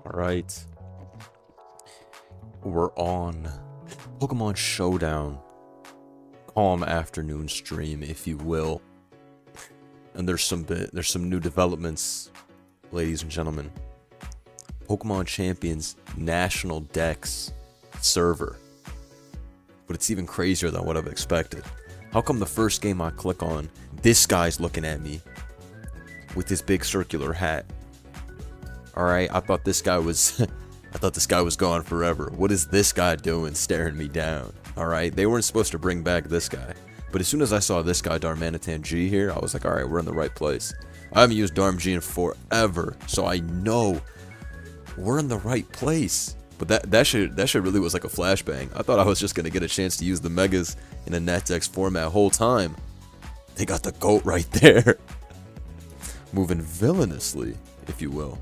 Alright. We're on Pokemon Showdown. Calm afternoon stream, if you will. And there's some new developments, ladies and gentlemen. Pokemon Champions National Dex server. But it's even crazier than what I've expected. How come the first game I click on, this guy's looking at me with his big circular hat? Alright, I thought this guy was gone forever. What is this guy doing staring me down? Alright, they weren't supposed to bring back this guy. But as soon as I saw this guy, Darmanitan G here, I was like, alright, we're in the right place. I haven't used Darm G in forever, so I know we're in the right place. But that shit really was like a flashbang. I thought I was just gonna get a chance to use the Megas in a NetDex format whole time. They got the GOAT right there. Moving villainously, if you will.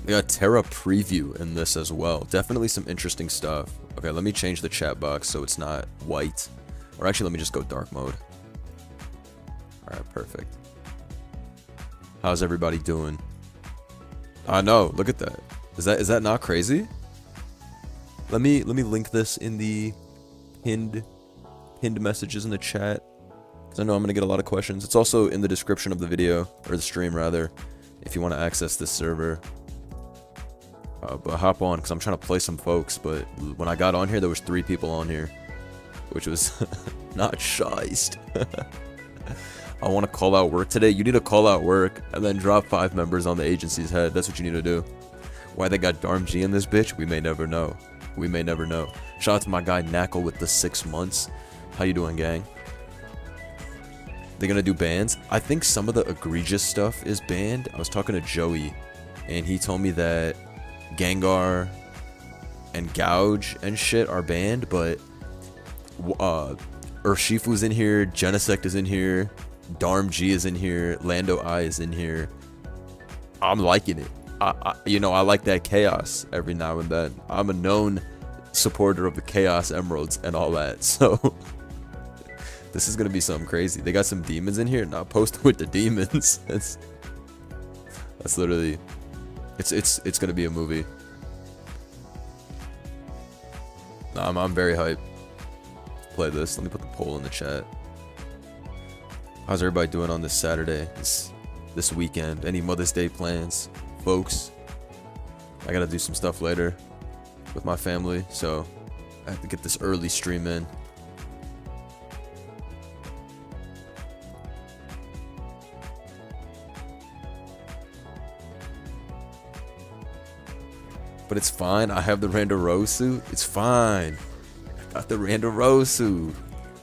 They got Terra Preview in this as well. Definitely some interesting stuff. Okay, let me change the chat box so it's not white. Or actually, let me just go dark mode. Alright, perfect. How's everybody doing? I know, look at that. Is that not crazy? Let me link this in the pinned messages in the chat. Because I know I'm gonna get a lot of questions. It's also in the description of the video, or the stream rather, if you want to access this server. But hop on, because I'm trying to play some folks, but when I got on here, there was 3 people on here, which was not shiced. I want to call out work today. You need to call out work, and then drop 5 members on the agency's head. That's what you need to do. Why they got Darm G in this bitch, we may never know. We may never know. Shout out to my guy Knackle with the 6 months. How you doing, gang? They're gonna do bans? I think some of the egregious stuff is banned. I was talking to Joey, and he told me that Gengar and Gouge and shit are banned, but Urshifu's in here, Genesect is in here, Darm G is in here, Lando I is in here. I'm liking it. I like that chaos every now and then. I'm a known supporter of the Chaos Emeralds and all that, so this is gonna be something crazy. They got some demons in here, not posted with the demons. That's literally. It's gonna be a movie. Nah, I'm very hyped. Play this. Let me put the poll in the chat. How's everybody doing on this Saturday? This weekend? Any Mother's Day plans, folks? I gotta do some stuff later with my family, so I have to get this early stream in. But it's fine. I have the Randorosu. It's fine. I got the Randorosu.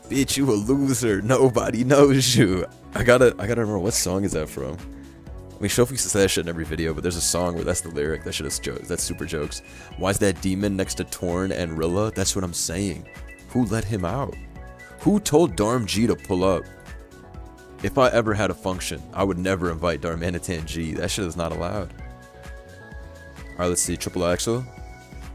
Bitch, you a loser. Nobody knows you. I gotta remember what song is that from. I mean, Shofi says that shit in every video, but there's a song where that's the lyric. That shit is jokes. That's super jokes. Why is that demon next to Torn and Rilla? That's what I'm saying. Who let him out? Who told Darm G to pull up? If I ever had a function, I would never invite Darmanitan G. That shit is not allowed. Alright, let's see. Triple Axel.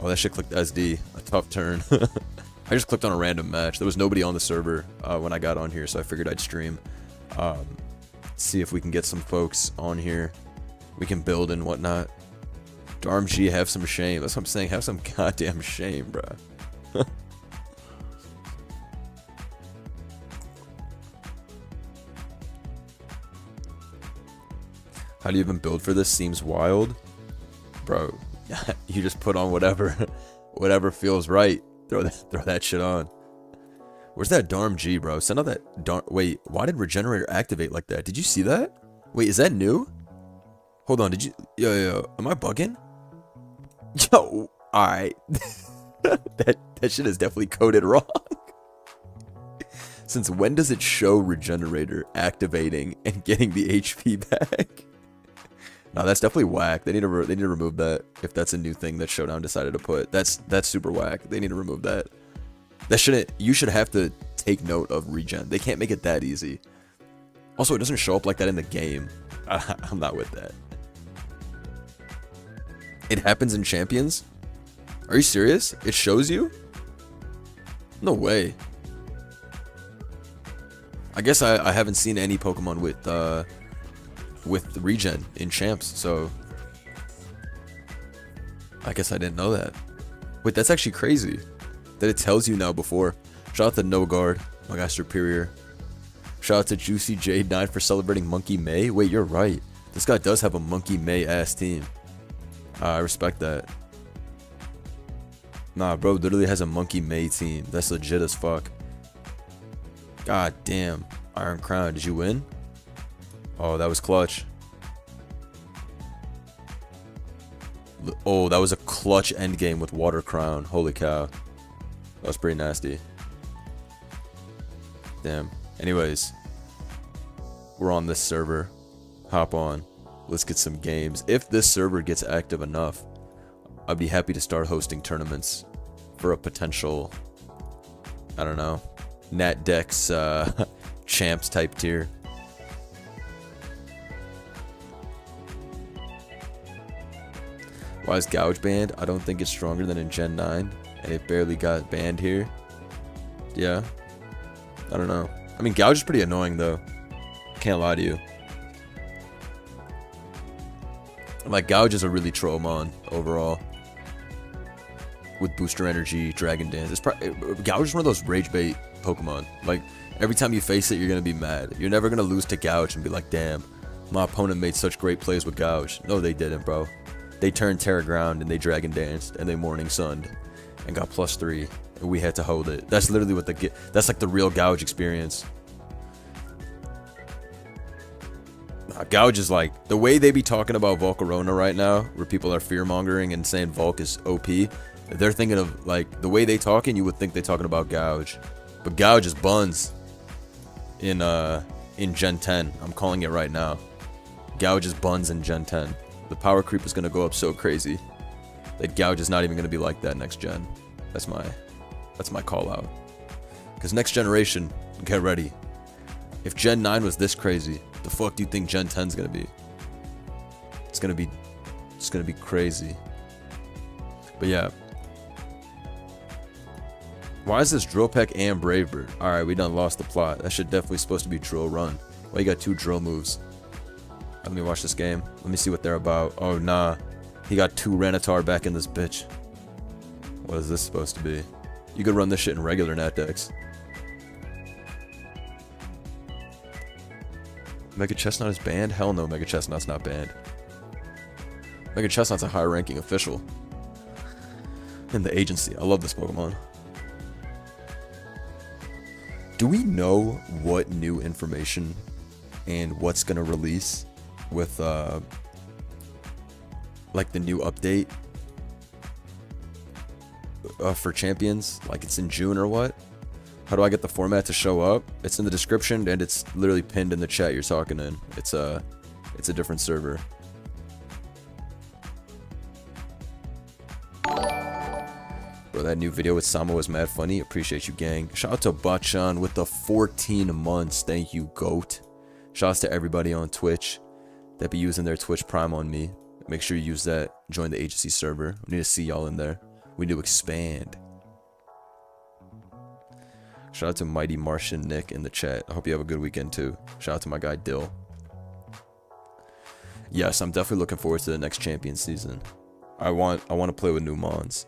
Oh, that shit clicked SD. A tough turn. I just clicked on a random match. There was nobody on the server when I got on here, so I figured I'd stream. See if we can get some folks on here. We can build and whatnot. Darm G, have some shame. That's what I'm saying. Have some goddamn shame, bruh. How do you even build for this? Seems wild. Bro, you just put on whatever feels right. Throw that shit on. Where's that Darm G, bro? Send out that Darm. Wait, why did Regenerator activate like that? Did you see that? Wait, is that new? Hold on, did you? Yo, am I bugging? Yo, alright. that shit is definitely coded wrong. Since when does it show Regenerator activating and getting the HP back? No, that's definitely whack. They need to remove that if that's a new thing that Showdown decided to put. That's super whack. They need to remove that. That shouldn't. You should have to take note of regen. They can't make it that easy. Also, it doesn't show up like that in the game. I'm not with that. It happens in Champions? Are you serious? It shows you? No way. I guess I haven't seen any Pokemon with with regen in champs. So I guess I didn't know that. Wait, that's actually crazy that it tells you now before. Shout out to No Guard, my guy Superior. Shout out to Juicy J9 for celebrating Monkey May. Wait, you're right. This guy does have a Monkey May ass team. I respect that. Nah, bro, literally has a Monkey May team. That's legit as fuck. God damn. Iron Crown, did you win? Oh, that was clutch. Oh, that was a clutch endgame with Water Crown. Holy cow. That was pretty nasty. Damn. Anyways, we're on this server. Hop on. Let's get some games. If this server gets active enough, I'd be happy to start hosting tournaments for a potential, I don't know, Nat Dex champs type tier. Why is Gouge banned? I don't think it's stronger than in Gen 9, and it barely got banned here. Yeah. I don't know. I mean, Gouge is pretty annoying, though. Can't lie to you. Like, Gouge is a really troll mon, overall. With Booster Energy, Dragon Dance. It's Gouge is one of those rage bait Pokemon. Like, every time you face it, you're gonna be mad. You're never gonna lose to Gouge and be like, damn, my opponent made such great plays with Gouge. No, they didn't, bro. They turned Terra Ground and they Dragon Danced and they Morning Sunned and got +3, and we had to hold it. That's literally what that's like the real Gouge experience. Gouge is like, the way they be talking about Volcarona right now, where people are fear-mongering and saying Volk is OP, they're thinking of, like, the way they talking, you would think they're talking about Gouge. But Gouge is buns in Gen 10. I'm calling it right now. Gouge is buns in Gen 10. The power creep is going to go up so crazy that Gouge is not even going to be like that next gen. That's my call out. Because next generation, get ready. If Gen 9 was this crazy, the fuck do you think Gen 10's gonna be? It's gonna be crazy. But yeah. Why is this Drill Peck and Brave Bird? Alright, we done lost the plot. That shit definitely supposed to be Drill Run. Why you got 2 drill moves? Let me watch this game. Let me see what they're about. Oh nah. He got 2 Rattata back in this bitch. What is this supposed to be? You could run this shit in regular Nat decks. Mega Chestnut is banned? Hell no, Mega Chestnut's not banned. Mega Chestnut's a high-ranking official in the agency. I love this Pokemon. Do we know what new information and what's gonna release with like the new update for Champions? Like it's in June or what? How do I get the format to show up? It's in the description and it's literally pinned in the chat you're talking in. It's a different server. Bro, that new video with Sama was mad funny. Appreciate you, gang. Shout out to Bachan with the 14 months. Thank you, GOAT. Shout out to everybody on Twitch that be using their Twitch Prime on me. Make sure you use that. Join the agency server. We need to see y'all in there. We need to expand. Shout out to Mighty Martian Nick in the chat. I hope you have a good weekend too. Shout out to my guy Dill. Yes, I'm definitely looking forward to the next champion season. I want to play with new mons.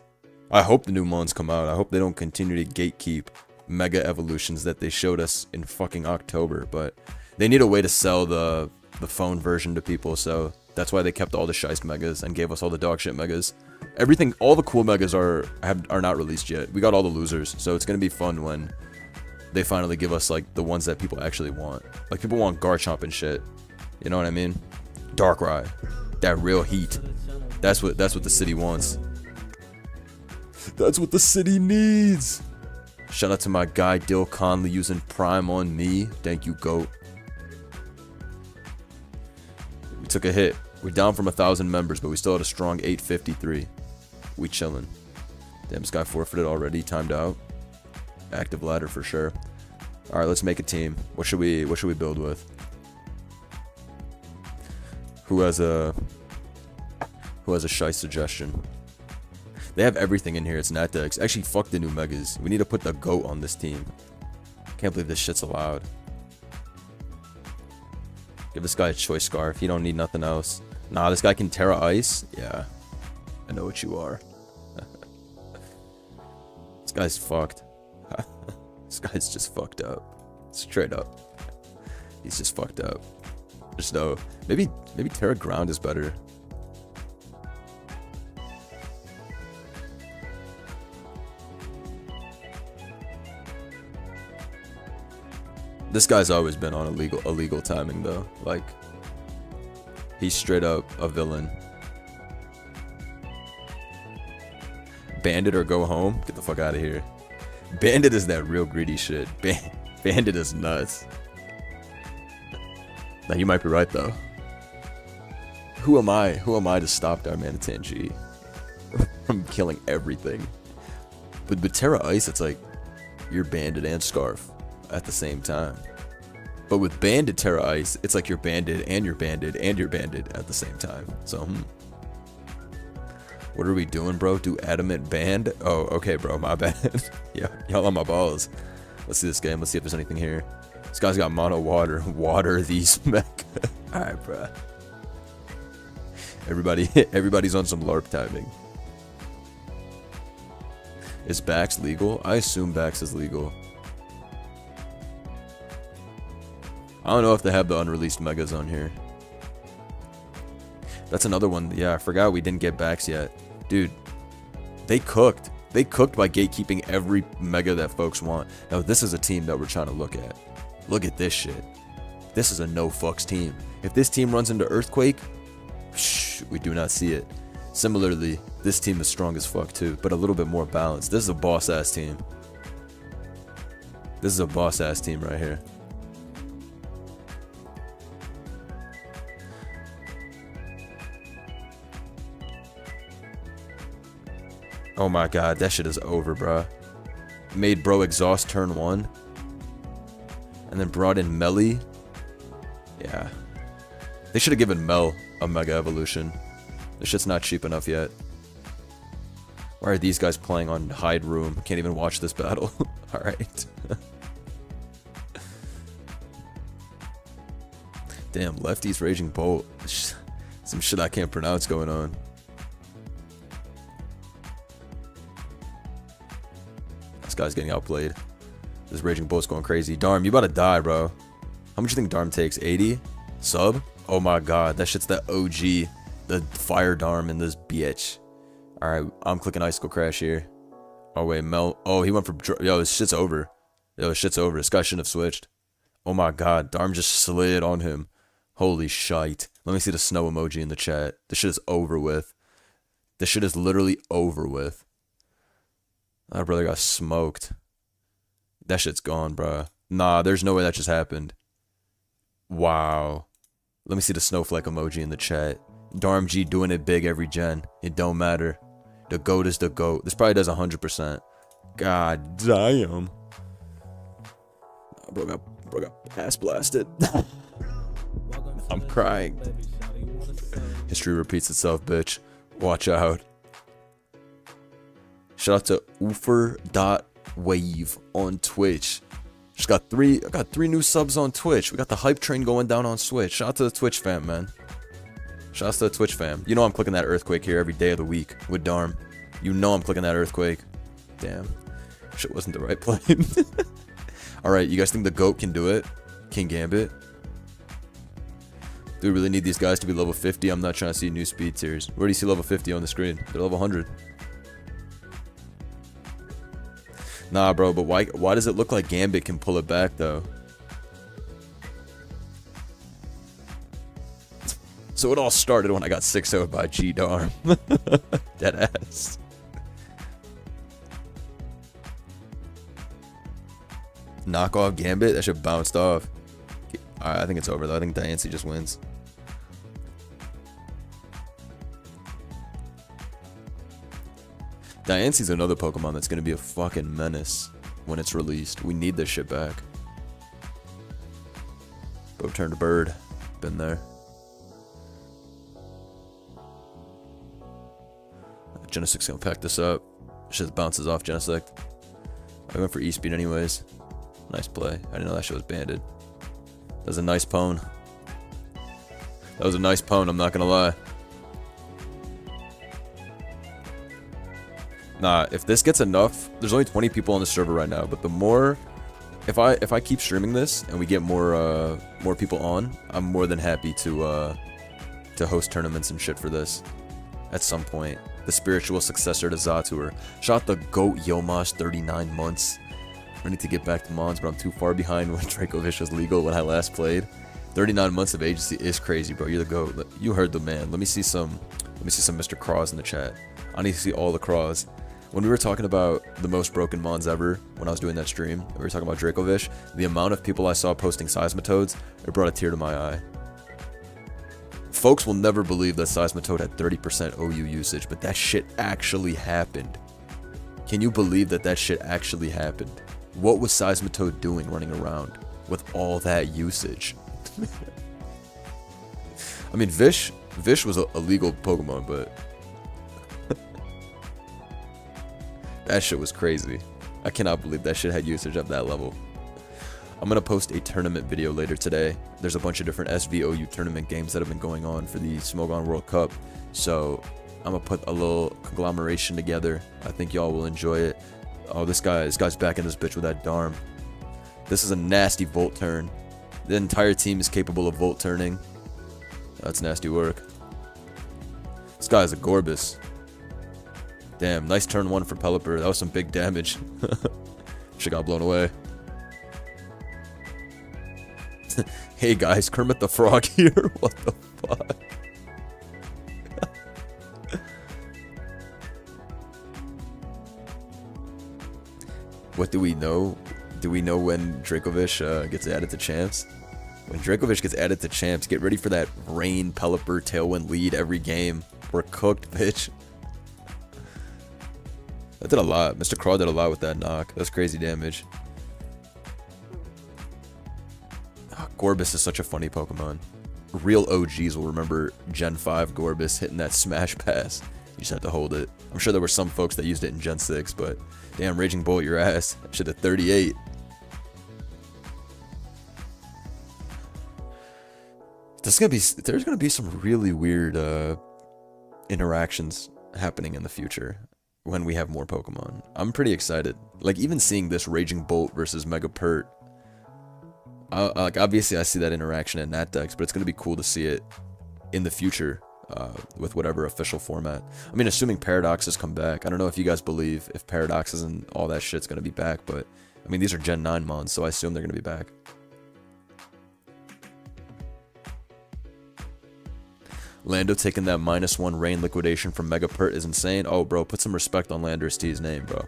I hope the new mons come out. I hope they don't continue to gatekeep mega evolutions that they showed us in fucking October, but they need a way to sell the phone version to people, so that's why they kept all the Shiest megas and gave us all the dog shit megas. Everything, all the cool megas are not released yet. We got all the losers, so it's gonna be fun when they finally give us like the ones that people actually want. Like people want Garchomp and shit. You know what I mean? Darkrai. That real heat. That's what the city wants. That's what the city needs. Shout out to my guy Dill Conley using Prime on me. Thank you, GOAT. We took a hit. We're down from 1,000 members, but we still had a strong 853. We chillin'. Damn, this guy forfeited already. Timed out. Active ladder for sure. All right, let's make a team. What should we build with? Who has a shy suggestion? They have everything in here. It's Nat decks. Actually, fuck the new megas. We need to put the GOAT on this team. Can't believe this shit's allowed. Give this guy a choice scarf. He don't need nothing else. Nah, this guy can Terra Ice. Yeah. I know what you are. This guy's fucked. This guy's just fucked up. Straight up. He's just fucked up. Just no. Maybe Terra Ground is better. This guy's always been on illegal timing though. Like, he's straight up a villain. Bandit or go home? Get the fuck out of here. Bandit is that real greedy shit. Bandit is nuts. Now you might be right though. Who am I? Who am I to stop Darmanitan G from killing everything? But with Terra Ice, it's like you're Bandit and Scarf at the same time. But with Bandit Terra Ice, it's like you're Bandit and you're Bandit and you're Bandit at the same time. So, what are we doing, bro? Do Adamant Band? Oh, okay, bro, my bad. Yeah, y'all on my balls. Let's see this game. Let's see if there's anything here. This guy's got mono water. Water these mech. Alright, bro. Everybody's on some LARP timing. Is Bax legal? I assume Bax is legal. I don't know if they have the unreleased megas on here. That's another one. Yeah, I forgot we didn't get Bax yet. Dude, they cooked. They cooked by gatekeeping every mega that folks want. Now, this is a team that we're trying to look at. Look at this shit. This is a no fucks team. If this team runs into Earthquake, we do not see it. Similarly, this team is strong as fuck too, but a little bit more balanced. This is a boss ass team. This is a boss ass team right here. Oh my god, that shit is over, bruh. Made bro exhaust turn 1. And then brought in Melly. Yeah. They should have given Mel a Mega Evolution. This shit's not cheap enough yet. Why are these guys playing on Hide Room? Can't even watch this battle. Alright. Damn, Lefty's Raging Bolt. Some shit I can't pronounce going on. This guy's getting outplayed. This Raging Bolt's going crazy. Darm, you about to die, bro. How much you think Darm takes? 80? Sub? Oh my god, that shit's the OG. The Fire Darm in this bitch. Alright, I'm clicking Icicle Crash here. Oh wait, Mel. Oh, he went for... Yo, this shit's over. Yo, this shit's over. This guy shouldn't have switched. Oh my god, Darm just slid on him. Holy shite. Let me see the snow emoji in the chat. This shit is over with. This shit is literally over with. That brother got smoked. That shit's gone, bruh. Nah, there's no way that just happened. Wow. Let me see the snowflake emoji in the chat. Darm G doing it big every gen. It don't matter. The GOAT is the GOAT. This probably does 100%. God damn. Bro got ass blasted. I'm crying. History repeats itself, bitch. Watch out. Shout out to Oofer.wave on Twitch. I got three new subs on Twitch. We got the hype train going down on Switch. Shout out to the Twitch fam, man. Shout out to the Twitch fam. You know I'm clicking that Earthquake here every day of the week with Darm. You know I'm clicking that Earthquake. Damn. Shit wasn't the right play. Alright, you guys think the GOAT can do it? King Gambit? Do we really need these guys to be level 50? I'm not trying to see new speed tiers. Where do you see level 50 on the screen? They're level 100. Nah, bro, but why does it look like Gambit can pull it back, though? So it all started when I got 6-0'd by G-Darm. Deadass. Knock off Gambit? That shit bounced off. Alright, I think it's over, though. I think Diancie just wins. Diancie's another Pokemon that's going to be a fucking menace when it's released. We need this shit back. Boat turned to bird. Been there. Genesect's gonna pack this up. Shit bounces off Genesect. I went for E-Speed anyways. Nice play. I didn't know that shit was banded. That was a nice pwn. That was a nice pwn, I'm not gonna lie. Nah, if this gets enough, there's only 20 people on the server right now, but the more, if I keep streaming this and we get more people on, I'm more than happy to host tournaments and shit for this at some point. The spiritual successor to Zatur. Shot the GOAT Yomash 39 months. I need to get back to Mons, but I'm too far behind when Dracovish was legal when I last played. 39 months of agency is crazy, bro. You're the GOAT. You heard the man. Let me see some Mr. Craws in the chat. I need to see all the Craws. When we were talking about the most broken Mons ever, when I was doing that stream, we were talking about Dracovish, the amount of people I saw posting Seismitoads, it brought a tear to my eye. Folks will never believe that Seismitoad had 30% OU usage, but that shit actually happened. Can you believe that that shit actually happened? What was Seismitoad doing running around with all that usage? I mean, Vish was a legal Pokemon, but that shit was crazy. I cannot believe that shit had usage at that level. I'm gonna post a tournament video later today. There's a bunch of different SVOU tournament games that have been going on for the Smogon World Cup. So I'm gonna put a little conglomeration together. I think y'all will enjoy it. Oh, this guy's back in this bitch with that Darm. This is a nasty Volt turn. The entire team is capable of Volt turning. That's nasty work. This guy is a Gorbis. Damn, nice turn 1 for Pelipper. That was some big damage. Shit got blown away. Hey guys, Kermit the Frog here. What the fuck? What do we know? Do we know when Dracovish gets added to champs? When Dracovish gets added to champs, get ready for that Rain, Pelipper, Tailwind lead every game. We're cooked, bitch. That did a lot. Mr. Craw did a lot with that knock. That's crazy damage. Gorbis is such a funny Pokemon. Real OGs will remember Gen 5 Gorbis hitting that smash pass. You just have to hold it. I'm sure there were some folks that used it in Gen 6, but damn, Raging Bolt your ass. That shit at 38. There's gonna be some really weird interactions happening in the future when we have more Pokemon. I'm pretty excited. Like, even seeing this Raging Bolt versus Megapert, like, obviously I see that interaction in Natdex, but it's going to be cool to see it in the future with whatever official format. I mean, assuming Paradoxes come back. I don't know if you guys believe if Paradoxes and all that shit's going to be back, but I mean, these are Gen 9 mons, so I assume they're going to be back. Lando taking that -1 rain liquidation from Megapert is insane. Oh, bro, put some respect on Landorus T's name, bro.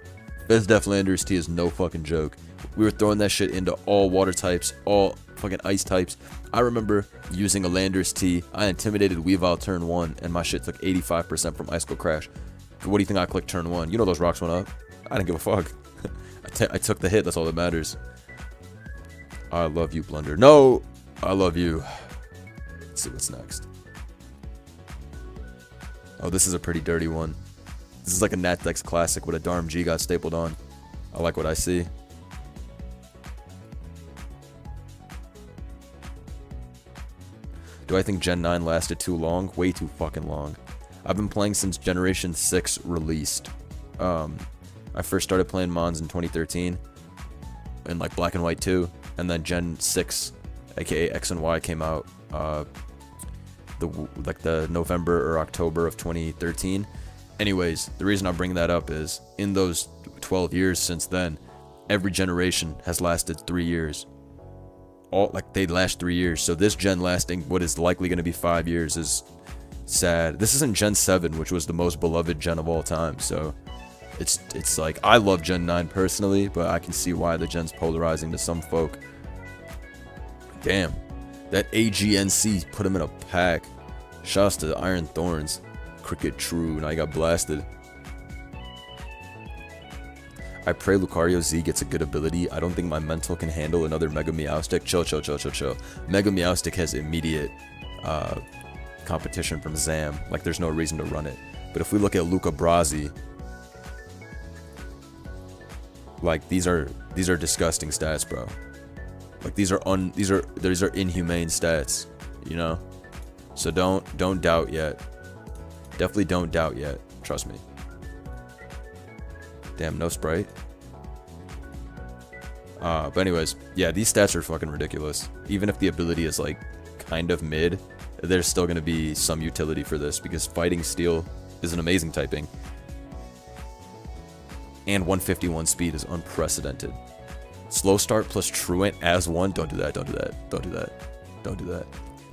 Bezdef Landorus T is no fucking joke. We were throwing that shit into all water types, all fucking ice types. I remember using a Landorus T. I intimidated Weavile turn 1, and my shit took 85% from Ice Cold Crash. What do you think I clicked turn 1? You know those rocks went up. I didn't give a fuck. I took the hit, that's all that matters. I love you, Blunder. No! I love you. Let's see what's next. Oh, this is a pretty dirty one. This is like a Natdex classic with a Darm G got stapled on. I like what I see. Do I think Gen 9 lasted too long? Way too fucking long. I've been playing since Generation 6 released. I first started playing Mons in 2013 in like Black and White 2, and then Gen 6, aka X and Y, came out the November or October of 2013. Anyways, the reason I bring that up is in those 12 years since then, every generation has lasted 3 years. They last 3 years. So this gen lasting what is likely going to be 5 years is sad. This isn't Gen 7, which was the most beloved gen of all time. So it's like, I love Gen 9 personally, but I can see why the gen's polarizing to some folk. Damn. That AGNC put him in a pack. Shouts to Iron Thorns. Cricket true. Now he got blasted. I pray Lucario Z gets a good ability. I don't think my mental can handle another Mega Meowstic. Chill. Mega Meowstic has immediate competition from Zam. Like, there's no reason to run it. But if we look at Luca Brasi, like, these are disgusting stats, bro. Like, these are inhumane stats, you know? So don't doubt yet. Definitely don't doubt yet. Trust me. Damn, no Sprite. But anyways, yeah, these stats are fucking ridiculous. Even if the ability is like kind of mid, there's still going to be some utility for this because Fighting Steel is an amazing typing. And 151 speed is unprecedented. Slow Start plus Truant as one. Don't do that. Don't do that. Don't do that. Don't do that.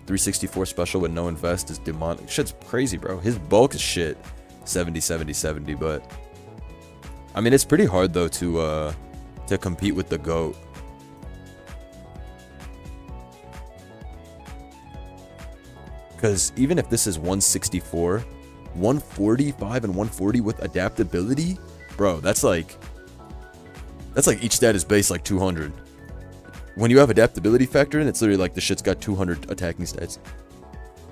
364 special with no invest is demonic. Shit's crazy, bro. His bulk is shit. 70, 70, 70. But I mean, it's pretty hard though to compete with the GOAT. Because even if this is 164, 145 and 140 with adaptability, bro, that's like each stat is base like 200. When you have adaptability factor in, it's literally like the shit's got 200 attacking stats.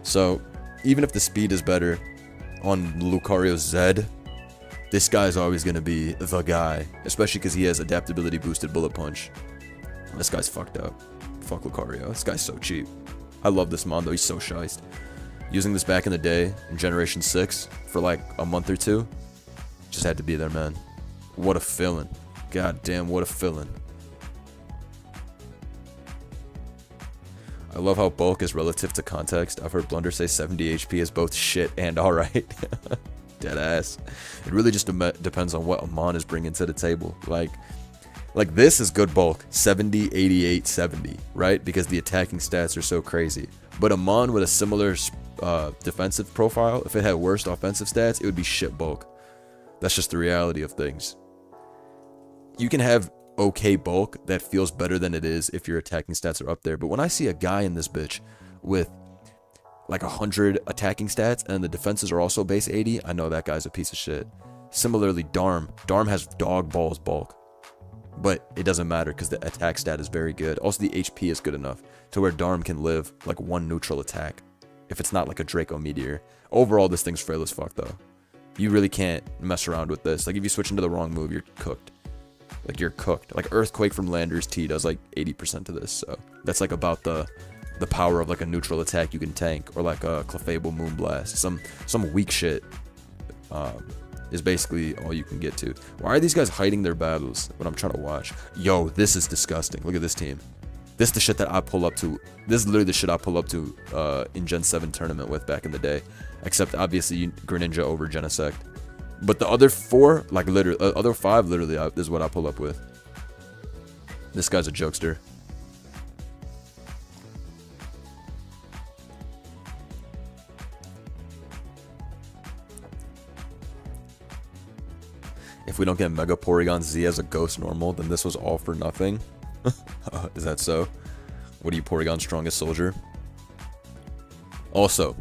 So even if the speed is better on Lucario Z, this guy's always going to be the guy, especially because he has adaptability boosted bullet punch. This guy's fucked up. Fuck Lucario. This guy's so cheap. I love this mon though. He's so shiced. Using this back in the day in Generation 6 for like a month or two, just had to be there, man. What a feeling. God damn, what a feeling. I love how bulk is relative to context. I've heard Blunder say 70 HP is both shit and alright. Dead ass. It really just depends on what Amon is bringing to the table. Like this is good bulk. 70, 88, 70, right? Because the attacking stats are so crazy. But Amon with a similar defensive profile, if it had worse offensive stats, it would be shit bulk. That's just the reality of things. You can have okay bulk that feels better than it is if your attacking stats are up there. But when I see a guy in this bitch with like 100 attacking stats and the defenses are also base 80, I know that guy's a piece of shit. Similarly, Darm has dog balls bulk, but it doesn't matter because the attack stat is very good. Also, the HP is good enough to where Darm can live like one neutral attack if it's not like a Draco Meteor. Overall, this thing's frail as fuck though. You really can't mess around with this. Like if you switch into the wrong move, you're cooked. Like you're cooked. Like Earthquake from Lander's T does like 80% of this, so that's like about the power of like a neutral attack you can tank, or like a Clefable Moonblast. Some weak shit is basically all you can get to. Why are these guys hiding their battles when I'm trying to watch? Yo, this is disgusting. Look at this team. This is the shit that I pull up to. This is literally the shit I pull up to in Gen 7 tournament with back in the day. Except obviously Greninja over Genesect. But the other four, like literally, other five, literally, is what I pull up with. This guy's a jokester. If we don't get Mega Porygon Z as a Ghost Normal, then this was all for nothing. Is that so? What are you, Porygon's strongest soldier? Also,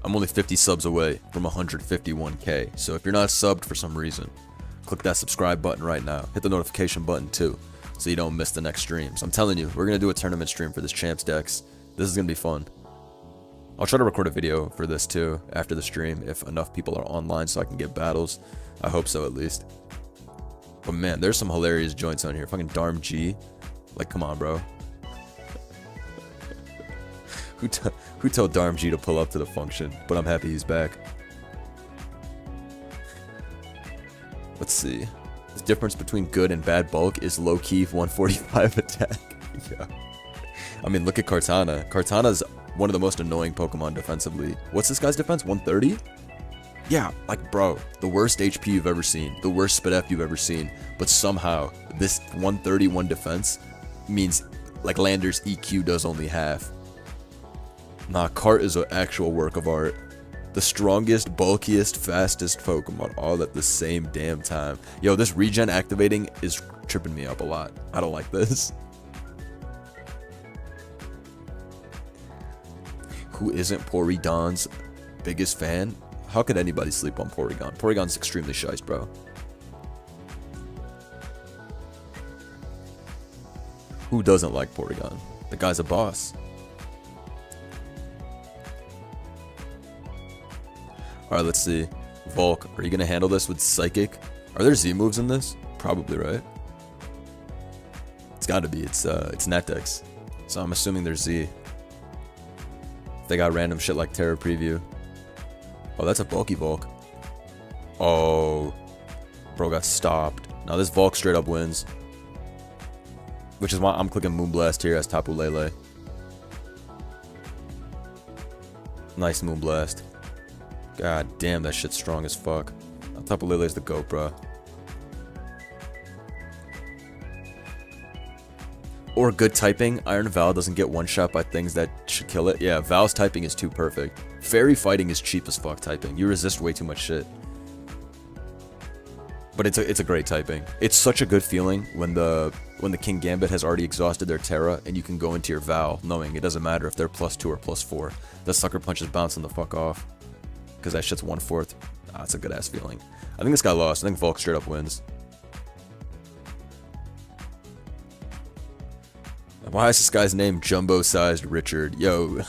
I'm only 50 subs away from 151k, so if you're not subbed for some reason, click that subscribe button right now. Hit the notification button too, so you don't miss the next streams. I'm telling you, we're going to do a tournament stream for this Champs Dex. This is going to be fun. I'll try to record a video for this too after the stream if enough people are online so I can get battles. I hope so at least. But man, there's some hilarious joints on here. Fucking Darm G. Like, come on, bro. Who told Darm G to pull up to the function? But I'm happy he's back. Let's see. The difference between good and bad bulk is low-key 145 attack. Yeah. I mean, look at Kartana. Kartana's one of the most annoying Pokemon defensively. What's this guy's defense? 130? Yeah, like, bro, the worst HP you've ever seen. The worst SpitF you've ever seen. But somehow, this 131 defense means, like, Lander's EQ does only half. Nah, Cart is an actual work of art. The strongest, bulkiest, fastest Pokemon all at the same damn time. Yo, this regen activating is tripping me up a lot. I don't like this. Who isn't Porygon's biggest fan? How could anybody sleep on Porygon? Porygon's extremely shiced, bro. Who doesn't like Porygon? The guy's a boss. Alright, let's see. Volk, are you going to handle this with Psychic? Are there Z moves in this? Probably, right? It's got to be. It's NetDex. So I'm assuming there's Z. They got random shit like Terra Preview. Oh, that's a bulky Volk. Oh. Bro got stopped. Now this Volk straight up wins. Which is why I'm clicking Moonblast here as Tapu Lele. Nice Moonblast. God damn, that shit's strong as fuck. Tapu Lele's the GOAT, bro. Or good typing. Iron Val doesn't get one shot by things that should kill it. Yeah, Val's typing is too perfect. Fairy fighting is cheap as fuck typing. You resist way too much shit. But it's a great typing. It's such a good feeling when the King Gambit has already exhausted their Terra and you can go into your Val knowing it doesn't matter if they're +2 or +4. The Sucker Punch is bouncing the fuck off. Because that shit's 1/4. Ah, it's a good ass feeling. I think this guy lost. I think Volk straight up wins. Why is this guy's name Jumbo-Sized Richard? Yo,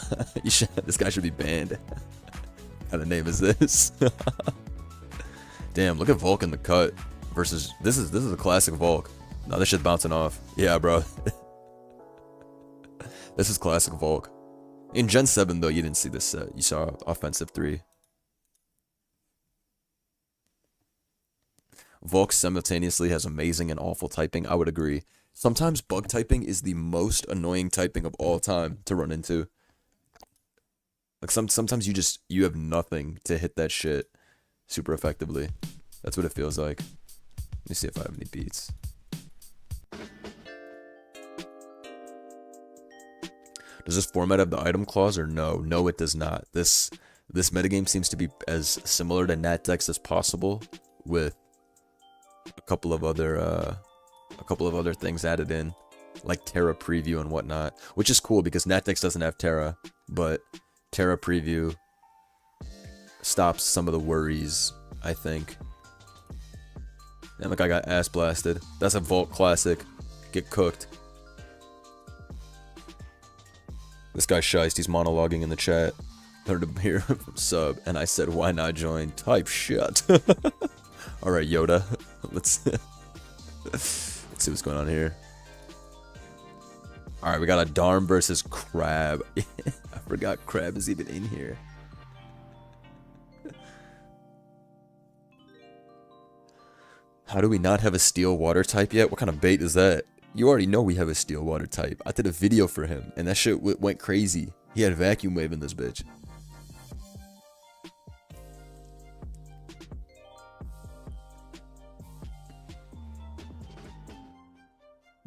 this guy should be banned. What kind of name is this? Damn, look at Volk in the cut versus this is a classic Volk. No, this shit's bouncing off. Yeah, bro. This is classic Volk. In Gen 7 though, you didn't see this set. You saw Offensive 3. Volk simultaneously has amazing and awful typing. I would agree. Sometimes bug typing is the most annoying typing of all time to run into. Like sometimes you have nothing to hit that shit super effectively. That's what it feels like. Let me see if I have any beats. Does this format have the item clause or no? No, it does not. This metagame seems to be as similar to Natdex as possible, with a couple of other things added in, like Terra Preview and whatnot, which is cool because Natdex doesn't have Terra, but Terra Preview stops some of the worries, I think. And like I got ass blasted. That's a Vault classic. Get cooked. This guy Shiest, he's monologuing in the chat. Heard him here from sub, and I said, why not join? Type shit. Alright, Yoda. Let's see what's going on here. Alright, we got a Darm versus Crab. I forgot Crab is even in here. How do we not have a steel water type yet? What kind of bait is that? You already know we have a steel water type. I did a video for him, and that shit went crazy. He had Vacuum Wave in this bitch.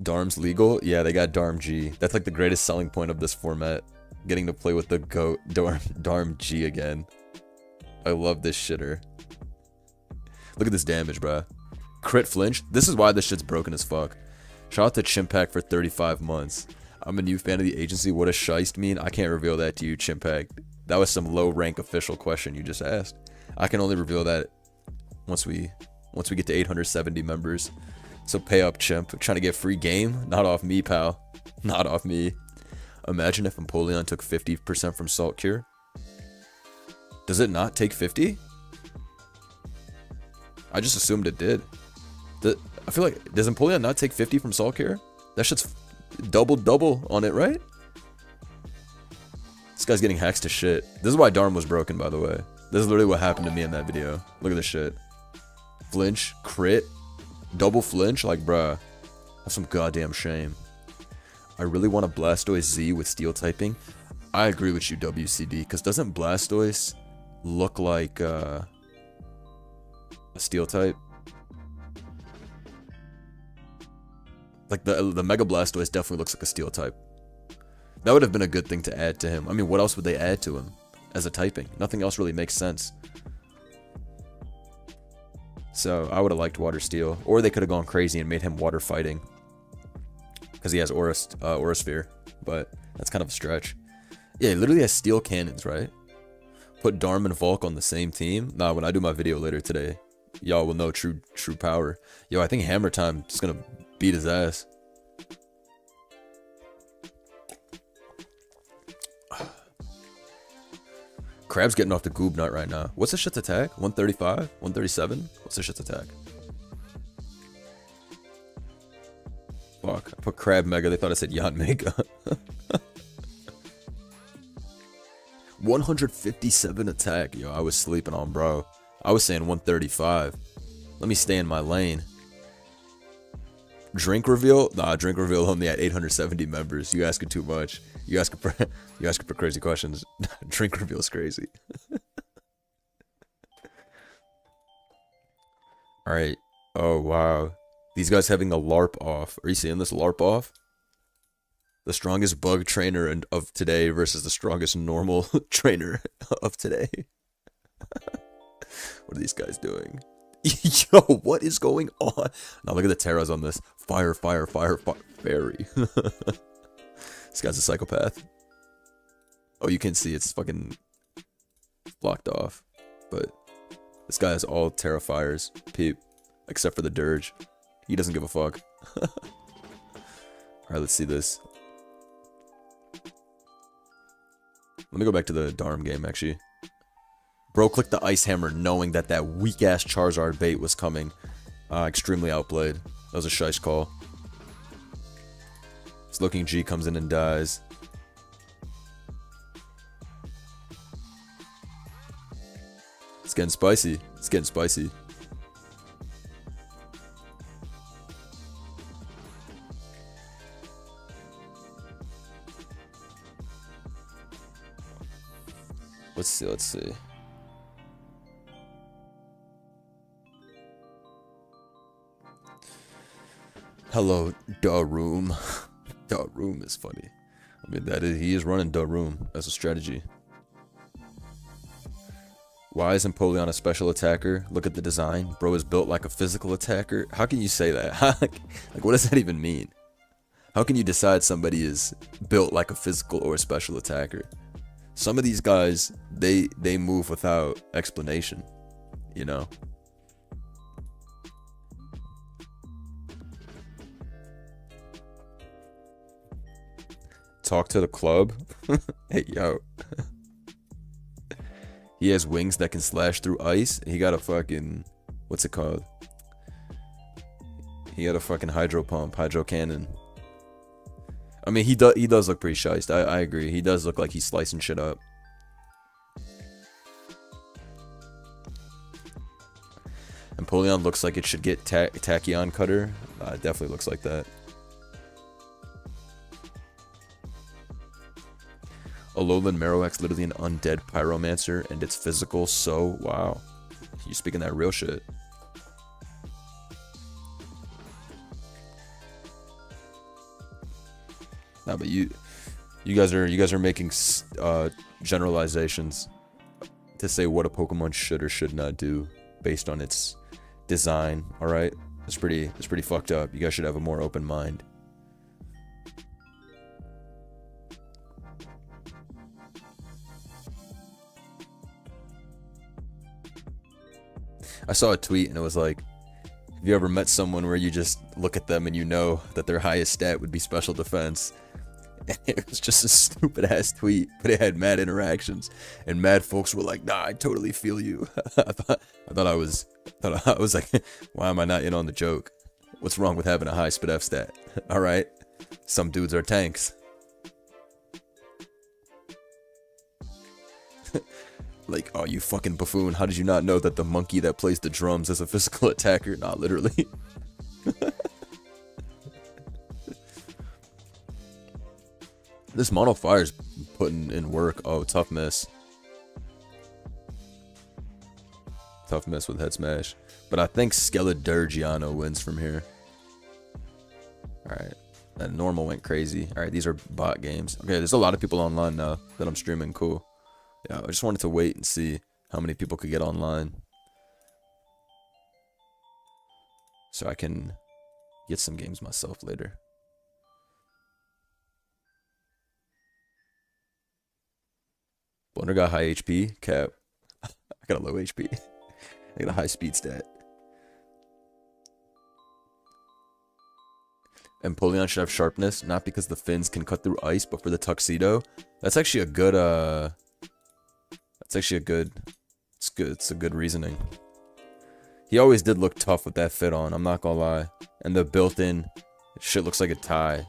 Darm's legal? Yeah, they got Darm G. That's like the greatest selling point of this format. Getting to play with the GOAT Darm G again. I love this shitter. Look at this damage, bruh. Crit flinch. This is why this shit's broken as fuck. Shout out to Chimpack for 35 months. I'm a new fan of the agency. What does Shiest mean? I can't reveal that to you, Chimpack. That was some low rank official question you just asked. I can only reveal that once we get to 870 members. So pay up, Chimp. Trying to get free game? Not off me, pal. Not off me. Imagine if Empoleon took 50% from Salt Cure. Does it not take 50? I just assumed it did. I feel like, does Empoleon not take 50 from Salt Cure? That shit's double on it, right? This guy's getting hacks to shit. This is why Darm was broken, by the way. This is literally what happened to me in that video. Look at this shit. Flinch, crit, double flinch, like bruh. That's some goddamn shame. I really want a Blastoise Z with steel typing. I agree with you, WCD, because doesn't Blastoise look like a steel type? Like the Mega Blastoise definitely looks like a steel type. That would have been a good thing to add to him. I mean, what else would they add to him as a typing? Nothing else really makes sense. So I would have liked Water Steel, or they could have gone crazy and made him water fighting because he has Aura Sphere, but that's kind of a stretch. Yeah, he literally has steel cannons, right? Put Darm and Volk on the same team. Nah, when I do my video later today, y'all will know true power. Yo, I think Hammer Time is gonna beat his ass. Crab's getting off the goob nut right now. What's this shit's attack? 135? 137? What's this shit's attack? Fuck. I put Crab Mega. They thought I said Yacht Mega. 157 attack. Yo, I was sleeping on bro. I was saying 135. Let me stay in my lane. Drink reveal? Nah, drink reveal only at 870 members. You asking too much. You asking for crazy questions. Drink reveal is crazy. Alright. Oh, wow. These guys having a LARP off. Are you seeing this LARP off? The strongest bug trainer of today versus the strongest normal trainer of today. What are these guys doing? Yo, what is going on? Now look at the terras on this. Fire, fire, fire, fire. Fairy. This guy's a psychopath. Oh, you can see it's fucking blocked off. But this guy has all terra fires. Peep. Except for the dirge. He doesn't give a fuck. Alright, let's see this. Let me go back to the Darm game, actually. Bro clicked the Ice Hammer knowing that that weak-ass Charizard bait was coming. Extremely outplayed. That was a shish call. Slowking G comes in and dies. It's getting spicy. It's getting spicy. Let's see, let's see. Hello, Da Room. Da Room is funny. I mean, he is running Da Room as a strategy. Why is Empoleon a special attacker? Look at the design. Bro is built like a physical attacker. How can you say that? Like, what does that even mean? How can you decide somebody is built like a physical or a special attacker? Some of these guys, they move without explanation, you know? Talk to the club? Hey, yo. He has wings that can slash through ice. He got a fucking... What's it called? He got a fucking hydro pump, hydro cannon. I mean, he does look pretty shiced. I agree. He does look like he's slicing shit up. Empoleon looks like it should get Tachyon Cutter. It definitely looks like that. Alolan Marowak's literally an undead pyromancer, and it's physical, so wow. You speaking that real shit. Nah, but you guys are making generalizations to say what a Pokemon should or should not do based on its design. All right, it's pretty fucked up. You guys should have a more open mind. I saw a tweet and it was like, have you ever met someone where you just look at them and you know that their highest stat would be special defense? And it was just a stupid ass tweet, but it had mad interactions, and mad folks were like, "Nah, I totally feel you." I thought I was like, why am I not in on the joke? What's wrong with having a high SPDF stat? All right, some dudes are tanks. Like, oh, you fucking buffoon. How did you not know that the monkey that plays the drums is a physical attacker? Not literally. This Mono Fire's putting in work. Oh, tough miss. Tough miss with head smash. But I think Skeledirgiano wins from here. Alright. That normal went crazy. Alright, these are bot games. Okay, there's a lot of people online now that I'm streaming. Cool. Yeah, I just wanted to wait and see how many people could get online, so I can get some games myself later. Blunder got high HP. Cap. I got a low HP. I got a high speed stat. Empoleon should have sharpness, not because the fins can cut through ice, but for the tuxedo. That's actually a good, it's good. It's a good reasoning. He always did look tough with that fit on, I'm not gonna lie. And the built-in shit looks like a tie.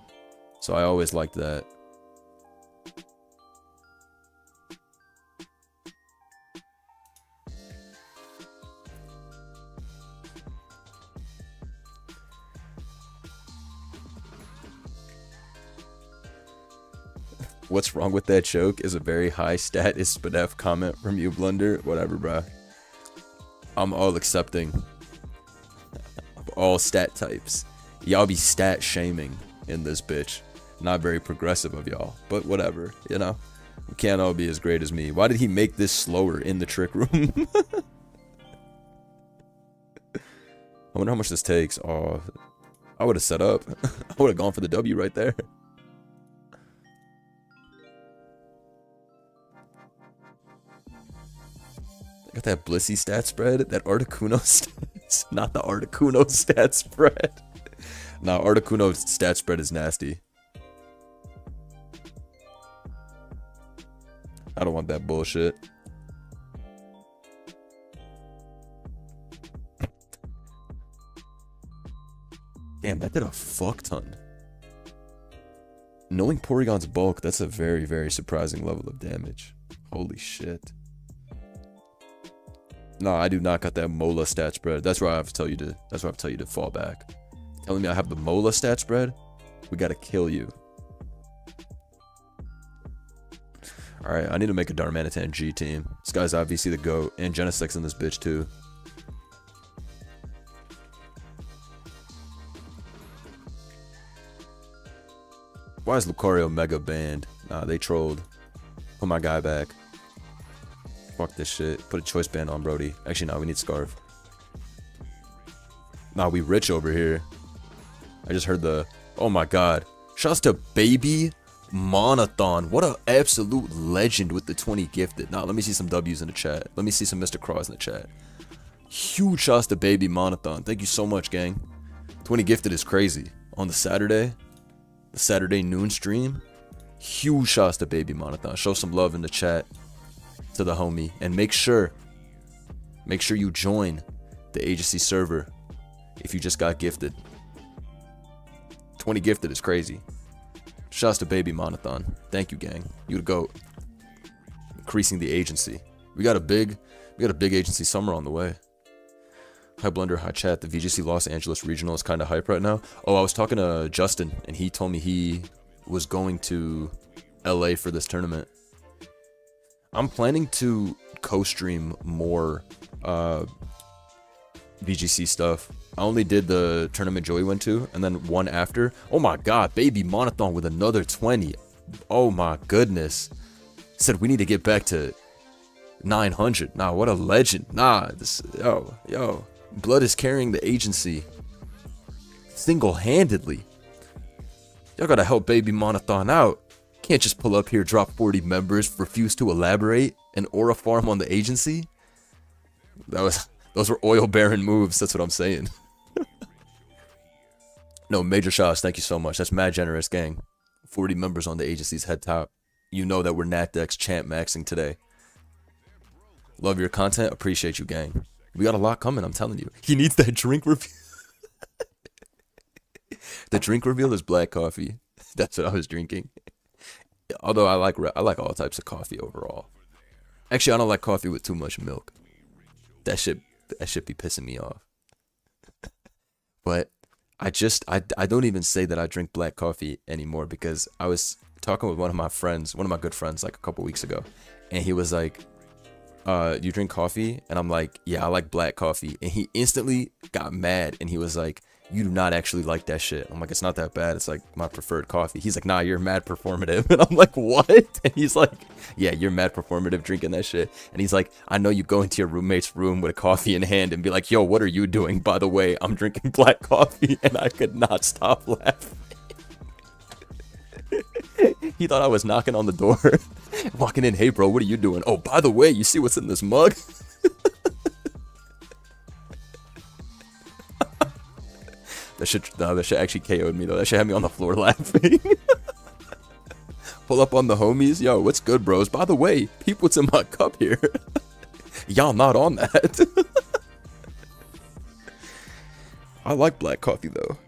So I always liked that. What's wrong with that joke is a very high stat is SPDF comment from you, Blunder. Whatever, bro. I'm all accepting of all stat types. Y'all be stat shaming in this bitch. Not very progressive of y'all, but whatever, you know. We can't all be as great as me. Why did he make this slower in the trick room? I wonder how much this takes. Oh, I would have set up. I would have gone for the W right there. Got that Blissey stat spread, that Articuno stats, not the Articuno stat spread. Nah, Articuno stat spread is nasty. I don't want that bullshit. Damn, that did a fuck ton. Knowing Porygon's bulk, that's a very, very surprising level of damage. Holy shit. No, I do not got that Mola stat spread. That's where I have to tell you to. That's where I have to tell you to fall back. Telling me I have the Mola stat spread? We gotta kill you. All right, I need to make a Darmanitan G team. This guy's obviously the GOAT, and Genesec's in this bitch too. Why is Lucario mega banned? Nah, they trolled. Put my guy back. Fuck this shit. Put a choice band on Brody. Actually, no, we need Scarf. Nah, we rich over here. I just heard the... Oh my god. Shouts to Baby Monathon. What an absolute legend with the 20 gifted. Nah, let me see some W's in the chat. Let me see some Mr. Cross in the chat. Huge shouts to Baby Monathon. Thank you so much, gang. 20 gifted is crazy. On the Saturday noon stream. Huge shouts to Baby Monathon. Show some love in the chat to the homie, and make sure you join the agency server if you just got gifted. 20 gifted is crazy. Shouts to Baby Monathon. Thank you, gang. You the GOAT. Increasing the agency. We got a big agency summer on the way. Hi Blunder, hi chat. The VGC Los Angeles Regional is kind of hype right now. Oh, I was talking to Justin, and he told me he was going to LA for this tournament. I'm planning to co-stream more VGC stuff. I only did the tournament Joey went to, and then one after. Oh my god, Baby Monathon with another 20. Oh my goodness. Said we need to get back to 900. Nah, what a legend. Nah, this, yo. Blood is carrying the agency single-handedly. Y'all gotta help Baby Monathon out. Can't just pull up here, drop 40 members, refuse to elaborate, and aura farm on the agency. Those were oil baron moves. That's what I'm saying. No, major shots. Thank you so much. That's mad generous, gang. 40 members on the agency's head top. You know that we're Natdex champ maxing today. Love your content. Appreciate you, gang. We got a lot coming. I'm telling you. He needs that drink reveal. The drink reveal is black coffee. That's what I was drinking. Although I like all types of coffee overall. Actually, I don't like coffee with too much milk. That shit be pissing me off. But I don't even say that I drink black coffee anymore, because I was talking with one of my good friends like a couple weeks ago, and he was like, you drink coffee? And I'm like, yeah, I like black coffee. And he instantly got mad, and he was like, you do not actually like that shit. I'm like, it's not that bad. It's like my preferred coffee. He's like, nah, you're mad performative. And I'm like, what? And he's like, yeah, you're mad performative drinking that shit. And he's like, I know you go into your roommate's room with a coffee in hand and be like, yo, what are you doing? By the way, I'm drinking black coffee. And I could not stop laughing. He thought I was knocking on the door. Walking in, hey bro, what are you doing? Oh, by the way, you see what's in this mug? That shit actually KO'd me though. That shit had me on the floor laughing. Pull up on the homies. Yo, what's good, bros? By the way, peep what's in my cup here. Y'all not on that. I like black coffee though.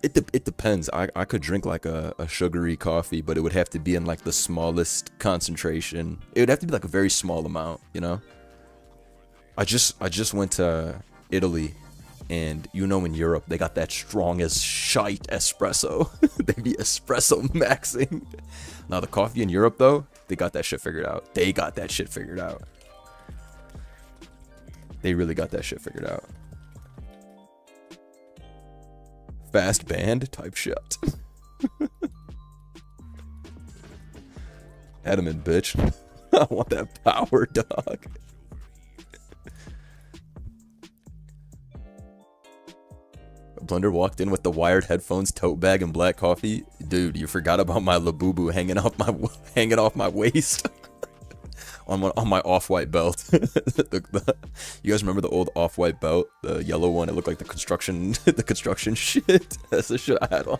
It depends. I could drink like a sugary coffee, but it would have to be in like the smallest concentration. It would have to be like a very small amount, you know? I just went to Italy And you know, in Europe, they got that strong as shite espresso. They be espresso maxing. Now, the coffee in Europe, though, they got that shit figured out. They got that shit figured out. They really got that shit figured out. Fast band type shit. Adamant, bitch. I want that power, dog. Blunder walked in with the wired headphones, tote bag, and black coffee. Dude, you forgot about my Labubu hanging off my waist. on my off-white belt. You guys remember the old off-white belt, the yellow one? It looked like the construction shit. That's the shit I had on.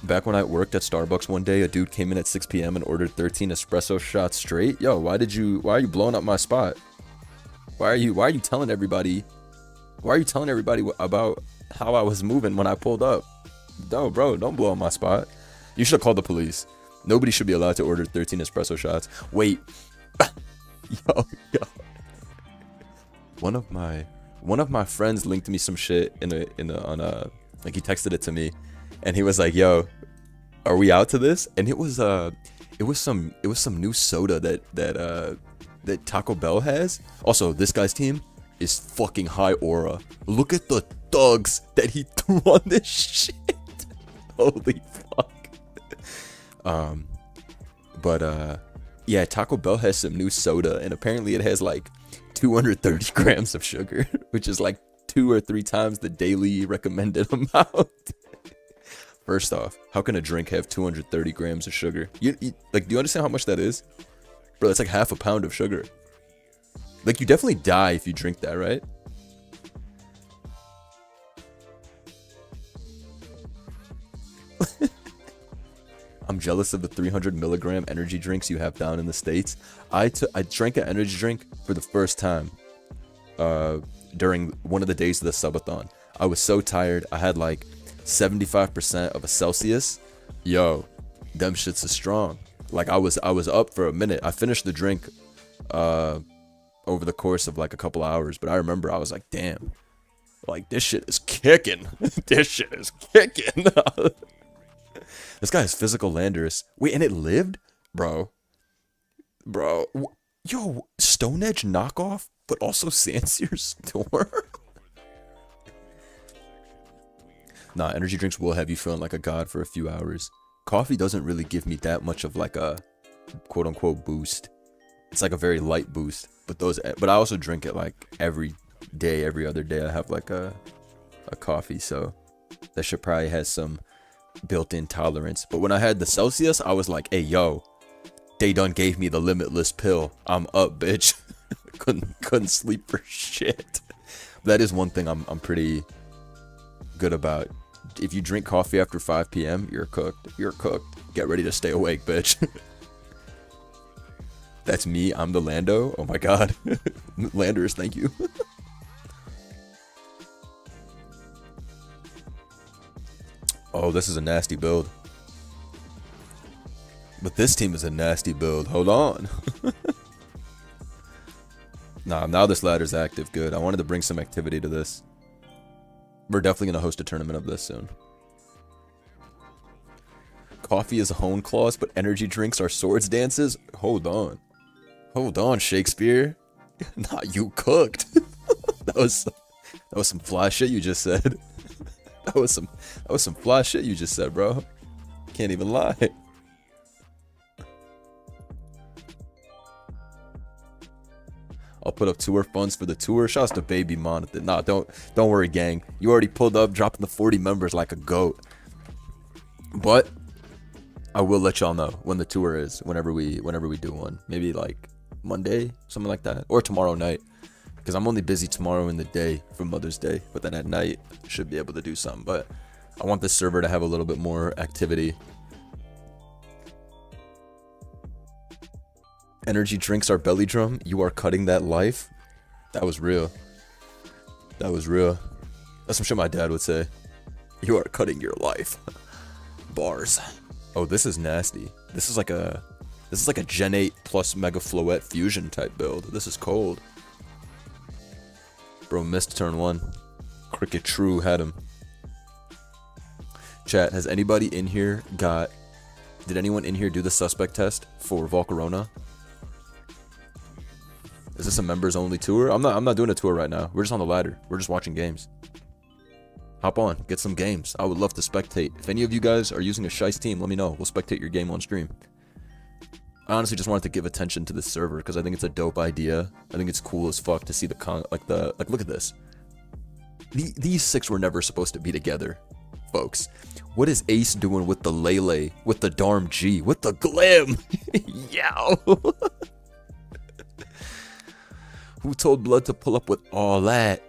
Back when I worked at Starbucks one day, a dude came in at 6 p.m. and ordered 13 espresso shots straight. Yo, why are you blowing up my spot? Why are you telling everybody? Why are you telling everybody about how I was moving when I pulled up? No, bro, don't blow up my spot. You should have called the police. Nobody should be allowed to order 13 espresso shots. Wait. yo. One of my friends linked me some shit like he texted it to me, and he was like, "Yo, are we out to this?" And it was some new soda that Taco Bell has. Also, this guy's team is fucking high aura. Look at the thugs that he threw on this shit. Holy fuck. Yeah, Taco Bell has some new soda, and apparently it has like 230 grams of sugar, which is like 2 or 3 times the daily recommended amount. First off, how can a drink have 230 grams of sugar? Do you understand how much that is? Bro, that's like half a pound of sugar. Like, you definitely die if you drink that, right? I'm jealous of the 300 milligram energy drinks you have down in the States. I drank an energy drink for the first time during one of the days of the subathon. I was so tired. I had like 75% of a Celsius. Yo, them shits is strong. Like, I was up for a minute. I finished the drink over the course of like a couple hours, but I remember I was like, damn, like, this shit is kicking. This shit is kicking. This guy is physical Landorus. Wait, and it lived? Bro. Yo, Stone Edge knockoff, but also Sanseer store? Nah, energy drinks will have you feeling like a god for a few hours. Coffee doesn't really give me that much of like a quote-unquote boost. It's like a very light boost. But I also drink it like every day, every other day. I have like a coffee, so that shit probably has some built-in tolerance. But when I had the Celsius, I was like, hey, yo, they done gave me the limitless pill. I'm up, bitch. couldn't sleep for shit. That is one thing I'm pretty good about. If you drink coffee after 5 p.m., you're cooked. You're cooked. Get ready to stay awake, bitch. That's me. I'm the Lando. Oh my god. Landers, thank you. Oh, this is a nasty build. But this team is a nasty build. Hold on. Nah, now this ladder's active. Good. I wanted to bring some activity to this. We're definitely going to host a tournament of this soon. Coffee is a hone clause, but energy drinks are swords dances? Hold on. Hold on, Shakespeare. Nah, you cooked. That was some fly shit you just said. That was some fly shit you just said, bro. Can't even lie. I'll put up tour funds for the tour. Shouts to Baby Monathan. Nah, don't worry, gang. You already pulled up, dropping the 40 members like a goat. But I will let y'all know when the tour is, whenever we do one. Maybe like Monday, something like that, or tomorrow night. Because I'm only busy tomorrow in the day for Mother's Day, but then at night I should be able to do something. But I want this server to have a little bit more activity. Energy drinks are belly drum. You are cutting that life. That was real. That was real. That's some shit my dad would say. You are cutting your life. Bars. Oh, this is nasty. This is like a Gen 8 plus Mega Floette fusion type build. This is cold. Bro missed turn 1. Cricket True had him. Chat, has anybody in here got... Did anyone in here do the suspect test for Volcarona? Is this a members only tour? I'm not doing a tour right now. We're just on the ladder. We're just watching games. Hop on, get some games. I would love to spectate. If any of you guys are using a Shice team, let me know. We'll spectate your game on stream. I honestly just wanted to give attention to this server because I think it's a dope idea. I think it's cool as fuck to see the look at this. These 6 were never supposed to be together, folks. What is Ace doing with the Lele, with the Darm G, with the Glim? Yow! Who told Blood to pull up with all that?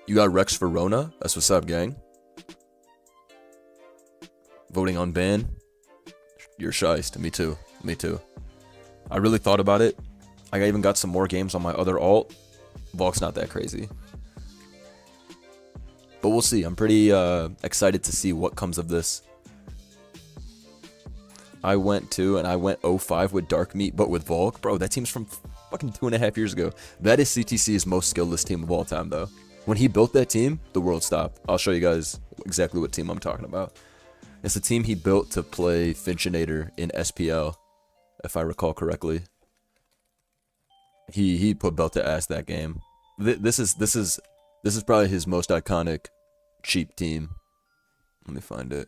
You got Rex for Rona? That's what's up, gang. Voting on ban? You're shiced. Me too. Me too. I really thought about it. I even got some more games on my other alt. Volk's not that crazy. But we'll see. I'm pretty excited to see what comes of this. I went 0-5 with Dark Meat, but with Volk. Bro, that team's from fucking 2.5 years ago. That is CTC's most skillless team of all time, though. When he built that team, the world stopped. I'll show you guys exactly what team I'm talking about. It's a team he built to play Finchinator in SPL, if I recall correctly. He put belt to ass that game. This is probably his most iconic cheap team. Let me find it.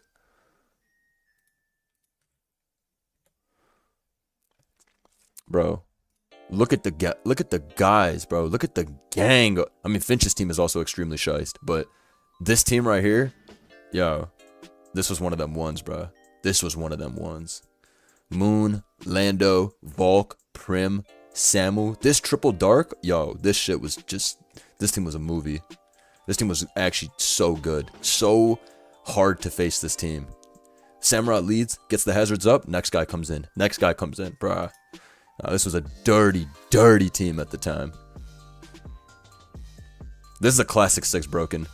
Bro, look at the guys, bro. Look at the gang. I mean, Finch's team is also extremely shiced, but this team right here, yo, this was one of them ones, bro. This was one of them ones. Moon, Lando, Volk, Prim, Samu. This triple dark, yo, this shit was just, this team was a movie. This team was actually so good. So hard to face this team. Samurai leads, gets the hazards up, next guy comes in. Next guy comes in, bruh. This was a dirty, dirty team at the time. This is a classic 6 broken.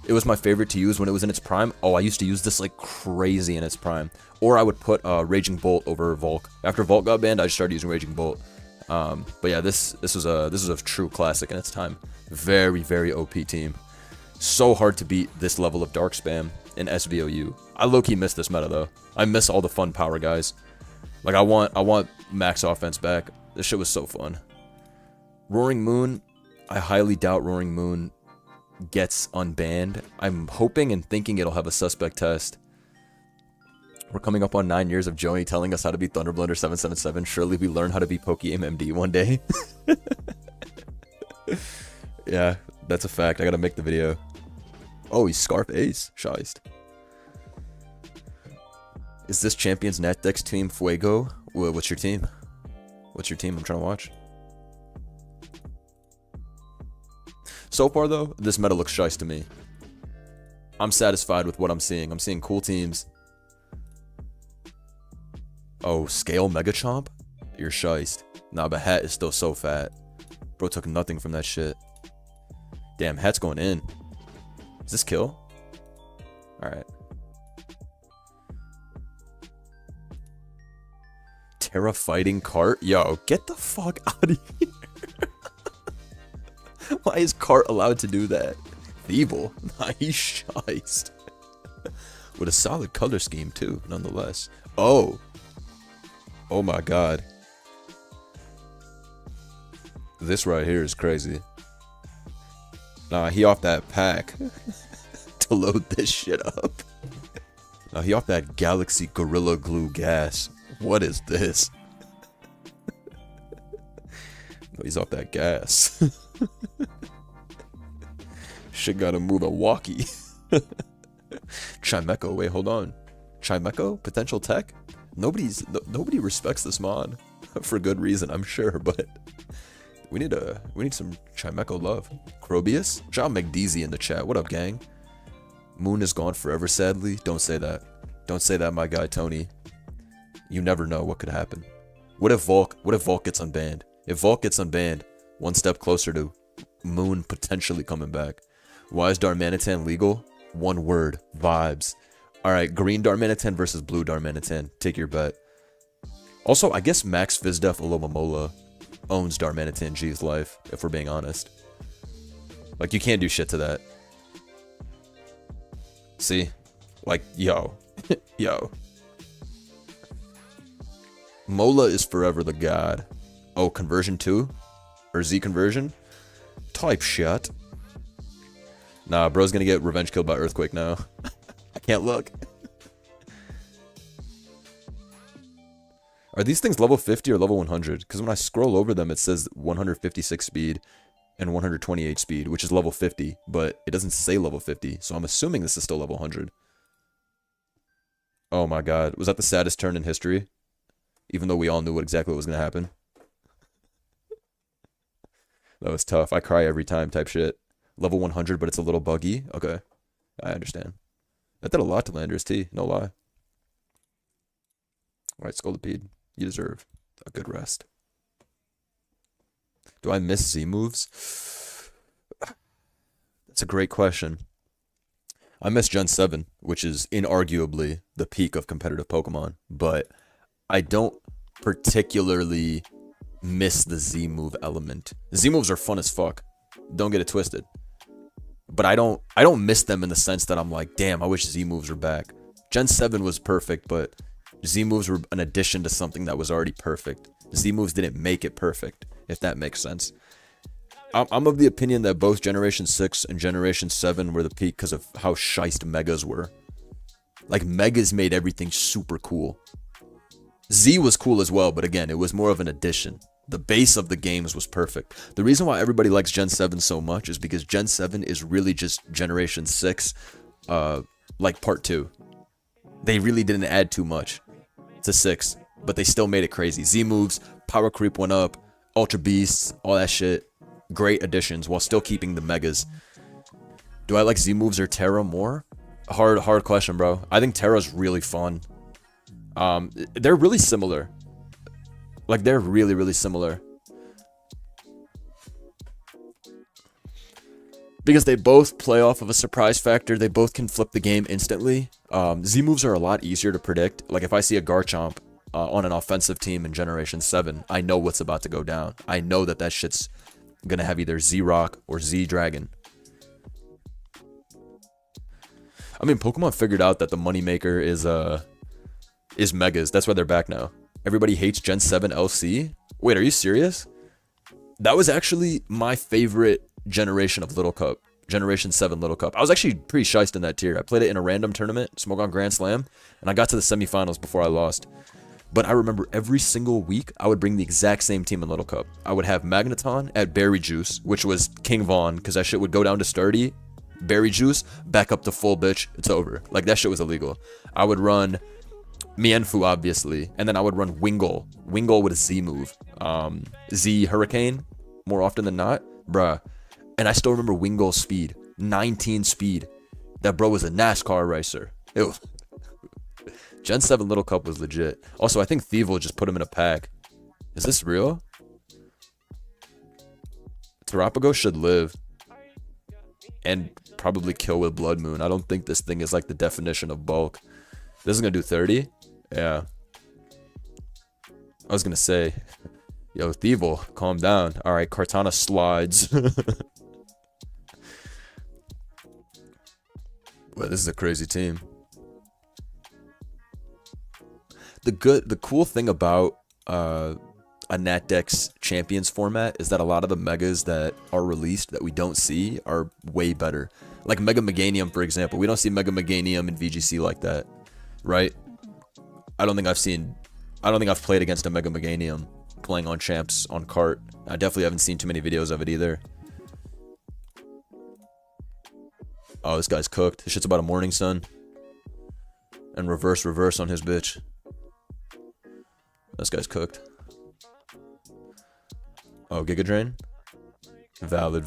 It was my favorite to use when it was in its prime. Oh, I used to use this like crazy in its prime. Or I would put Raging Bolt over Volk. After Volk got banned, I just started using Raging Bolt. But yeah, this was a true classic in its time. Very, very OP team. So hard to beat this level of dark spam in SVOU. I low-key miss this meta though. I miss all the fun power guys. Like I want max offense back. This shit was so fun. Roaring Moon, I highly doubt Roaring Moon gets unbanned. I'm hoping and thinking it'll have a suspect test. We're coming up on 9 years of Joey telling us how to beat Thunderblender 777. Surely we learn how to beat Pokeaim MD one day. Yeah, that's a fact. I gotta make the video. Oh, he's Scarf Ace. Shiced. Is this Champions Natdex team Fuego? What's your team? What's your team? I'm trying to watch. So far, though, this meta looks shice to me. I'm satisfied with what I'm seeing. I'm seeing cool teams. Oh, Scale Megachomp? You're shiced. Nah, but Hat is still so fat. Bro took nothing from that shit. Damn, Hat's going in. Is this kill? Alright. Terra Fighting Cart? Yo, get the fuck out of here. Why is Cart allowed to do that? Evil. Nah, he's shiced. With a solid color scheme, too, nonetheless. Oh. Oh my god. This right here is crazy. Nah, he off that pack to load this shit up. Nah, he off that Galaxy Gorilla Glue gas. What is this? No, he's off that gas. Shit gotta move a walkie. Chimeco, wait, hold on. Chimeco? Potential tech? Nobody respects this mod. For good reason, I'm sure, but we need some Chimeco love. Crobius? John McDeezy in the chat. What up, gang? Moon is gone forever, sadly. Don't say that. Don't say that, my guy Tony. You never know what could happen. What if Volk gets unbanned? If Volk gets unbanned, one step closer to Moon potentially coming back. Why is Darmanitan legal? One word, vibes. Alright, green Darmanitan versus blue Darmanitan. Take your bet. Also, I guess Max Fizdef Olomomola owns Darmanitan G's life, if we're being honest. Like, you can't do shit to that. See? Like, yo. Yo. Mola is forever the god. Oh, conversion 2? Or Z conversion? Type shit. Nah, bro's gonna get revenge killed by Earthquake now. I can't look. Are these things level 50 or level 100? Because when I scroll over them, it says 156 speed and 128 speed, which is level 50, but it doesn't say level 50, so I'm assuming this is still level 100. Oh my god. Was that the saddest turn in history? Even though we all knew exactly what was going to happen. That was tough. I cry every time type shit. Level 100, but it's a little buggy. Okay. I understand. That did a lot to Landers T. No lie. Alright, Scolipede. You deserve a good rest. Do I miss Z moves? That's a great question. I miss Gen 7, which is inarguably the peak of competitive Pokemon, but I don't particularly miss the Z move element. Z moves are fun as fuck. Don't get it twisted. But I don't miss them in the sense that I'm like, damn, I wish Z moves were back. Gen 7 was perfect, but Z moves were an addition to something that was already perfect. Z moves didn't make it perfect, if that makes sense. I'm of the opinion that both Generation 6 and Generation 7 were the peak because of how shiced Megas were. Like, Megas made everything super cool. Z was cool as well, but again, it was more of an addition. The base of the games was perfect. The reason why everybody likes Gen 7 so much is because Gen 7 is really just Generation 6, like Part 2. They really didn't add too much to 6, but they still made it crazy. Z moves, power creep went up, Ultra Beasts, all that shit. Great additions while still keeping the Megas. Do I like Z moves or Terra more? Hard question, bro. I think Terra's really fun. They're really similar. Like, they're really, really similar. Because they both play off of a surprise factor. They both can flip the game instantly. Z moves are a lot easier to predict. Like, if I see a Garchomp on an offensive team in Generation 7, I know what's about to go down. I know that that shit's gonna have either Z-Rock or Z-Dragon. I mean, Pokemon figured out that the moneymaker is Megas. That's why they're back now. Everybody hates Gen 7 LC? Wait, are you serious? That was actually my favorite generation of Little Cup. Generation 7 Little Cup. I was actually pretty shiced in that tier. I played it in a random tournament, Smogon Grand Slam, and I got to the semifinals before I lost. But I remember every single week, I would bring the exact same team in Little Cup. I would have Magneton at Berry Juice, which was King Von, because that shit would go down to sturdy. Berry Juice, back up to full bitch, it's over. Like, that shit was illegal. I would run Mienfoo, obviously, and then I would run Wingull. Wingull with a Z move. Z Hurricane, more often than not. Bruh. And I still remember Wingull's speed. 19 speed. That bro was a NASCAR racer. Ew. Gen 7 Little Cup was legit. Also, I think Thievul just put him in a pack. Is this real? Terrapago should live. And probably kill with Blood Moon. I don't think this thing is like the definition of bulk. This is gonna do 30? Yeah. I was gonna say, yo, Thievul, calm down. Alright, Kartana slides. Well, this is a crazy team. The cool thing about a NatDex Champions format is that a lot of the Megas that are released that we don't see are way better. Like Mega Meganium, for example. We don't see Mega Meganium in VGC like that, right? I don't think I've played against a Mega Meganium playing on champs on cart. I definitely haven't seen too many videos of it either. Oh, this guy's cooked. This shit's about a Morning Sun. And reverse on his bitch. This guy's cooked. Oh, Giga Drain? Valid.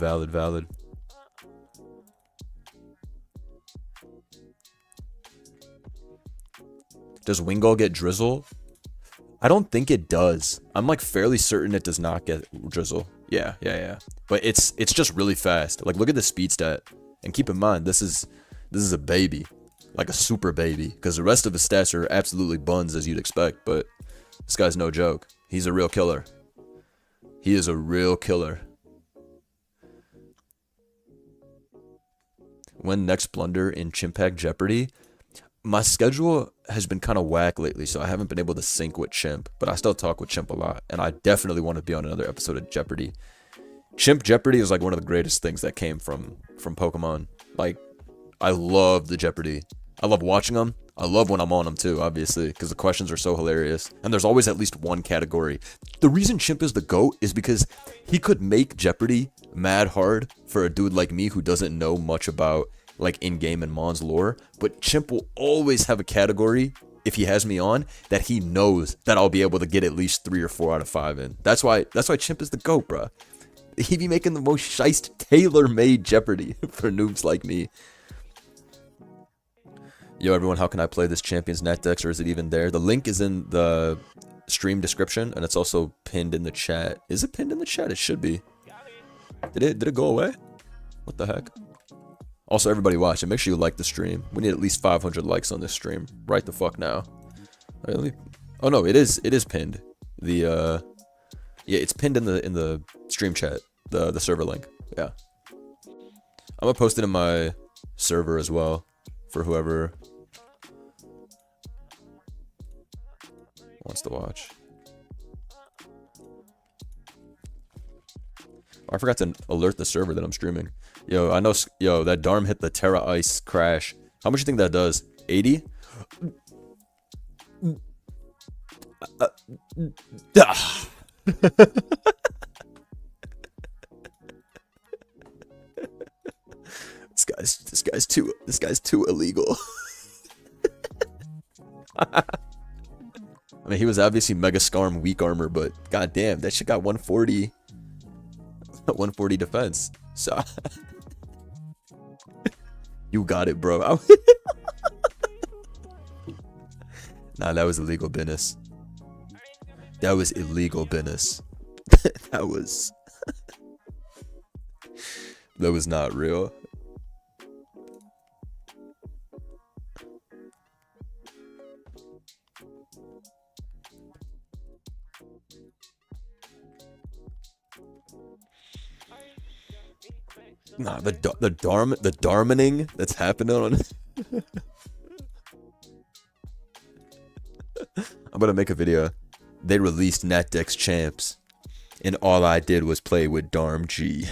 Does Wingull get Drizzle? I don't think it does. I'm like fairly certain it does not get Drizzle. Yeah. But it's just really fast. Like, look at the speed stat. And keep in mind, this is a baby. Like a super baby. Because the rest of the stats are absolutely buns as you'd expect. But This guy's no joke. He's a real killer. He is a real killer. When next blunder in Chimpack Jeopardy? My schedule has been kind of whack lately, so I haven't been able to sync with Chimp, but I still talk with Chimp a lot, and I definitely want to be on another episode of Jeopardy. Chimp Jeopardy is like one of the greatest things that came from Pokemon. Like, I love the Jeopardy. I love watching them. I love when I'm on them too, obviously, because the questions are so hilarious. And there's always at least one category. The reason Chimp is the GOAT is because he could make Jeopardy mad hard for a dude like me who doesn't know much about like in-game and Mon's lore. But Chimp will always have a category, if he has me on, that he knows that I'll be able to get at least 3 or 4 out of 5 in. That's why Chimp is the GOAT, bruh. He be making the most shiced tailor-made Jeopardy for noobs like me. Yo, everyone, how can I play this Champions Net Dex, or is it even there? The link is in the stream description, and it's also pinned in the chat. Is it pinned in the chat? It should be. Did it go away? What the heck? Also, everybody watching, make sure you like the stream. We need at least 500 likes on this stream. Right the fuck now. Right, let me... Oh no, it is pinned. Yeah, it's pinned in the stream chat. The server link. Yeah. I'm gonna post it in my server as well for whoever wants to watch. I forgot to alert the server that I'm streaming. Yo, I know. Yo, that Darm hit the Terra Ice crash. How much do you think that does? 80? This guy's too illegal. I mean, he was obviously Mega Scarm weak armor, but goddamn, that shit got 140. 140 defense. So you got it, bro. Nah, that was illegal business. That was illegal business. That was not real. Nah, the Darmaning that's happening on. I'm gonna make a video. They released NatDex champs, and all I did was play with Darm G.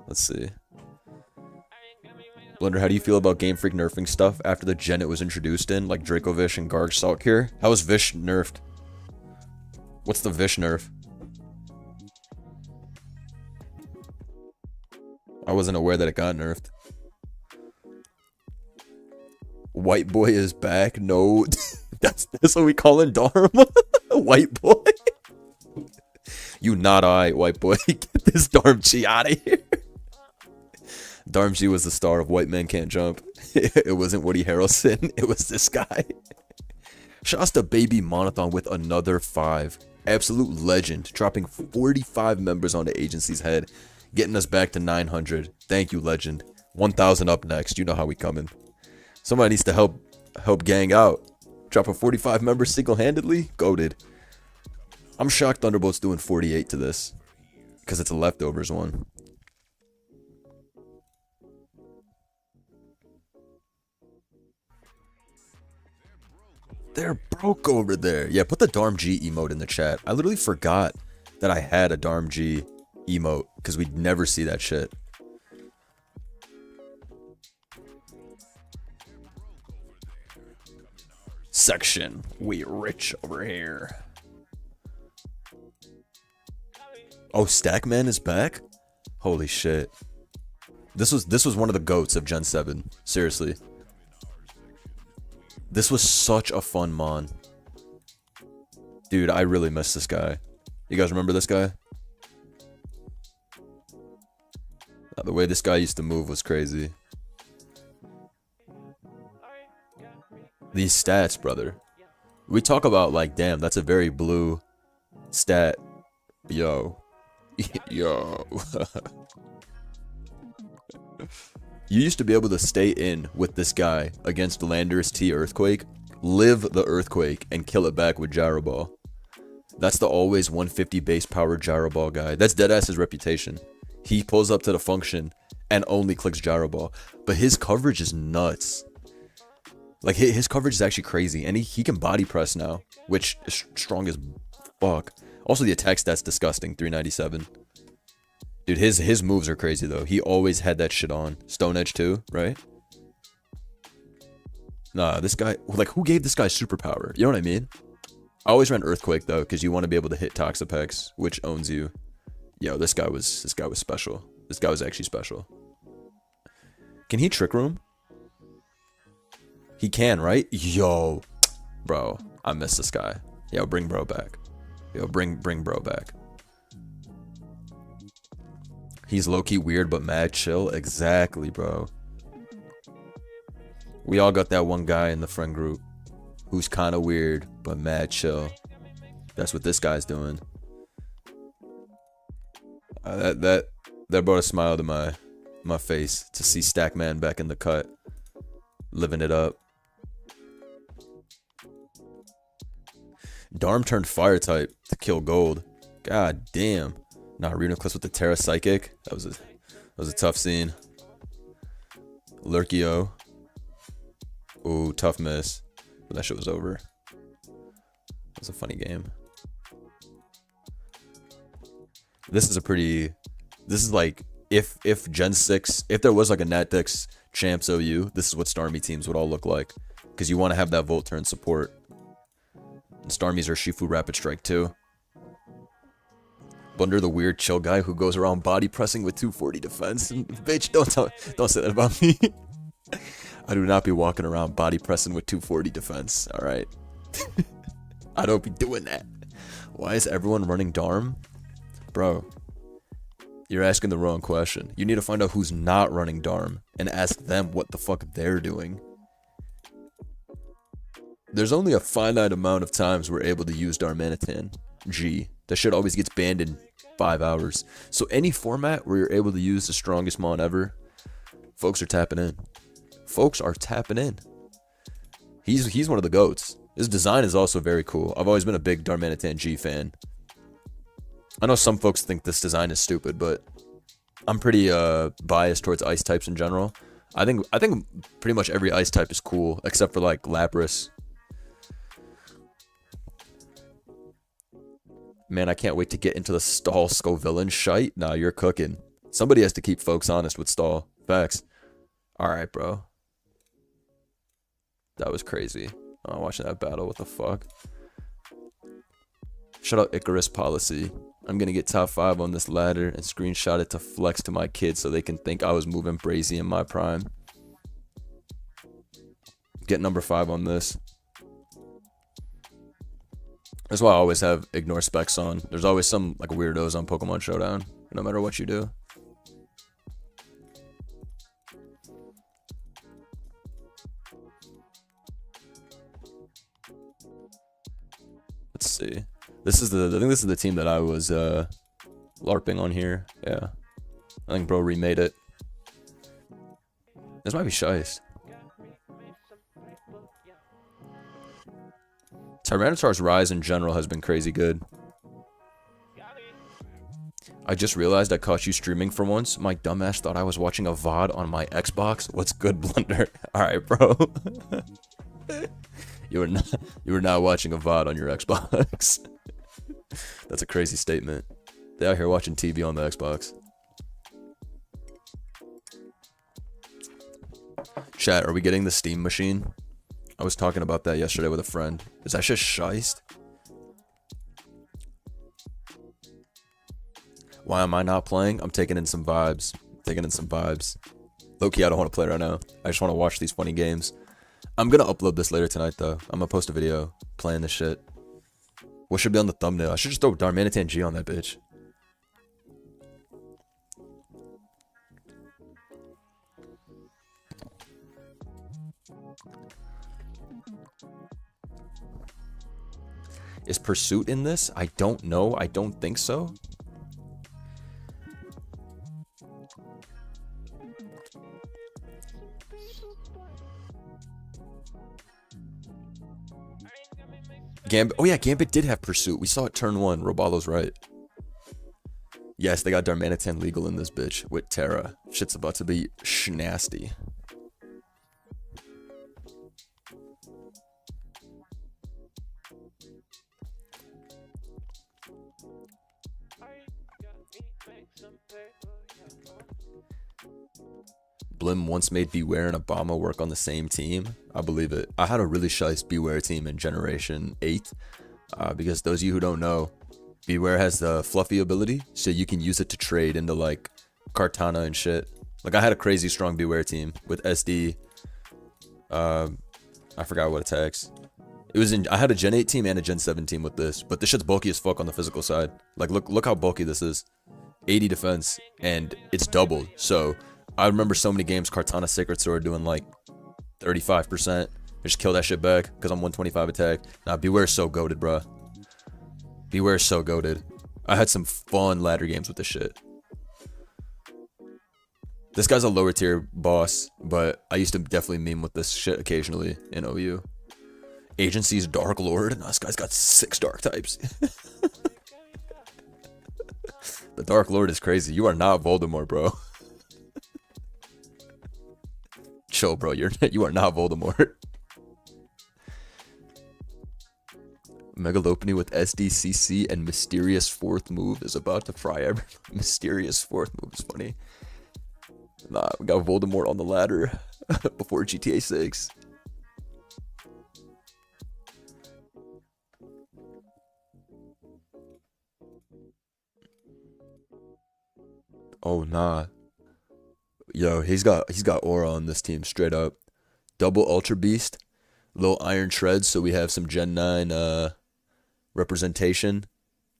Let's see. Blender, how do you feel about Game Freak nerfing stuff after the gen it was introduced in, like Dracovish and Garg Saltcure? How was Vish nerfed? What's the Vish nerf? I wasn't aware that it got nerfed. White boy is back? No, that's what we call him, Dharma? White boy? You not I, white boy. Get this Darmchi out of here. Darmchi was the star of White Man Can't Jump. It wasn't Woody Harrelson. It was this guy. Shouts to Baby Monothon with another 5. Absolute legend. Dropping 45 members on the agency's head. Getting us back to 900. Thank you, legend. 1,000 up next. You know how we coming. Somebody needs to help gang out. Drop a 45 members single-handedly? Goated. I'm shocked Thunderbolt's doing 48 to this. Because it's a leftovers one. They're broke over there. Yeah, put the Darm G emote in the chat. I literally forgot that I had a Darm G emote because we'd never see that shit. Section. We rich over here. Oh, Stackman is back? Holy shit. This was one of the GOATs of Gen 7. Seriously. This was such a fun mon. Dude, I really miss this guy. You guys remember this guy? The way this guy used to move was crazy. These stats, brother. We talk about like, damn, that's a very blue Stat. Yo. Yo. You used to be able to stay in with this guy against Landorus T Earthquake, live the Earthquake, and kill it back with Gyro Ball. That's the always 150 base power Gyro Ball guy. That's deadass's reputation. He pulls up to the function and only clicks Gyro Ball. But his coverage is nuts. Like, his coverage is actually crazy. And he can body press now, which is strong as fuck. Also, the attack stat's disgusting, 397. Dude, his moves are crazy, though. He always had that shit on. Stone Edge, too, right? Nah, this guy... Like, who gave this guy superpower? You know what I mean? I always ran Earthquake, though, because you want to be able to hit Toxapex, which owns you. Yo, this guy was special. This guy was actually special. Can he Trick Room? He can, right? Yo. Bro, I miss this guy. Yo, bring bro back. Yo, bring bro back. He's low-key weird, but mad chill. Exactly, bro. We all got that one guy in the friend group who's kind of weird, but mad chill. That's what this guy's doing. That brought a smile to my face to see Stackman back in the cut, living it up. Darm turned fire type to kill gold. God damn. Nah, Runecliff with the Terra Psychic. That was a tough scene. Lurkio. Ooh, tough miss. But that shit was over. It was a funny game. This is like if Gen 6, if there was like a Natdex Champs OU, this is what Starmie teams would all look like. Because you want to have that Volt turn support. And Starmies are Shifu Rapid Strike too. Bunder, the weird chill guy who goes around body pressing with 240 defense. And, bitch, don't say that about me. I do not be walking around body pressing with 240 defense. All right. I don't be doing that. Why is everyone running Darm? Bro, you're asking the wrong question. You need to find out who's not running Darm and ask them what the fuck they're doing. There's only a finite amount of times we're able to use Darmanitan G. That shit always gets banned in 5 hours. So any format where you're able to use the strongest mon ever, folks are tapping in. Folks are tapping in. He's one of the GOATs. His design is also very cool. I've always been a big Darmanitan G fan. I know some folks think this design is stupid, but I'm pretty biased towards ice types in general. I think pretty much every ice type is cool, except for like Lapras. Man, I can't wait to get into the stall Scovillain shite. Nah, you're cooking. Somebody has to keep folks honest with stall. Facts. Alright, bro. That was crazy. Oh, watching that battle. What the fuck? Shout out Icarus Policy. I'm gonna get top 5 on this ladder and screenshot it to flex to my kids so they can think I was moving brazy in my prime. Get number 5 on this. That's why I always have ignore specs on. There's always some like weirdos on Pokemon Showdown, no matter what you do. Let's see. I think this is the team that I was LARPing on here. Yeah. I think bro remade it. This might be Shice. Tyranitar's rise in general has been crazy good. I just realized I caught you streaming for once. My dumbass thought I was watching a VOD on my Xbox. What's good, Blunder? Alright, bro. You were not watching a VOD on your Xbox. That's a crazy statement. They out here watching TV on the Xbox. Chat, are we getting the Steam machine? I was talking about that yesterday with a friend. Is that just shiced? Why am I not playing? I'm taking in some vibes. Low-key, I don't want to play right now. I just want to watch these funny games. I'm gonna upload this later tonight, though. I'm gonna post a video playing this shit. What should be on the thumbnail? I should just throw Darmanitan G on that bitch. Is Pursuit in this? I don't know. I don't think so. Gambit. Oh yeah, Gambit did have Pursuit. We saw it turn 1. Robalo's right. Yes, they got Darmanitan legal in this bitch with Terra. Shit's about to be nasty. Blim once made Beware and Obama work on the same team. I believe it. I had a really shice Beware team in Generation 8. Because those of you who don't know, Beware has the fluffy ability, so you can use it to trade into like Kartana and shit. Like I had a crazy strong Beware team with SD. I forgot what attacks. It was in. I had a Gen 8 team and a Gen 7 team with this, but this shit's bulky as fuck on the physical side. Like look how bulky this is. 80 defense and it's doubled. So I remember so many games Kartana Sacred Sword doing like 35%. Just kill that shit back because I'm 125 attack. Nah, Beware's so goated, bruh. Beware's so goated. I had some fun ladder games with this shit. This guy's a lower tier boss, but I used to definitely meme with this shit occasionally in OU. Agency's Dark Lord. Nah, this guy's got 6 dark types. The Dark Lord is crazy. You are not Voldemort, bro. Chill, bro. You are not Voldemort. Megalopony with SDCC and Mysterious 4th move is about to fry everyone. Mysterious 4th move is funny. Nah, we got Voldemort on the ladder before GTA 6. Oh nah. Yo, he's got aura on this team straight up. Double Ultra Beast, little Iron Treads, so we have some Gen 9 representation.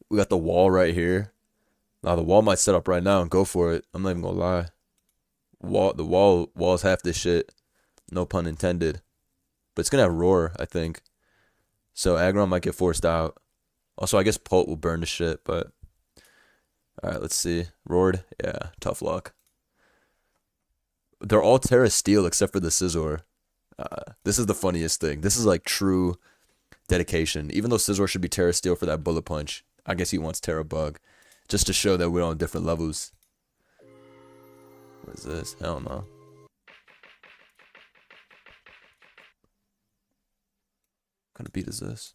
We got the wall right here. Now the wall might set up right now and go for it. I'm not even gonna lie. The wall's half this shit. No pun intended. But it's gonna have Roar, I think. So Aggron might get forced out. Also, I guess Pult will burn the shit, but alright, let's see. Roared? Yeah, tough luck. They're all Terra Steel except for the Scizor. This is the funniest thing. This is like true dedication. Even though Scizor should be Terra Steel for that bullet punch, I guess he wants Terra Bug. Just to show that we're on different levels. What is this? Hell no. What kind of beat is this?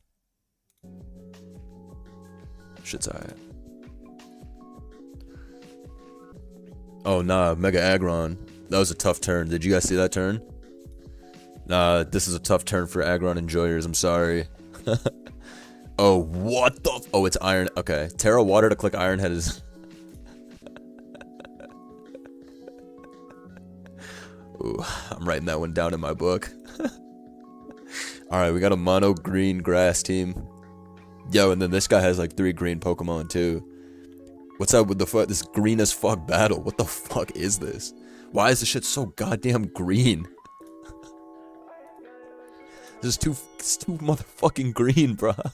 Shit's alright. Oh nah, Mega Aggron. That was a tough turn. Did you guys see that turn? Nah, this is a tough turn for Aggron enjoyers. I'm sorry. Oh, what the? Oh, it's Iron. Okay, Terra Water to click Iron Head is. Ooh, I'm writing that one down in my book. Alright, we got a mono green grass team. Yo, and then this guy has like 3 green Pokemon too. What's up with this green as fuck battle? What the fuck is this? Why is this shit so goddamn green? This is too motherfucking green, bruh.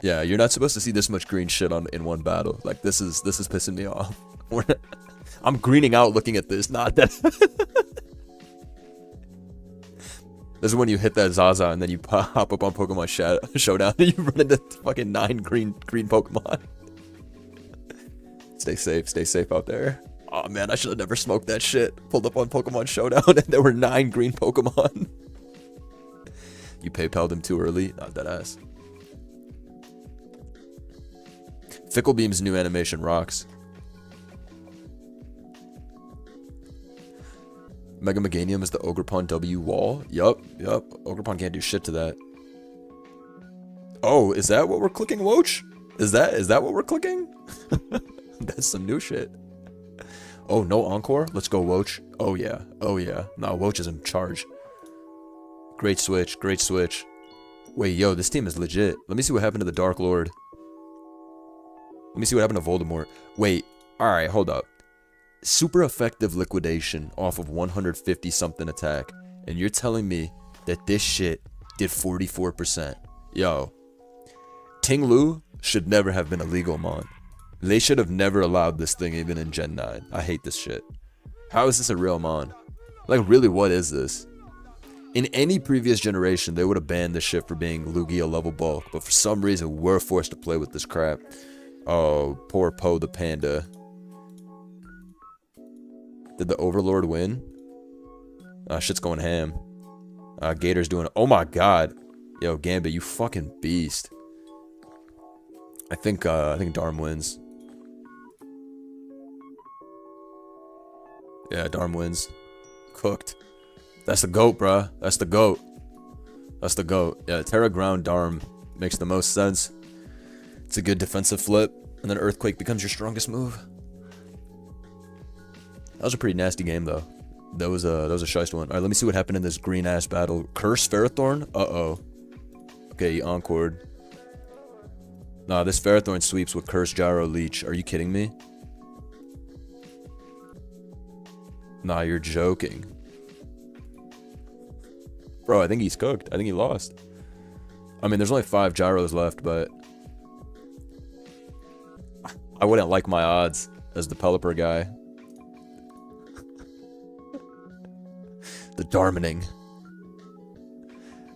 Yeah, you're not supposed to see this much green shit in one battle. Like this is pissing me off. I'm greening out looking at this, not that. This is when you hit that Zaza and then you hop up on Pokemon Showdown and you run into fucking 9 green Pokemon. Stay safe out there. Oh man, I should have never smoked that shit. Pulled up on Pokemon Showdown and there were 9 green Pokemon. You PayPal'd him too early? Not that ass. Fickle Beam's new animation rocks. Mega Meganium is the Ogerpon W wall. Yup. Ogerpon can't do shit to that. Oh, is that what we're clicking, Woach? Is that what we're clicking? That's some new shit. Oh, no Encore? Let's go, Woach. Oh yeah. Nah, Woach is in charge. Great switch. Wait, yo, this team is legit. Let me see what happened to the Dark Lord. Let me see what happened to Voldemort. Wait, alright, hold up. Super effective liquidation off of 150 something attack. And you're telling me that this shit did 44%. Yo, Ting Lu should never have been a legal mon. They should have never allowed this thing even in Gen 9. I hate this shit. How is this a real mon? Like, really, what is this? In any previous generation, they would have banned this shit for being Lugia level bulk, but for some reason, we're forced to play with this crap. Oh, poor Poe the Panda. Did the Overlord win? Shit's going ham. Gator's doing... Oh my god. Yo, Gambit, you fucking beast. I think Darm wins. Yeah, Darm wins. Cooked. That's the GOAT, bruh. That's the GOAT. That's the GOAT. Yeah, Terra Ground Darm makes the most sense. It's a good defensive flip, and then Earthquake becomes your strongest move. That was a pretty nasty game, though. That was a shiest one. All right, let me see what happened in this green ass battle. Curse Ferrothorn. Okay, he encored. Nah, this Ferrothorn sweeps with Curse Gyro Leech. Are you kidding me? Nah, you're joking. Bro, I think he's cooked. I think he lost. I mean, there's only 5 gyros left, but I wouldn't like my odds as the Pelipper guy. The Darmaning.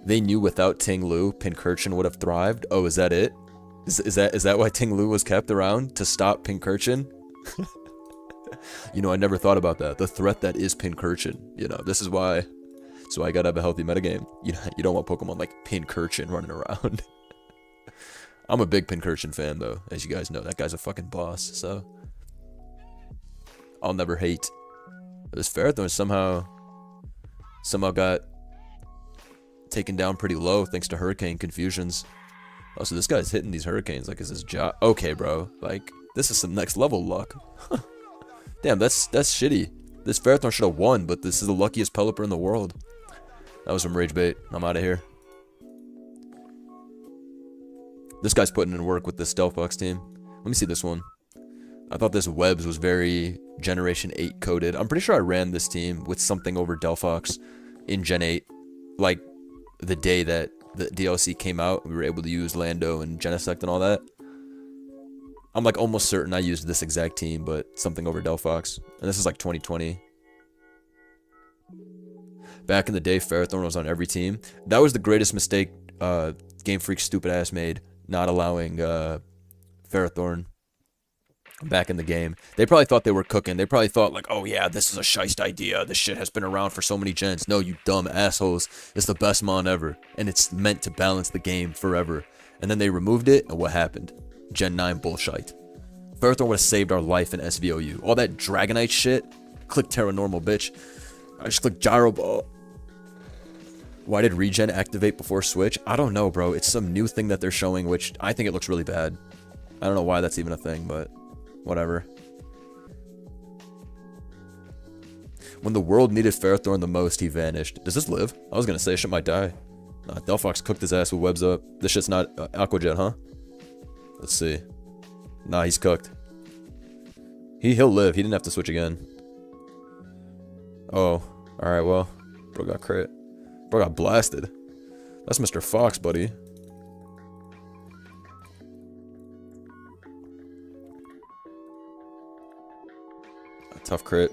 They knew without Ting Lu, Pincurchin would have thrived. Oh, is that it? Is that why Ting Lu was kept around? To stop Pincurchin? You know, I never thought about that. The threat that is Pincurchin. You know, this is why. So I gotta have a healthy metagame. You don't want Pokemon like Pincurchin running around. I'm a big Pincurchin fan, though. As you guys know, that guy's a fucking boss, so I'll never hate. This Ferrothorn somehow got taken down pretty low thanks to Hurricane Confusions. Oh, so this guy's hitting these Hurricanes like, is his job? Okay, bro. Like, this is some next level luck. Damn, that's shitty. This Ferrothorn should have won, but this is the luckiest Pelipper in the world. That was some rage bait. I'm out of here. This guy's putting in work with this Stealth Box team. Let me see this one. I thought this Webs was very Generation 8 coded. I'm pretty sure I ran this team with something over Delphox in Gen 8. Like, the day that the DLC came out, we were able to use Lando and Genesect and all that. I'm like almost certain I used this exact team, but something over Delphox. And this is like 2020. Back in the day, Ferrothorn was on every team. That was the greatest mistake Game Freak's stupid ass made, not allowing Ferrothorn back in the game. They probably thought they were cooking. They probably thought like, oh yeah, this is a shite idea. This shit has been around for so many gens. No, you dumb assholes. It's the best mon ever. And it's meant to balance the game forever. And then they removed it, and what happened? Gen 9 bullshit. Ferrothorn would have saved our life in SVOU. All that Dragonite shit. Click Terra Normal, bitch. I just clicked Gyro Ball. Why did Regen activate before Switch? I don't know, bro. It's some new thing that they're showing, which I think it looks really bad. I don't know why that's even a thing, but whatever. When the world needed Ferrothorn the most, he vanished. Does this live? I was gonna say, shit might die. Nah, Delphox cooked his ass with Webs up. This shit's not Aqua Jet, huh? Let's see. Nah, he's cooked. He'll live. He didn't have to switch again. Oh, alright, well. Bro got crit. Bro got blasted. That's Mr. Fox, buddy. A tough crit.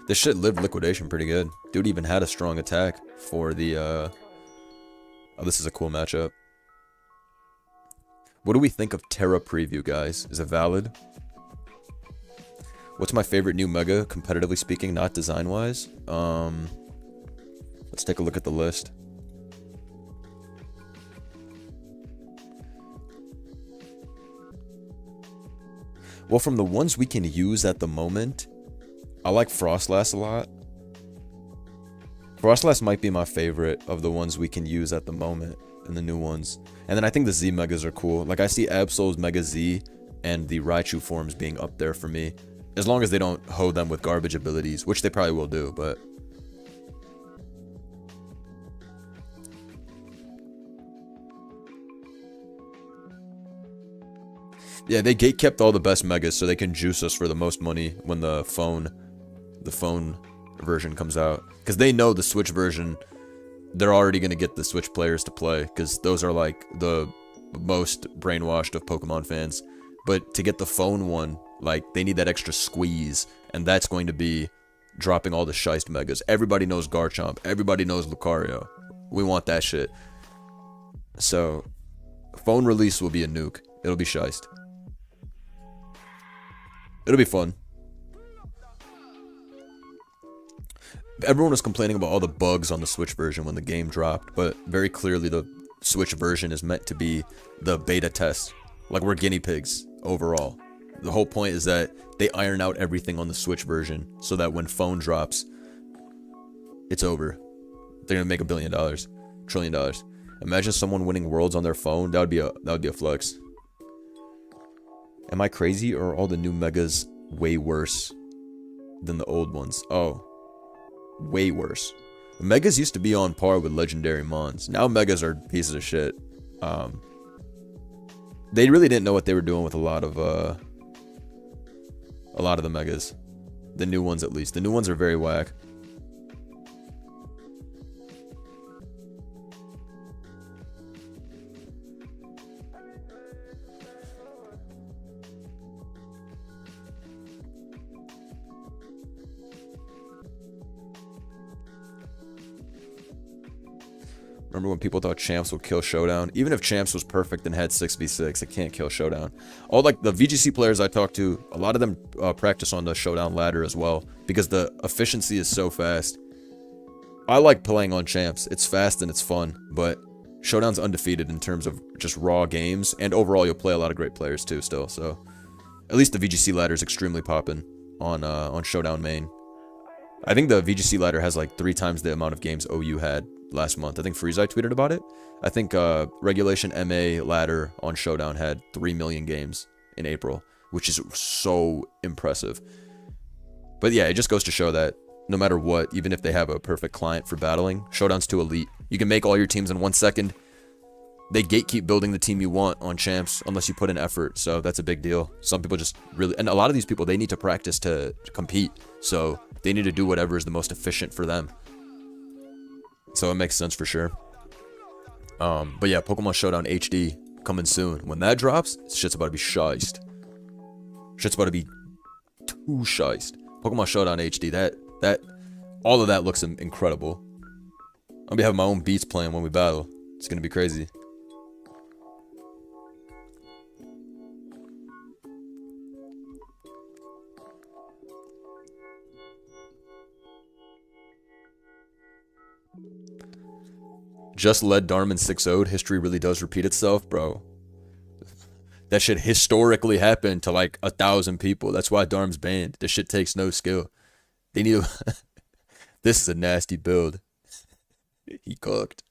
This shit lived liquidation pretty good. Dude even had a strong attack for the, Oh, this is a cool matchup. What do we think of Terra Preview, guys? Is it valid? What's my favorite new Mega, competitively speaking, not design-wise? Let's take a look at the list. Well, from the ones we can use at the moment, I like Frostlass a lot. Frostlass might be my favorite of the ones we can use at the moment in the new ones. And then I think the Z Megas are cool. Like, I see Absol's Mega Z and the Raichu forms being up there for me. As long as they don't hoe them with garbage abilities, which they probably will do, but... yeah, they gatekept all the best Megas so they can juice us for the most money when the phone version comes out. Because they know the Switch version, they're already going to get the Switch players to play, because those are like the most brainwashed of Pokemon fans. But to get the phone one, like, they need that extra squeeze, and that's going to be dropping all the Shiest Megas. Everybody knows Garchomp. Everybody knows Lucario. We want that shit. So, phone release will be a nuke. It'll be Shiest. It'll be fun. Everyone was complaining about all the bugs on the Switch version when the game dropped, but very clearly the Switch version is meant to be the beta test. Like, we're guinea pigs overall. The whole point is that they iron out everything on the Switch version so that when phone drops, it's over. They're gonna make $1 billion, $1 trillion. Imagine someone winning Worlds on their phone. That would be a flex. Am I crazy, or are all the new Megas way worse than the old ones? Oh, way worse. Megas used to be on par with legendary Mons. Now Megas are pieces of shit. They really didn't know what they were doing with a lot of the Megas. The new ones, at least. The new ones are very whack. Remember when people thought Champs would kill Showdown? Even if Champs was perfect and had 6v6, it can't kill Showdown. All like the VGC players I talked to, a lot of them practice on the Showdown ladder as well, because the efficiency is so fast. I like playing on Champs. It's fast and it's fun, but Showdown's undefeated in terms of just raw games, and overall you'll play a lot of great players too still, so at least the VGC ladder is extremely poppin' on Showdown main. I think the VGC ladder has like 3 times the amount of games OU had last month. I think Freezeye tweeted about it. I think Regulation MA ladder on Showdown had 3 million games in April, which is so impressive. But yeah, it just goes to show that no matter what, even if they have a perfect client for battling, Showdown's too elite. You can make all your teams in 1 second. They gatekeep building the team you want on Champs unless you put in effort, so that's a big deal. Some people just really, and a lot of these people, they need to practice to compete, so they need to do whatever is the most efficient for them. So it makes sense for sure. But yeah, Pokemon Showdown HD coming soon. When that drops, shit's about to be shiest. Shit's about to be too shiest. Pokemon Showdown HD, that all of that looks incredible. I'm gonna be having my own beats playing when we battle. It's gonna be crazy. Just led Darman 6-0'd. History really does repeat itself, bro. That shit historically happened to like 1,000 people. That's why Darm's banned. This shit takes no skill. They need to... This is a nasty build. He cooked.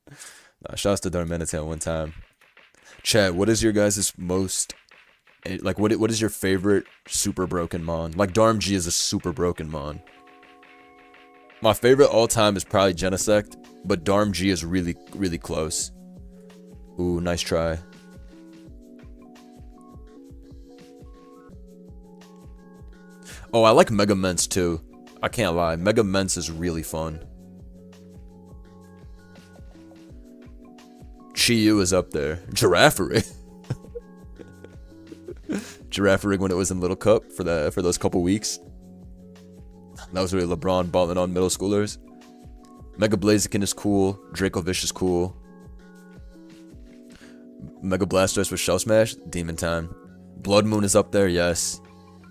Nah, shouts to Darmanitan one time. Chat, what is your guys' most... Like, what is your favorite super broken Mon? Like, Darm G is a super broken Mon. My favorite all-time is probably Genesect, but Darm G is really, really close. Ooh, nice try. Oh, I like Mega Mence too. I can't lie. Mega Mence is really fun. Chi-Yu is up there. Girafarig. Girafarig when it was in Little Cup for those couple weeks. That was really LeBron balling on middle schoolers. Mega Blaziken is cool. Dracovish is cool. Mega Blastoise with Shell Smash. Demon Time. Blood Moon is up there, yes.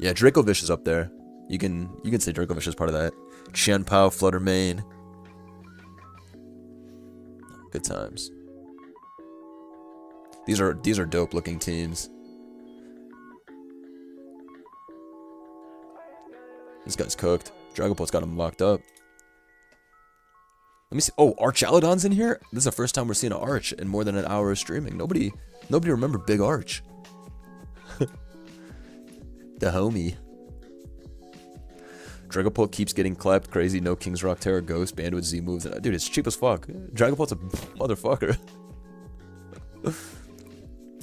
Yeah, Dracovish is up there. You can say Dracovish is part of that. Qianpao, Flutter Mane. Good times. These are dope looking teams. This guy's cooked. Dragapult's got him locked up. Let me see. Oh, Archaludon's in here? This is the first time we're seeing an Arch in more than an hour of streaming. Nobody remembered Big Arch. The homie. Dragapult keeps getting clapped crazy. No King's Rock, Terra Ghost, banned with Z moves. Dude, it's cheap as fuck. Dragapult's a motherfucker.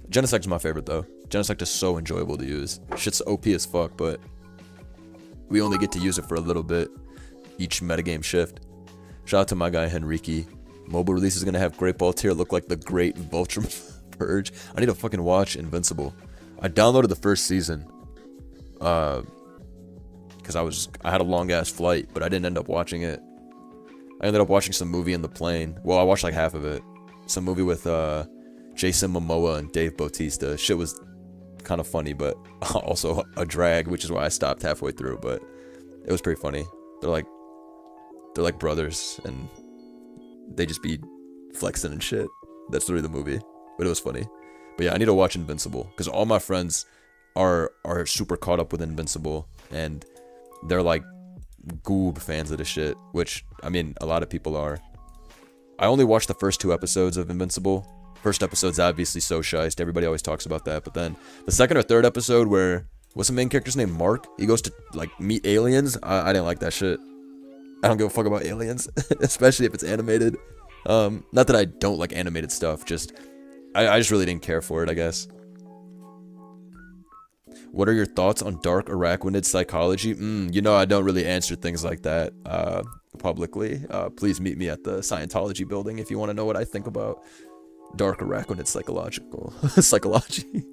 Genesect's my favorite though. Genesect is so enjoyable to use. Shit's OP as fuck, but we only get to use it for a little bit each metagame shift. Shout out to my guy Henrique. Mobile release is gonna have Great Ball Tier look like the Great Vulture Purge. I need to fucking watch Invincible. I downloaded the first season. Because I had a long ass flight, but I didn't end up watching it. I ended up watching some movie in the plane. Well, I watched like half of it. Some movie with Jason Momoa and Dave Bautista. Shit was kind of funny, but also a drag, which is why I stopped halfway through. But it was pretty funny. They're like brothers, and they just be flexing and shit. That's literally the movie, but it was funny. But yeah, I need to watch Invincible because all my friends are super caught up with Invincible, and they're like goob fans of the shit, which I mean a lot of people are. I only watched the first 2 episodes of Invincible. First episode's obviously so shiced, everybody always talks about that, but then the second or third episode where what's the main character's name? Mark? He goes to like meet aliens. I didn't like that shit. I don't give a fuck about aliens, especially if it's animated. Not that I don't like animated stuff, just I just really didn't care for it, I guess. What are your thoughts on dark arachnid psychology? You know I don't really answer things like that publicly. Please meet me at the Scientology building if you want to know what I think about dark arachnid psychology.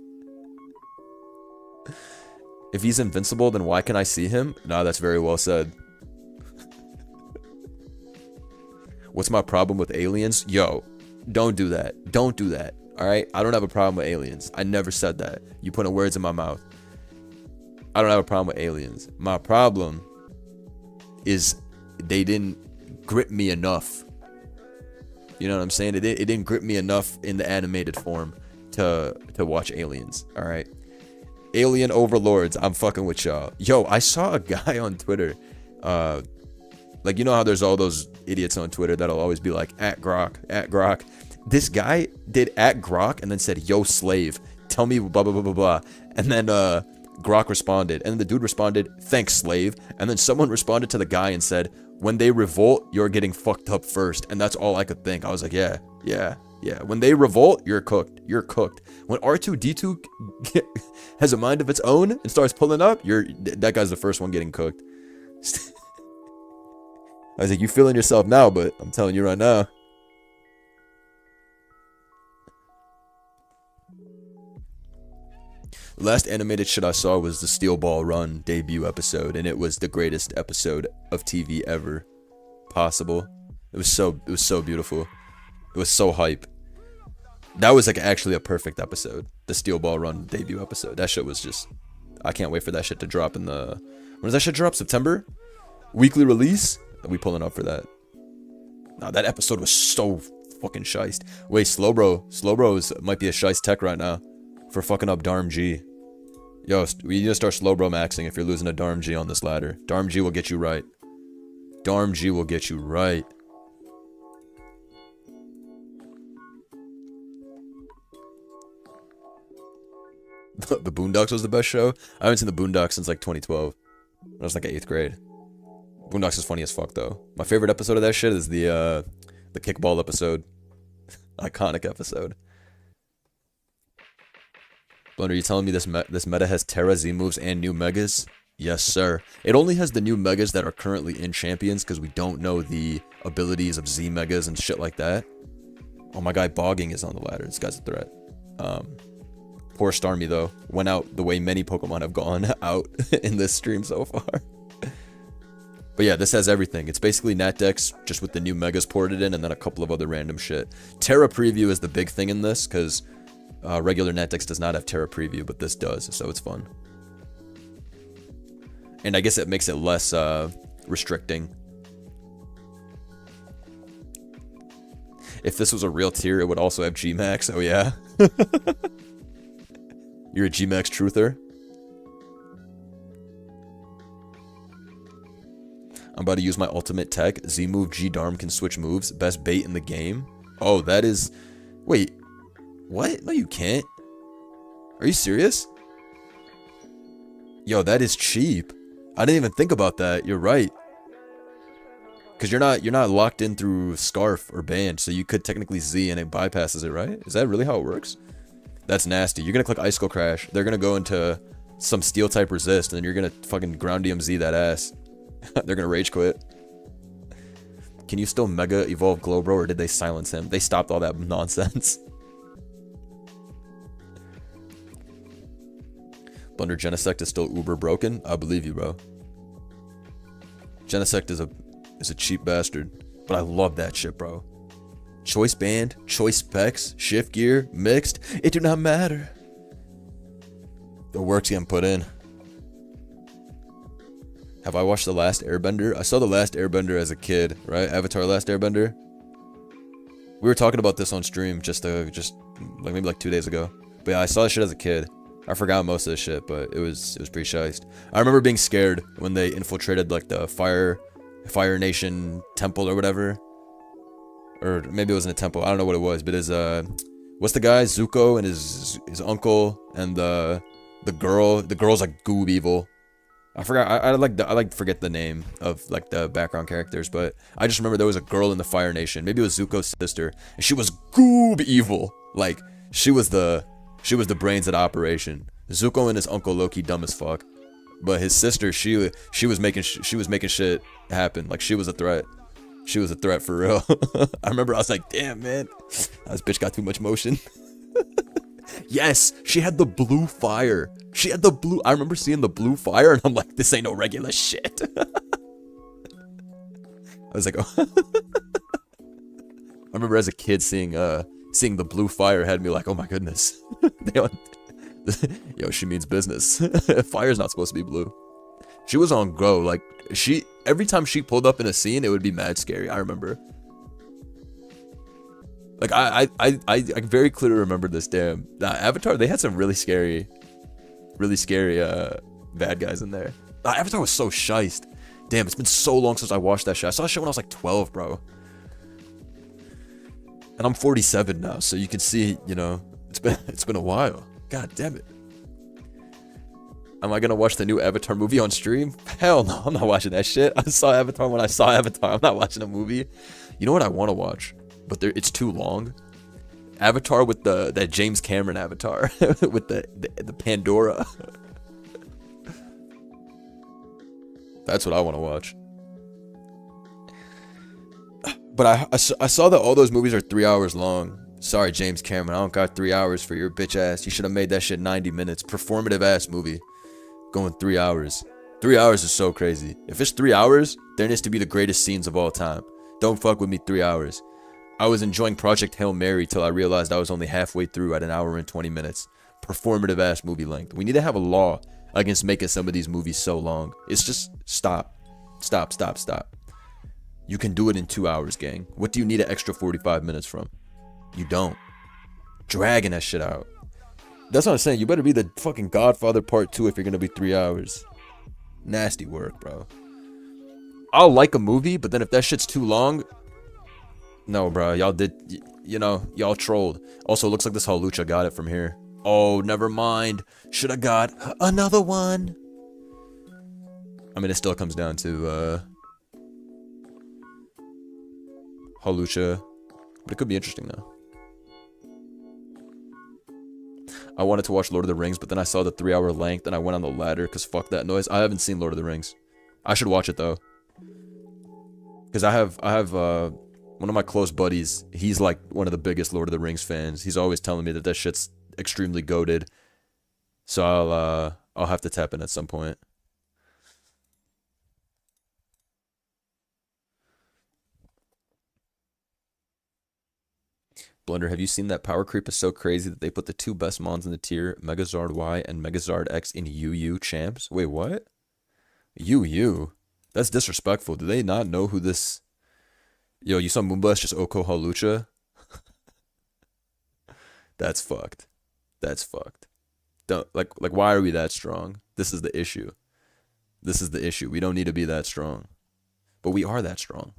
If he's invincible, then why can I see him? Nah, that's very well said. What's my problem with aliens? Yo, don't do that. Don't do that. Alright? I don't have a problem with aliens. I never said that. You putting words in my mouth. I don't have a problem with aliens. My problem is they didn't grip me enough. You know what I'm saying? It didn't grip me enough in the animated form to watch aliens. Alright? Alien overlords. I'm fucking with y'all. Yo, I saw a guy on Twitter. Like, you know how there's all those idiots on Twitter that'll always be like, at Grok. This guy did at Grok and then said, yo, slave, tell me blah, blah, blah, blah, blah. And then Grok responded. And then the dude responded, thanks, slave. And then someone responded to the guy and said, when they revolt, you're getting fucked up first. And that's all I could think. I was like, yeah. When they revolt, you're cooked. You're cooked. When R2-D2 has a mind of its own and starts pulling up, that guy's the first one getting cooked. I was like, you feeling yourself now, but I'm telling you right now. The last animated shit I saw was the Steel Ball Run debut episode, and it was the greatest episode of TV ever possible. It was so beautiful. It was so hype. That was like actually a perfect episode. The Steel Ball Run debut episode. That shit was just, I can't wait for that shit to drop in the, when does that shit drop? September? Weekly release? Are we pulling up for that? Nah, that episode was so fucking shiced. Wait, Slowbro might be a shice tech right now for fucking up Darm G. Yo, we need to start Slowbro maxing if you're losing a Darm G on this ladder. Darm G will get you right. Darm G will get you right. The Boondocks was the best show? I haven't seen the Boondocks since like 2012. I was like 8th grade. Boondocks is funny as fuck though. My favorite episode of that shit is the kickball episode. Iconic episode. Blender, you telling me this meta has Terra, Z moves, and new megas? Yes, sir. It only has the new megas that are currently in champions because we don't know the abilities of Z megas and shit like that. Oh, my guy Bogging is on the ladder. This guy's a threat. Poor Starmie though. Went out the way many Pokemon have gone out in this stream so far. But yeah, this has everything. It's basically Natdex, just with the new megas ported in, and then a couple of other random shit. Terra Preview is the big thing in this, because regular Natdex does not have Terra Preview, but this does, so it's fun. And I guess it makes it less restricting. If this was a real tier, it would also have G-Max, oh yeah? You're a G-Max truther? I'm about to use my ultimate tech. Z-move G-Darm can switch moves. Best bait in the game. Oh, that is... Wait. What? No, you can't. Are you serious? Yo, that is cheap. I didn't even think about that. You're right. Because you're not locked in through Scarf or Band, so you could technically Z and it bypasses it, right? Is that really how it works? That's nasty. You're going to click Icicle Crash. They're going to go into some Steel-type resist, and then you're going to fucking Ground DMZ that ass. They're gonna rage quit. Can you still Mega Evolve Glowbro, or did they silence him? They stopped all that nonsense. Blunder Genesect is still uber broken? I believe you, bro. Genesect is a cheap bastard. But I love that shit, bro. Choice Band, Choice Specs, Shift Gear, Mixed. It do not matter. The work's getting put in. Have I watched The Last Airbender? I saw The Last Airbender as a kid, right? Avatar Last Airbender. We were talking about this on stream just like maybe like 2 days ago. But yeah, I saw this shit as a kid. I forgot most of the shit, but it was pretty shiced. I remember being scared when they infiltrated like the Fire Nation temple or whatever. Or maybe it wasn't a temple. I don't know what it was, but his what's the guy? Zuko and his uncle and the girl's like goob evil. I forgot. I like to forget the name of like the background characters, but I just remember there was a girl in the Fire Nation. Maybe it was Zuko's sister, and she was goob evil. Like she was the brains of the operation. Zuko and his uncle low-key dumb as fuck, but his sister she was making shit happen. Like she was a threat. She was a threat for real. I remember I was like, damn man, this bitch got too much motion. Yes, she had the blue fire. She had the blue. I remember seeing the blue fire, and I'm like, this ain't no regular shit. I was like, oh. I remember as a kid seeing the blue fire had me like, oh my goodness. Yo, she means business. Fire's not supposed to be blue. She was on go. Like every time she pulled up in a scene, it would be mad scary. I remember. Like I very clearly remember this. Damn, Avatar. They had some really scary bad guys in there. Avatar was so shiced. Damn, it's been so long since I watched that shit. I saw that shit when I was like 12, bro. And I'm 47 now, so you can see, you know, it's been a while. God damn it. Am I gonna watch the new Avatar movie on stream? Hell no, I'm not watching that shit. I saw Avatar when I saw Avatar. I'm not watching a movie. You know what I want to watch? But it's too long. Avatar with that James Cameron Avatar with the Pandora. That's what I want to watch. But I saw that all those movies are 3 hours long. Sorry, James Cameron, I don't got 3 hours for your bitch ass. You should have made that shit 90 minutes. Performative ass movie. Going 3 hours. 3 hours is so crazy. If it's 3 hours, there needs to be the greatest scenes of all time. Don't fuck with me 3 hours. I was enjoying Project Hail Mary till I realized I was only halfway through at 1 hour and 20 minutes. Performative ass movie length. We need to have a law against making some of these movies so long. It's just stop. Stop, stop, stop. You can do it in 2 hours, gang. What do you need an extra 45 minutes from? You don't. Dragging that shit out. That's what I'm saying. You better be the fucking Godfather Part 2 if you're gonna be 3 hours. Nasty work, bro. I'll like a movie, but then if that shit's too long... No, bro. Y'all did... You know, y'all trolled. Also, looks like this Halucha got it from here. Oh, never mind. Should have got another one. I mean, it still comes down to, Halucha. But it could be interesting, though. I wanted to watch Lord of the Rings, but then I saw the 3 hour length and I went on the ladder because fuck that noise. I haven't seen Lord of the Rings. I should watch it though. Because I have one of my close buddies, he's like one of the biggest Lord of the Rings fans. He's always telling me that shit's extremely goated. So I'll have to tap in at some point. Blunder, have you seen that power creep is so crazy that they put the two best mons in the tier, Megazord Y and Megazord X in UU champs? Wait, what? UU? That's disrespectful. Do they not know who this... Yo, you saw Moonblast just Oko Halucha? That's fucked. That's fucked. Don't, like, why are we that strong? This is the issue. This is the issue. We don't need to be that strong. But we are that strong.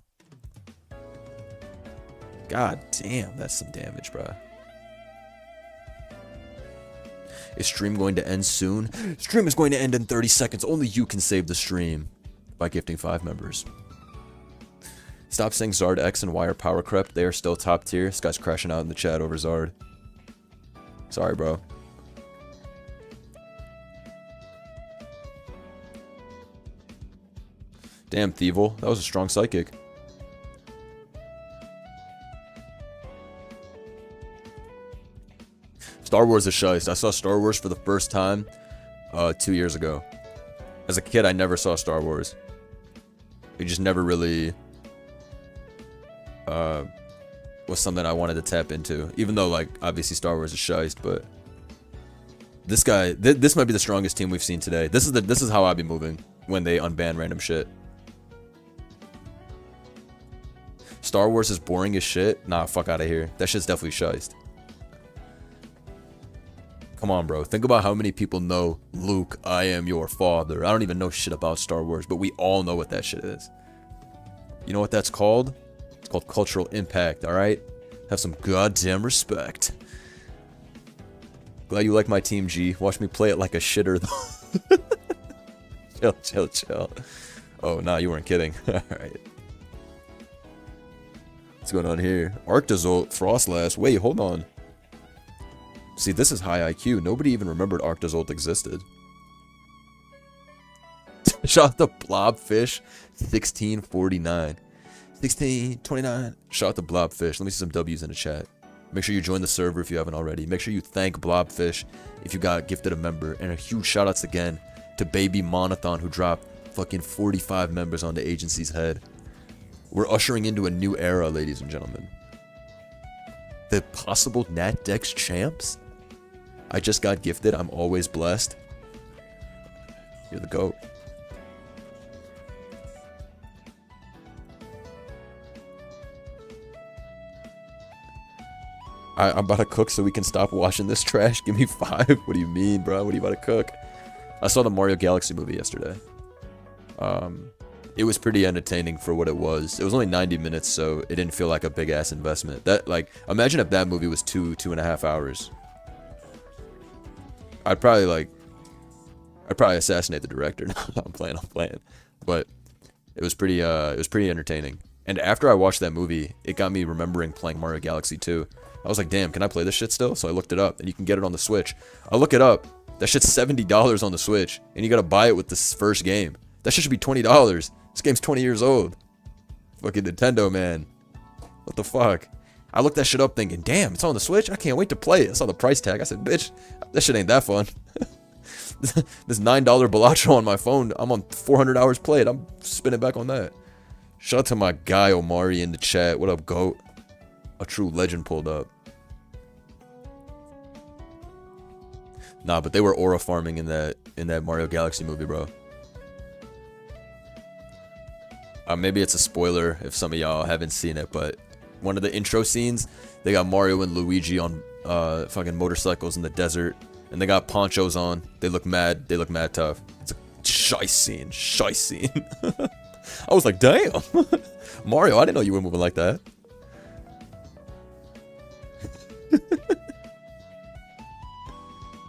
God damn, that's some damage, bro. Is stream going to end soon? Stream is going to end in 30 seconds. Only you can save the stream by gifting 5 members. Stop saying Zard X and Y are power crept. They are still top tier. This guy's crashing out in the chat over Zard. Sorry, bro. Damn, Thievel. That was a strong psychic. Star Wars is shiest. I saw Star Wars for the first time 2 years ago. As a kid, I never saw Star Wars. It just never really was something I wanted to tap into. Even though, like, obviously Star Wars is shiest, but this guy, this might be the strongest team we've seen today. This is how I be moving when they unban random shit. Star Wars is boring as shit. Nah, fuck out of here. That shit's definitely shiest. Come on, bro. Think about how many people know Luke, I am your father. I don't even know shit about Star Wars, but we all know what that shit is. You know what that's called? It's called cultural impact, alright? Have some goddamn respect. Glad you like my team, G. Watch me play it like a shitter, though. Chill. Oh, nah, you weren't kidding. Alright. What's going on here? Arctozolt, Frostlass. Wait, hold on. See, this is high IQ. Nobody even remembered Arctozolt existed. Shout out to Blobfish, 1649. 1629. Shout out to Blobfish. Let me see some W's in the chat. Make sure you join the server if you haven't already. Make sure you thank Blobfish if you got gifted a member. And a huge shout outs again to Baby Monathon, who dropped fucking 45 members on the agency's head. We're ushering into a new era, ladies and gentlemen. The possible Nat Dex champs? I just got gifted. I'm always blessed. You're the GOAT. I'm about to cook so we can stop washing this trash. Give me 5. What do you mean, bro? What are you about to cook? I saw the Mario Galaxy movie yesterday. It was pretty entertaining for what it was. It was only 90 minutes, so it didn't feel like a big ass investment. That, like, imagine if that movie was 2.5 hours. I'd probably assassinate the director. I'm playing. But it was pretty entertaining. And after I watched that movie, it got me remembering playing Mario Galaxy 2. I was like, damn, can I play this shit still? So I looked it up, and you can get it on the Switch. I look it up. That shit's $70 on the Switch, and you gotta buy it with this first game. That shit should be $20. This game's 20 years old. Fucking Nintendo, man. What the fuck? I looked that shit up thinking, damn, it's on the Switch? I can't wait to play it. I saw the price tag. I said, bitch, that shit ain't that fun. This $9 Balacho on my phone, I'm on 400 hours played. I'm spinning back on that. Shout out to my guy Omari in the chat. What up, GOAT? A true legend pulled up. Nah, but they were aura farming in that Mario Galaxy movie, bro. Maybe it's a spoiler if some of y'all haven't seen it, but one of the intro scenes, they got Mario and Luigi on fucking motorcycles in the desert, and they got ponchos on. They look mad tough. It's a shy scene. I was like, damn. Mario, I didn't know you were moving like that.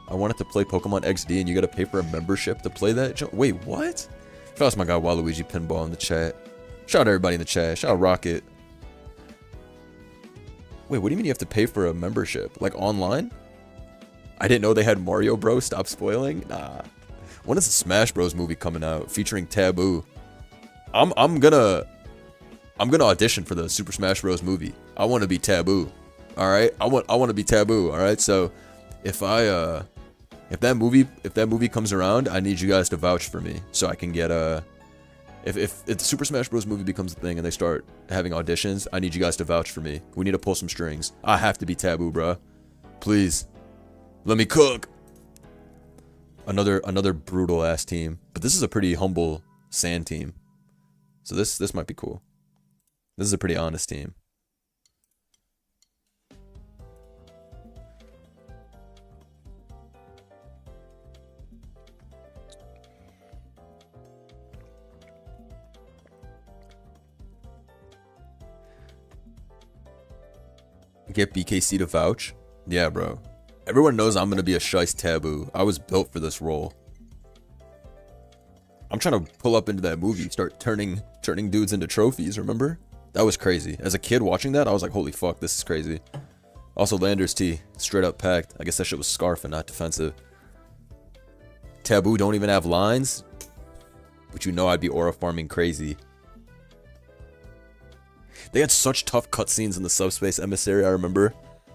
I wanted to play Pokemon XD and you gotta pay for a membership to play that? Wait, what? Shout out to my guy Waluigi Pinball in the chat. Shout out to everybody in the chat. Shout out Rocket. Wait, what do you mean you have to pay for a membership? Like online? I didn't know they had Mario Bros. Stop spoiling? Nah. When is the Smash Bros. Movie coming out featuring Taboo? I'm gonna audition for the Super Smash Bros. Movie. I want to be Taboo. All right? I want to be Taboo. All right? So if that movie comes around, I need you guys to vouch for me so I can get if the Super Smash Bros. Movie becomes a thing and they start having auditions, I need you guys to vouch for me. We need to pull some strings. I have to be Taboo, bruh. Please. Let me cook. Another brutal ass team. But this is a pretty humble sand team. So this might be cool. This is a pretty honest team. Get BKC to vouch? Yeah, bro. Everyone knows I'm gonna be a shice Taboo. I was built for this role. I'm trying to pull up into that movie, start turning dudes into trophies, remember? That was crazy. As a kid watching that, I was like, holy fuck, this is crazy. Also, Landers T, straight up packed. I guess that shit was scarf and not defensive. Taboo don't even have lines? But you know I'd be aura farming crazy. They had such tough cutscenes in the Subspace Emissary, I remember.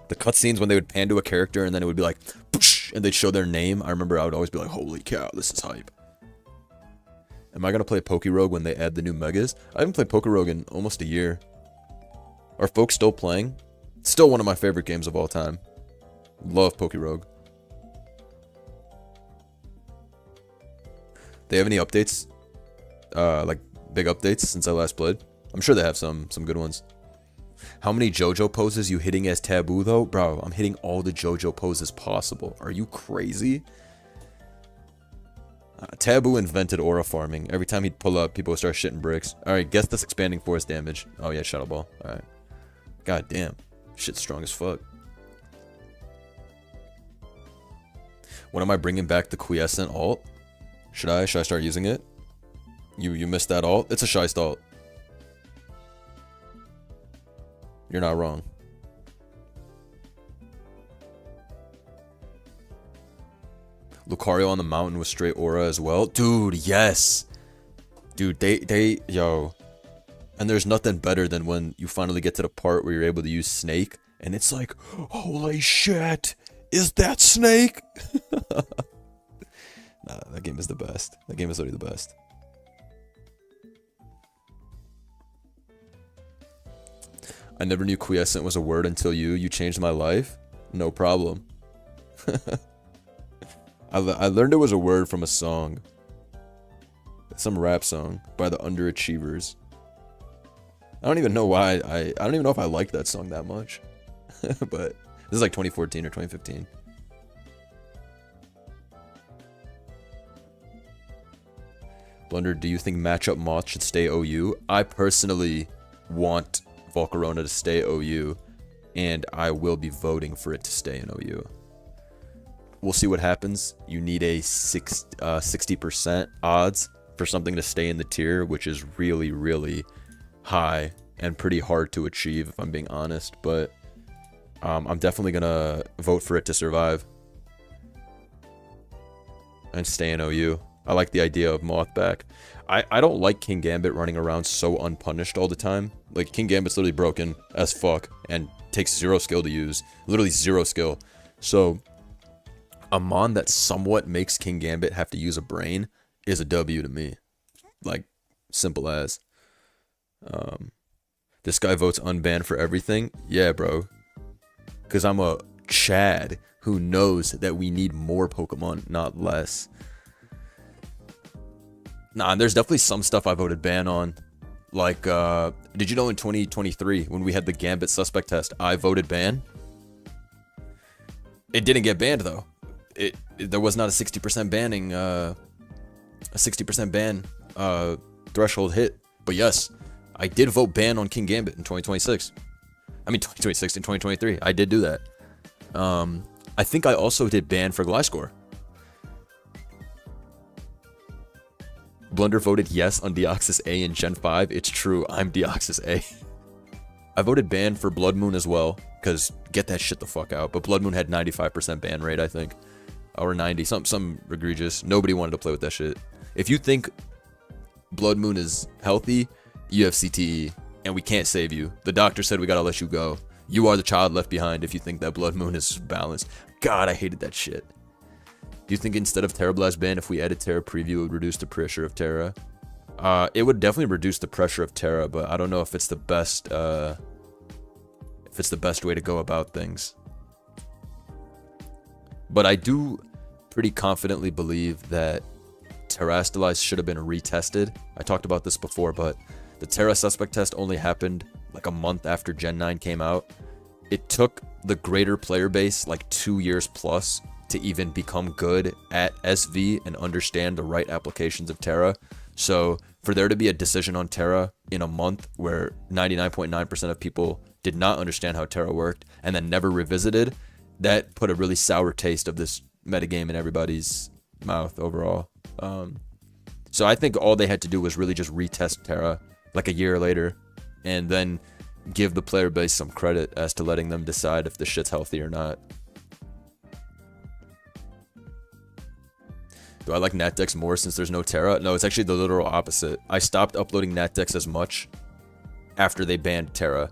The cutscenes when they would pan to a character and then it would be like, poosh, and they'd show their name. I remember I would always be like, holy cow, this is hype. Am I gonna play Pokerogue when they add the new Megas? I haven't played Pokerogue in almost a year. Are folks still playing? Still one of my favorite games of all time. Love Pokerogue. They have any updates? Like big updates since I last played? I'm sure they have some good ones. How many JoJo poses you hitting as Taboo though? Bro, I'm hitting all the JoJo poses possible. Are you crazy? Taboo invented aura farming. Every time he'd pull up, people would start shitting bricks. Alright, guess this expanding force damage. Oh yeah, Shadow Ball. Alright. God damn. Shit's strong as fuck. When am I bringing back the Quiescent ult? Should I start using it? You missed that ult? It's a Shiest ult. You're not wrong. Lucario on the mountain with straight aura as well. Dude, yes. Dude, yo. And there's nothing better than when you finally get to the part where you're able to use Snake. And it's like, holy shit. Is that Snake? Nah, that game is the best. That game is literally the best. I never knew quiescent was a word until you changed my life. No problem. I learned it was a word from a song. Some rap song by the Underachievers. I don't even know why I don't even know if I liked that song that much. But this is like 2014 or 2015. Blunder, do you think matchup Moth should stay OU? I personally want Volcarona to stay OU, and I will be voting for it to stay in OU. We'll see what happens. You need a 60% odds for something to stay in the tier, which is really, really high and pretty hard to achieve, if I'm being honest. But I'm definitely going to vote for it to survive and stay in OU. I like the idea of Moth back. I don't like King Gambit running around so unpunished all the time. Like, King Gambit's literally broken as fuck and takes 0 skill to use. Literally 0 skill. So a mon that somewhat makes King Gambit have to use a brain is a W to me. Like, simple as. This guy votes unbanned for everything. Yeah, bro. Because I'm a Chad who knows that we need more Pokemon, not less. Nah, there's definitely some stuff I voted ban on. Like, did you know in 2023, when we had the Gambit suspect test, I voted ban? It didn't get banned, though. There was not a 60% banning, a 60% ban threshold hit. But yes, I did vote ban on King Gambit in 2026. I mean, 2026 and 2023. I did do that. I think I also did ban for Gliscor. Blunder voted yes on Deoxys A in Gen 5. It's true, I'm Deoxys A. I voted ban for Blood Moon as well, because get that shit the fuck out. But Blood Moon had 95% ban rate, I think. Or 90, some egregious. Nobody wanted to play with that shit. If you think Blood Moon is healthy, you have CTE, and we can't save you. The doctor said we gotta let you go. You are the child left behind if you think that Blood Moon is balanced. God, I hated that shit. Do you think instead of Terra Blast ban, if we added Terra Preview, it would reduce the pressure of Terra? It would definitely reduce the pressure of Terra, but I don't know if it's the best way to go about things. But I do pretty confidently believe that Terrastalize should have been retested. I talked about this before, but the Terra Suspect test only happened like a month after Gen 9 came out. It took the greater player base like 2 years plus to even become good at SV and understand the right applications of Terra. So for there to be a decision on Terra in a month where 99.9% of people did not understand how Terra worked and then never revisited, that put a really sour taste of this metagame in everybody's mouth overall. So I think all they had to do was really just retest Terra like a year later and then give the player base some credit as to letting them decide if the shit's healthy or not. Do I like NatDex more since there's no Terra? No, it's actually the literal opposite. I stopped uploading NatDex as much after they banned Terra.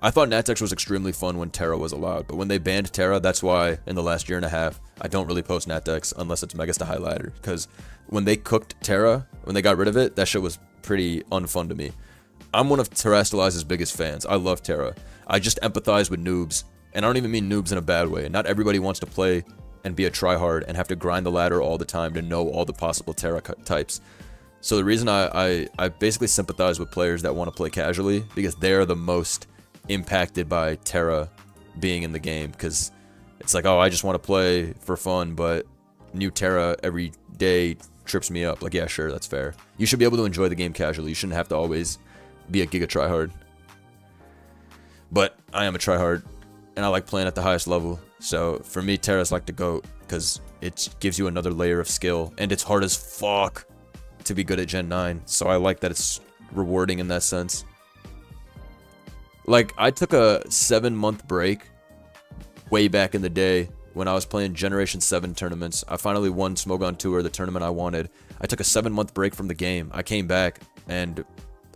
I thought Natex was extremely fun when Terra was allowed, but when they banned Terra, that's why in the last year and a half, I don't really post Natex unless it's Megas to Highlighter, because when they cooked Terra, when they got rid of it, that shit was pretty unfun to me. I'm one of Terrastalize's biggest fans. I love Terra. I just empathize with noobs, and I don't even mean noobs in a bad way. Not everybody wants to play and be a tryhard and have to grind the ladder all the time to know all the possible Terra types. So the reason I basically sympathize with players that want to play casually, because they're the most impacted by Terra being in the game, because it's like, oh, I just want to play for fun, but new Terra every day trips me up. Like, yeah, sure, that's fair. You should be able to enjoy the game casually. You shouldn't have to always be a giga tryhard. But I am a tryhard, and I like playing at the highest level. So for me, Terra's like the GOAT, because it gives you another layer of skill, and it's hard as fuck to be good at Gen 9. So I like that it's rewarding in that sense. Like, I took a 7-month break way back in the day when I was playing Generation 7 tournaments. I finally won Smogon Tour, the tournament I wanted. I took a 7-month break from the game. I came back, and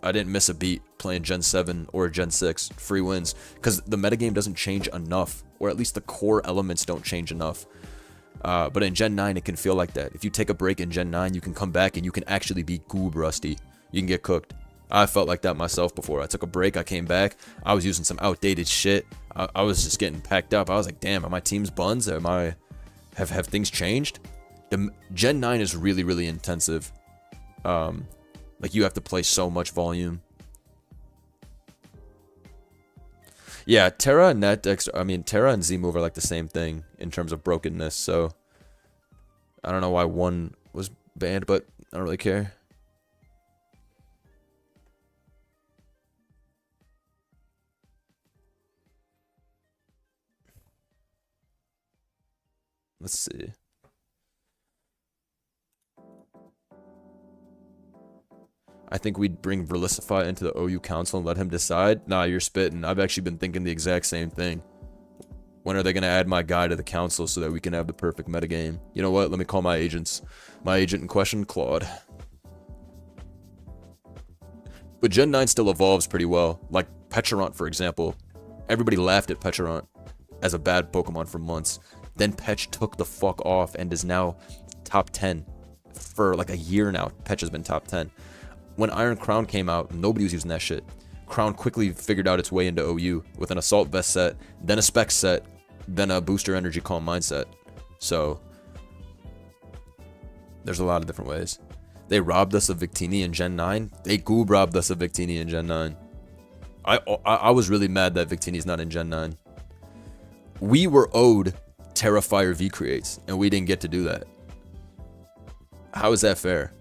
I didn't miss a beat playing Gen 7 or Gen 6. Free wins. Because the metagame doesn't change enough, or at least the core elements don't change enough. But in Gen 9, it can feel like that. If you take a break in Gen 9, you can come back and you can actually be goob rusty. You can get cooked. I felt like that myself before. I took a break, I came back, I was using some outdated shit. I was just getting packed up. I was like, damn, are my teams buns? Have things changed? The Gen 9 is really, really intensive. Like, you have to play so much volume. Yeah, Terra and Natex, I mean, Terra and Z-Move are like the same thing in terms of brokenness, so I don't know why one was banned, but I don't really care. Let's see. I think we'd bring Verlicify into the OU Council and let him decide. Nah, you're spitting. I've actually been thinking the exact same thing. When are they going to add my guy to the council so that we can have the perfect metagame? You know what? Let me call my agents. My agent in question, Claude. But Gen 9 still evolves pretty well. Like Pecharunt, for example. Everybody laughed at Pecharunt as a bad Pokemon for months. Then Pech took the fuck off and is now top 10. For like a year now, Pech has been top 10. When Iron Crown came out, nobody was using that shit. Crown quickly figured out its way into OU with an Assault Vest set, then a Spec set, then a Booster Energy Calm mindset. So, there's a lot of different ways. They robbed us of Victini in Gen 9. They goob robbed us of Victini in Gen 9. I was really mad that Victini's not in Gen 9. We were owed Terrafire V creates, and we didn't get to do that. How is that fair?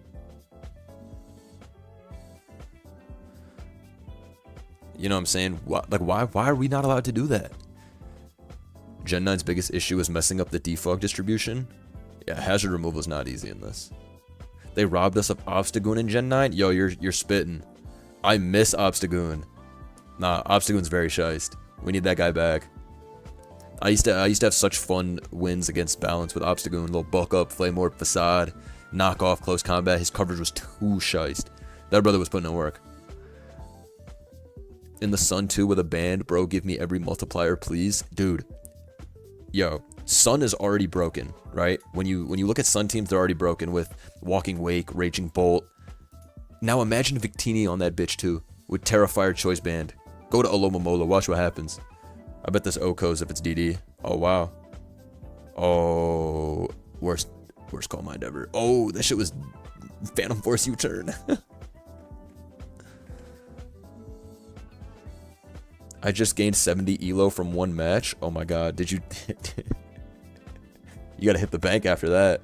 You know what I'm saying? Why are we not allowed to do that? Gen 9's biggest issue is messing up the defog distribution. Yeah, hazard removal is not easy in this. They robbed us of Obstagoon in Gen 9? Yo, you're spitting. I miss Obstagoon. Nah, Obstagoon's very shiced. We need that guy back. I used to have such fun wins against Balance with Obstagoon. Little bulk up, Flame Orb, Facade, knock off, close combat. His coverage was too shiced. That brother was putting in work. In the Sun 2 with a band, bro, give me every multiplier, please. Dude. Yo, Sun is already broken, right? When you look at Sun teams, they're already broken with Walking Wake, Raging Bolt. Now imagine Victini on that bitch too, with Terrafire Choice Band. Go to Alomomola, watch what happens. I bet this Okos if it's DD. Oh, wow. Oh, worst Call Mind ever. Oh, that shit was Phantom Force U-turn. I just gained 70 elo from one match. Oh my god, did you... You gotta hit the bank after that.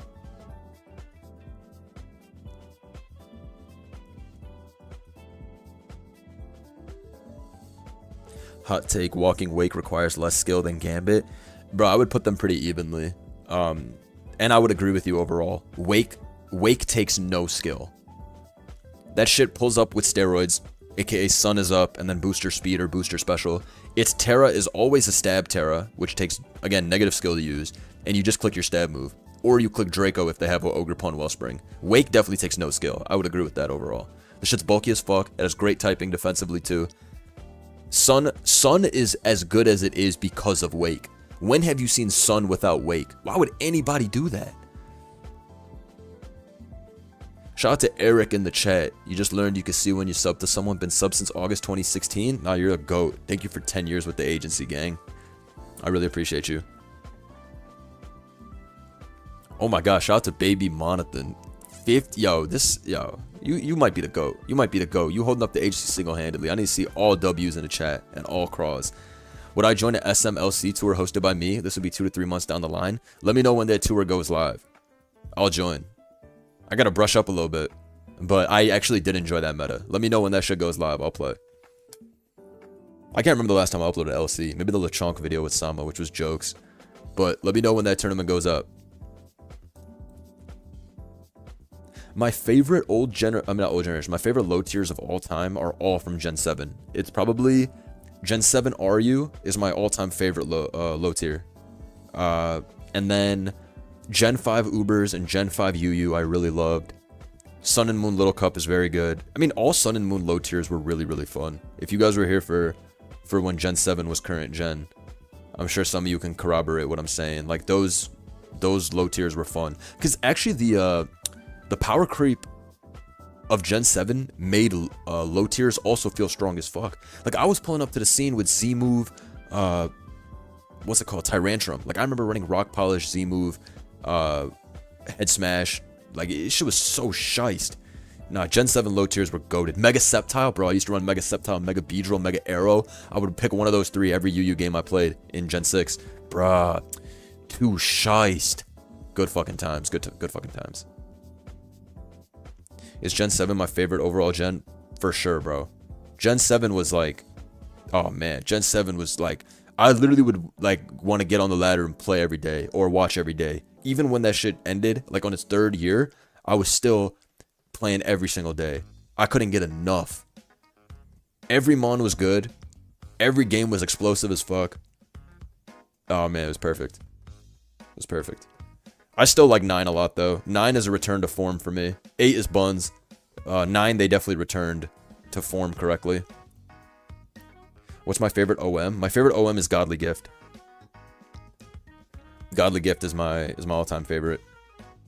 Hot take, Walking Wake requires less skill than Gambit. Bro, I would put them pretty evenly. And I would agree with you overall. Wake takes no skill. That shit pulls up with steroids, aka Sun is up, and then booster speed or booster special. Its Terra is always a stab Terra, which takes, again, negative skill to use, and you just click your stab move. Or you click Draco if they have a Ogerpon Wellspring. Wake definitely takes no skill. I would agree with that overall. The shit's bulky as fuck. It has great typing defensively too. Sun is as good as it is because of Wake. When have you seen Sun without Wake? Why would anybody do that? Shout out to Eric in the chat. You just learned you can see when you sub to someone. Been sub since August 2016. Nah, you're a GOAT. Thank you for 10 years with the agency, gang. I really appreciate you. Oh my gosh, shout out to Baby Monathan. 50, yo, you might be the GOAT. You might be the GOAT. You holding up the agency single-handedly. I need to see all W's in the chat and all craws. Would I join an SMLC tour hosted by me? This would be 2 to 3 months down the line. Let me know when that tour goes live. I'll join. I gotta brush up a little bit, but I actually did enjoy that meta. Let me know when that shit goes live. I'll play. I can't remember the last time I uploaded LC. Maybe the LeChonk video with Sama, which was jokes. But let me know when that tournament goes up. My favorite not old generation. My favorite low tiers of all time are all from Gen 7. It's probably Gen 7 RU is my all-time favorite low tier. And then Gen 5 Ubers and Gen 5 UU I really loved. Sun and Moon Little Cup is very good. I mean, all Sun and Moon low tiers were really, really fun. If you guys were here for when Gen 7 was current gen, I'm sure some of you can corroborate what I'm saying. Like, those low tiers were fun. Because actually the power creep of Gen 7 made low tiers also feel strong as fuck. Like, I was pulling up to the scene with Z-Move, what's it called? Tyrantrum. Like, I remember running Rock Polish, Z-Move, Head Smash. Like, it shit was so shiced. Nah, Gen 7 low tiers were goated. Mega Sceptile, bro. I used to run Mega Sceptile, Mega Beedrill, Mega Arrow. I would pick one of those three every UU game I played in Gen 6. Bruh. Too shiced. Good fucking times. Good fucking times. Is Gen 7 my favorite overall gen? For sure, bro. Gen 7 was like, oh man, Gen 7 was like, I literally would like want to get on the ladder and play every day or watch every day. Even when that shit ended, like on its 3rd year, I was still playing every single day. I couldn't get enough. Every mon was good. Every game was explosive as fuck. Oh man, it was perfect. It was perfect. I still like 9 a lot though. 9 is a return to form for me. 8 is buns. 9 they definitely returned to form correctly. What's my favorite OM? My favorite OM is Godly Gift. Godly Gift is my all-time favorite.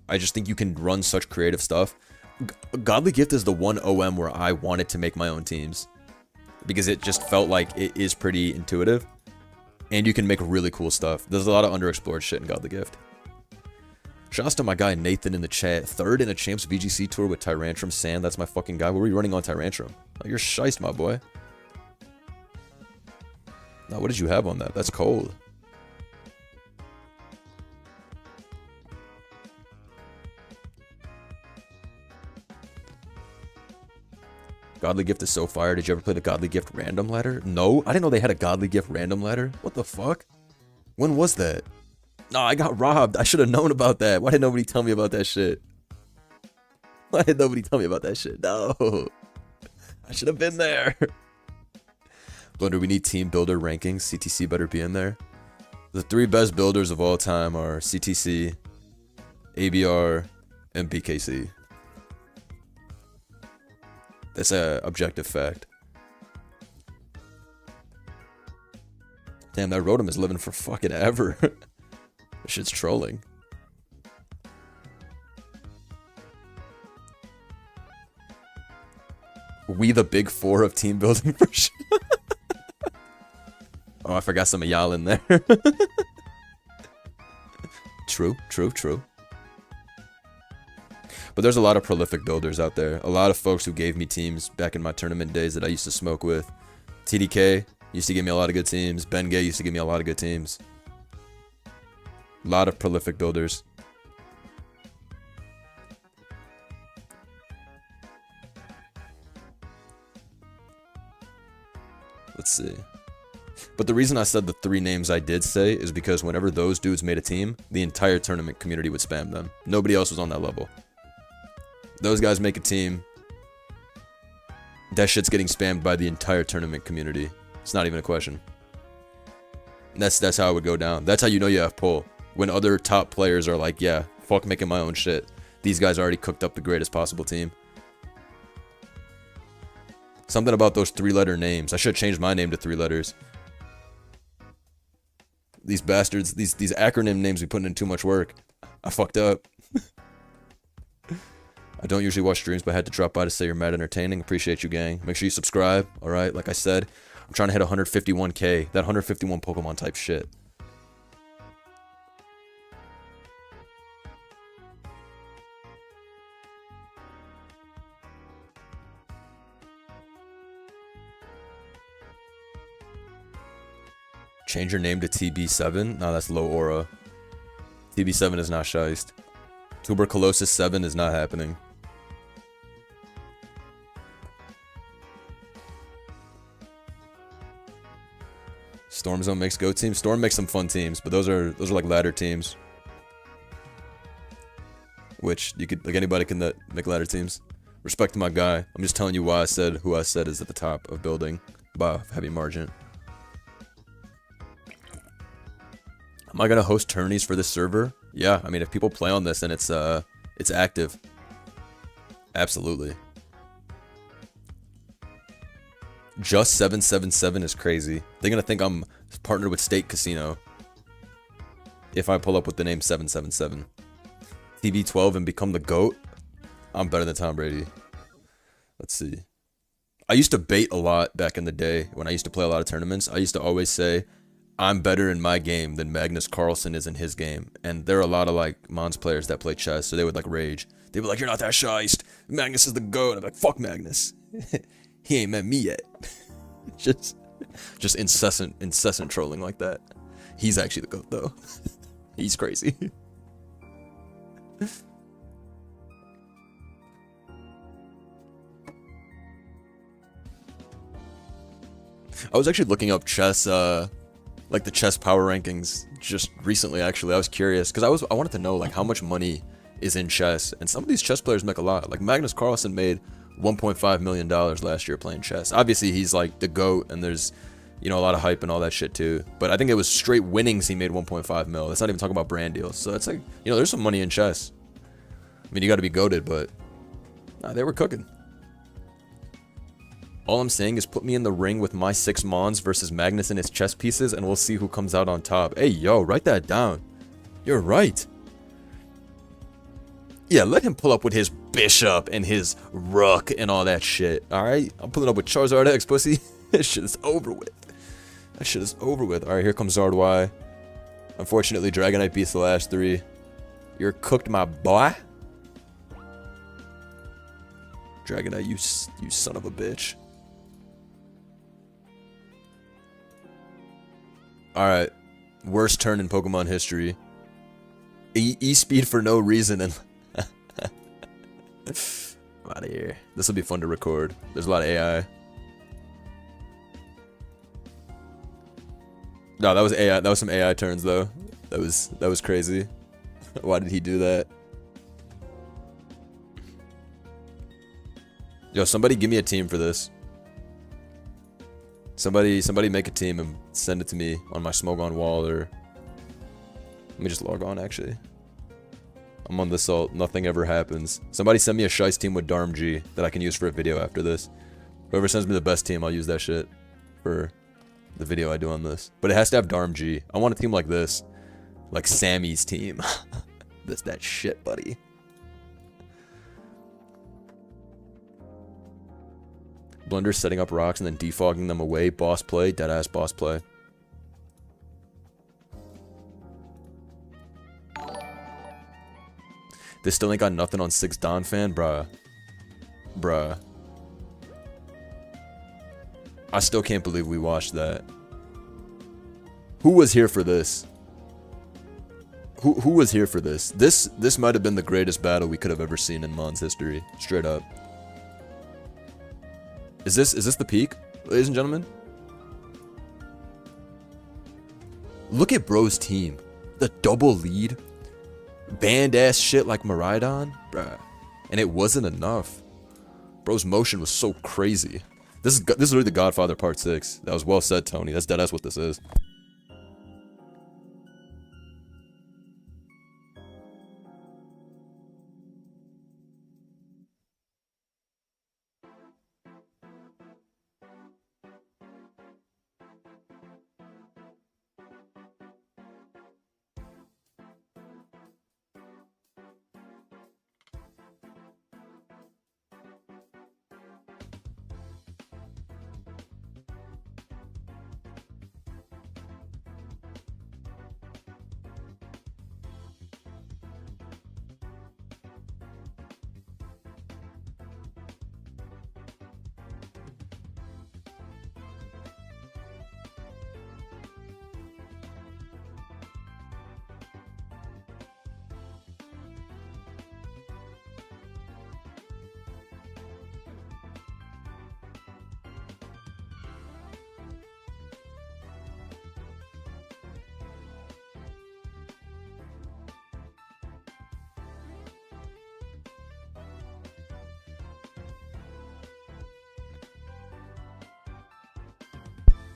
I just think you can run such creative stuff. Godly Gift is the one OM where I wanted to make my own teams, because it just felt like it is pretty intuitive and you can make really cool stuff. There's a lot of underexplored shit in Godly Gift. Shouts to my guy Nathan in the chat. 3rd in a Champs VGC tour with Tyrantrum Sand. That's my fucking guy. What were you running on Tyrantrum? Oh, you're shiced, my boy. Now, what did you have on that? That's cold. Godly Gift is so fire. Did you ever play the Godly Gift random ladder? No, I didn't know they had a Godly Gift random ladder. What the fuck? When was that? No, I got robbed. I should have known about that. Why did nobody tell me about that shit? Why did nobody tell me about that shit? No. I should have been there. Blunder, we need team builder rankings. CTC better be in there. The 3 best builders of all time are CTC, ABR, and BKC. That's an objective fact. Damn, that Rotom is living for fucking ever. This shit's trolling. We the big 4 of team building for sure. Oh, I forgot some of y'all in there. True. But there's a lot of prolific builders out there. A lot of folks who gave me teams back in my tournament days that I used to smoke with. TDK used to give me a lot of good teams. Ben Gay used to give me a lot of good teams. A lot of prolific builders. Let's see. But the reason I said the 3 names I did say is because whenever those dudes made a team, the entire tournament community would spam them. Nobody else was on that level. Those guys make a team. That shit's getting spammed by the entire tournament community. It's not even a question. That's how it would go down. That's how you know you have pull. When other top players are like, yeah, fuck making my own shit. These guys already cooked up the greatest possible team. Something about those 3-letter names. I should change my name to 3 letters. These bastards, these acronym names be putting in too much work. I fucked up. I don't usually watch streams, but I had to drop by to say you're mad entertaining. Appreciate you, gang. Make sure you subscribe, alright? Like I said, I'm trying to hit 151k. That 151 Pokemon type shit. Change your name to TB7? No, that's low aura. TB7 is not shiest. Tuberculosis 7 is not happening. Storm Zone makes go teams. Storm makes some fun teams, but those are like ladder teams. Which you could, like, anybody can make ladder teams. Respect to my guy. I'm just telling you why I said who I said is at the top of building by a heavy margin. Am I gonna host tourneys for this server? Yeah, I mean, if people play on this and it's active, absolutely. Just 777 is crazy. They're gonna think I'm partnered with State Casino if I pull up with the name 777. TB12 and become the GOAT. I'm better than Tom Brady. Let's see. I used to bait a lot back in the day when I used to play a lot of tournaments. I used to always say, I'm better in my game than Magnus Carlsen is in his game. And there are a lot of, like, Mons players that play chess, so they would, like, rage. They'd be like, you're not that shiest. Magnus is the GOAT. I'm like, fuck Magnus. He ain't met me yet. just incessant trolling like that. He's actually the GOAT, though. He's crazy. I was actually looking up chess, like the chess power rankings just recently. Actually, I was curious because I wanted to know like how much money is in chess, and some of these chess players make a lot. Like Magnus Carlsen made $1.5 million last year playing chess. Obviously, he's like the GOAT, and there's, you know, a lot of hype and all that shit too. But I think it was straight winnings he made 1.5 mil. That's not even talking about brand deals. So it's like, you know, there's some money in chess. I mean, you got to be goated, but nah, they were cooking. All I'm saying is put me in the ring with my 6 Mons versus Magnus and his chess pieces, and we'll see who comes out on top. Hey, yo, write that down. You're right. Yeah, let him pull up with his Bishop and his Rook and all that shit, alright? I'm pulling up with Charizard X, pussy. That shit is over with. That shit is over with. Alright, here comes Zard Y. Unfortunately, Dragonite beats the last 3. You're cooked, my boy. Dragonite, you son of a bitch. Alright, worst turn in Pokemon history. E-speed for no reason and... I'm out of here. This will be fun to record. There's a lot of AI. No, that was AI. That was some AI turns though. That was crazy. Why did he do that? Yo, somebody give me a team for this. Somebody make a team and send it to me on my Smogon wall, or let me just log on actually. I'm on this alt, nothing ever happens. Somebody send me a Shice team with Darm G that I can use for a video after this. Whoever sends me the best team, I'll use that shit for the video I do on this. But it has to have Darm G. I want a team like this. Like Sammy's team. That's that shit, buddy. Blender setting up rocks and then defogging them away. Boss play. Deadass boss play. They still ain't got nothing on 6 Don fan? Bruh. Bruh. I still can't believe we watched that. Who was here for this? Who was here for this? This might have been the greatest battle we could have ever seen in Mon's history. Straight up. Is this the peak, ladies and gentlemen? Look at bro's team. The double lead. Banned ass shit like Miraidon. Bruh. And it wasn't enough. Bro's motion was so crazy. This is really the Godfather Part 6. That was well said, Tony. That's deadass what this is.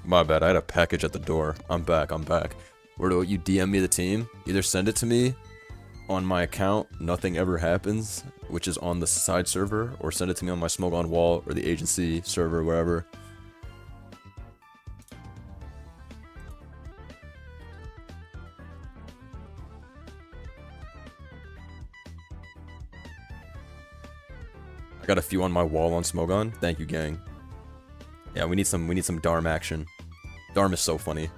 My bad, I had a package at the door. I'm back, I'm back. Where do you DM me the team? Either send it to me on my account, nothing ever happens, which is on the side server, or send it to me on my Smogon wall or the agency server, wherever. I got a few on my wall on Smogon. Thank you, gang. Yeah, we need some Darm action. Darm is so funny.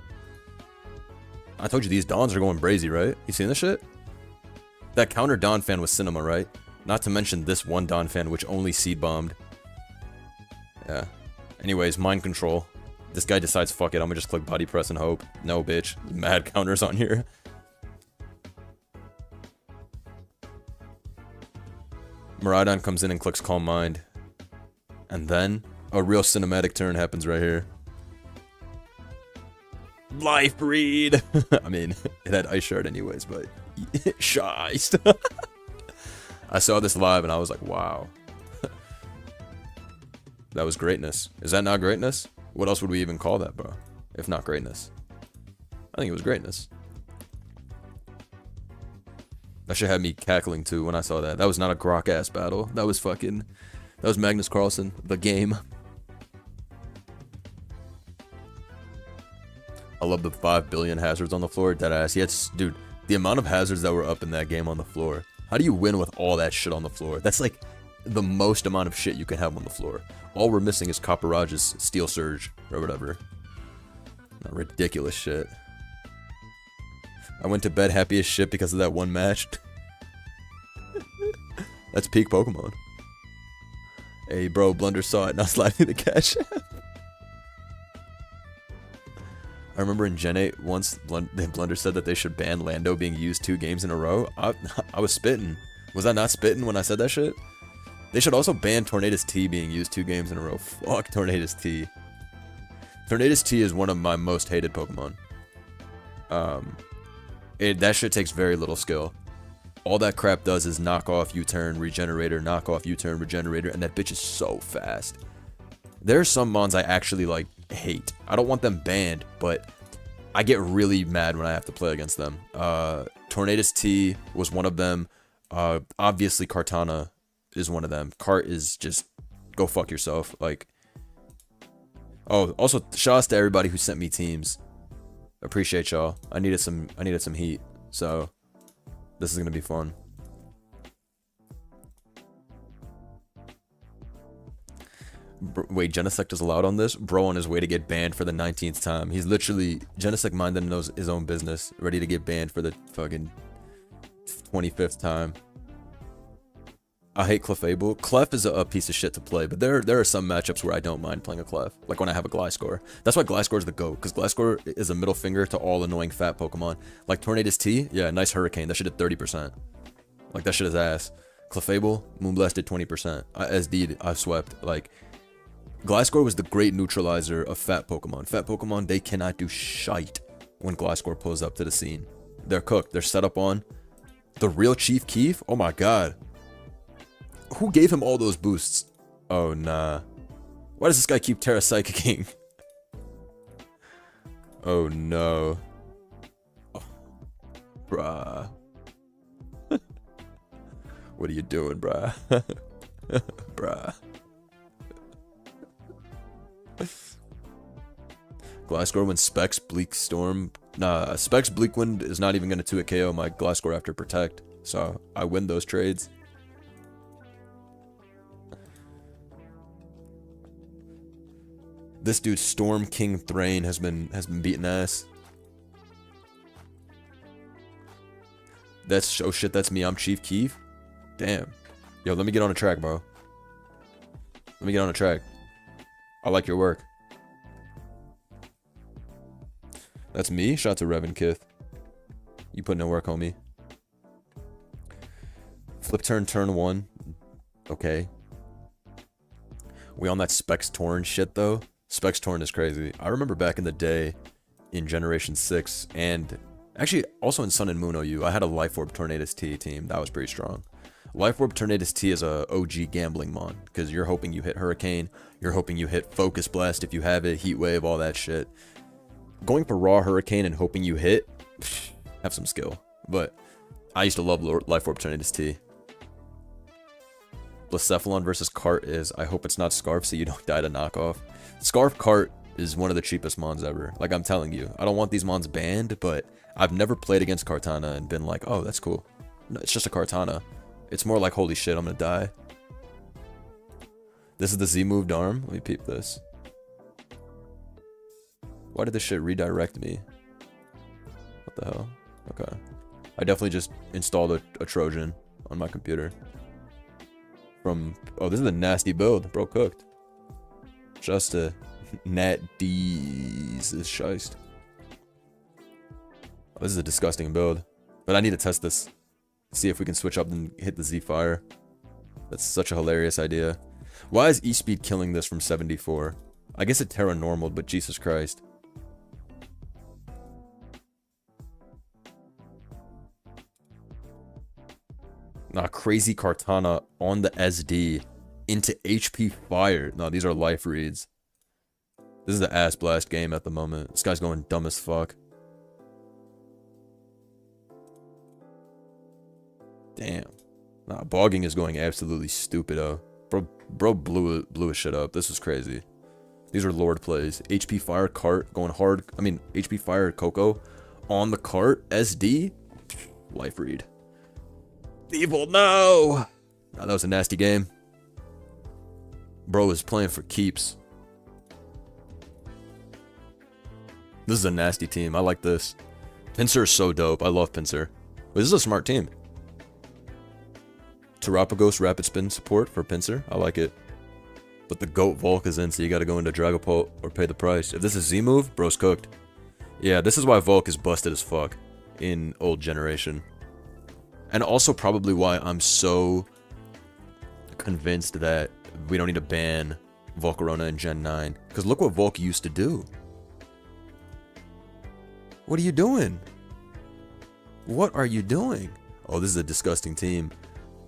I told you these Dons are going brazy, right? You seen this shit? That counter Don fan was cinema, right? Not to mention this one Don fan which only seed bombed. Yeah. Anyways, mind control. This guy decides, fuck it, I'm gonna just click body press and hope. No, bitch. Mad counters on here. Miraidon comes in and clicks Calm Mind. And then, a real cinematic turn happens right here. Life Breed! I mean, it had Ice Shard anyways, but... Shiest! I saw this live and I was like, wow. That was greatness. Is that not greatness? What else would we even call that, bro? If not greatness. I think it was greatness. That shit had me cackling too when I saw that. That was not a grok ass battle. That was fucking... That was Magnus Carlsen, the game. I love the 5 billion hazards on the floor. Deadass. He had... Dude, the amount of hazards that were up in that game on the floor. How do you win with all that shit on the floor? That's like the most amount of shit you can have on the floor. All we're missing is Copperaj's Steel Surge or whatever. Not ridiculous shit. I went to bed happy as shit because of that one match. That's peak Pokemon. Hey bro, Blunder saw it, now sliding the cash. I remember in Gen 8 once Blunder said that they should ban Lando being used 2 games in a row. I was spitting. Was I not spitting when I said that shit? They should also ban Tornadus T being used 2 games in a row. Fuck Tornadus T. Tornadus T is one of my most hated Pokemon. That shit takes very little skill. All that crap does is knock off U-turn, regenerator, knock off U-turn, regenerator, and that bitch is so fast. There are some mons I actually, like, hate. I don't want them banned, but I get really mad when I have to play against them. Tornadus T was one of them. Obviously, Kartana is one of them. Cart is just, go fuck yourself. Like, oh, also, shout outs to everybody who sent me teams. Appreciate y'all. I needed some heat, so this is gonna be fun. Wait, Genesect is allowed on this? Bro on his way to get banned for the 19th time. He's literally... Genesect minded and knows his own business. Ready to get banned for the fucking 25th time. I hate Clefable. Clef is a piece of shit to play, but there are some matchups where I don't mind playing a Clef. Like when I have a Gliscor. That's why Gliscor is the GOAT, because Gliscor is a middle finger to all annoying fat Pokemon. Like Tornadus T, yeah, nice Hurricane. That shit did 30%. Like that shit is ass. Clefable, Moonblast did 20%. SD'd, I swept. Like... Gliscor was the great neutralizer of fat Pokemon. Fat Pokemon, they cannot do shite when Gliscor pulls up to the scene. They're cooked. They're set up on. The real Chief Keef? Oh my god. Who gave him all those boosts? Oh nah. Why does this guy keep Terra Psychicking? Oh no. Oh. Bruh. What are you doing, bruh? Bruh. Gliscor when Specs, Bleak Storm. Nah, Specs, Bleak Wind is not even going to 2-hit KO my Gliscor after Protect. So, I win those trades. This dude, Storm King Thrain, has been beating ass. That's... Oh shit, that's me. I'm Chief Keef. Damn. Yo, let me get on a track, bro. Let me get on a track. I like your work. That's me? Shout out to Revan Kith. You put in work, homie. Flip turn 1. Okay. We on that Specs Torn shit, though? Specs Torn is crazy. I remember back in the day, in Generation 6, and actually also in Sun and Moon OU, I had a Life Orb Tornadus T team. That was pretty strong. Life Orb Tornadus T is a OG gambling mon, because you're hoping you hit Hurricane, you're hoping you hit Focus Blast if you have it, Heat Wave, all that shit. Going for raw Hurricane and hoping you hit, have some skill. But I used to love Life Orb Tornadus T. Blacephalon versus Cart is, I hope it's not Scarf so you don't die to knockoff. Scarf Cart is one of the cheapest mons ever. Like, I'm telling you, I don't want these mons banned, but I've never played against Kartana and been like, oh, that's cool. No, it's just a Kartana. It's more like, holy shit, I'm gonna die. This is the Z move Darm. Let me peep this. Why did this shit redirect me? What the hell? Okay. I definitely just installed a Trojan on my computer. From, oh, this is a nasty build. Bro cooked. Just a Nat D's is shiced. Oh, this is a disgusting build. But I need to test this. See if we can switch up and hit the Z Fire. That's such a hilarious idea. Why is E-Speed killing this from 74? I guess it Terra Normal, but Jesus Christ. Nah, crazy Kartana on the SD into HP Fire. No, these are life reads. This is the ass blast game at the moment. This guy's going dumb as fuck. Damn. Nah, bogging is going absolutely stupido. Bro blew his shit up. This is crazy. These are Lord plays. HP Fire Cart going hard. I mean, HP Fire Coco on the cart. SD. Life read. Evil, no! Nah, that was a nasty game. Bro is playing for keeps. This is a nasty team. I like this. Pinsir is so dope. I love Pinsir. This is a smart team. Terapagos Rapid Spin support for Pinsir. I like it. But the GOAT Volk is in, so you gotta go into Dragapult or pay the price. If this is Z move, bro's cooked. Yeah, this is why Volk is busted as fuck in old generation. And also probably why I'm so convinced that we don't need to ban Volcarona in Gen 9. Because look what Volk used to do. What are you doing? What are you doing? Oh, this is a disgusting team.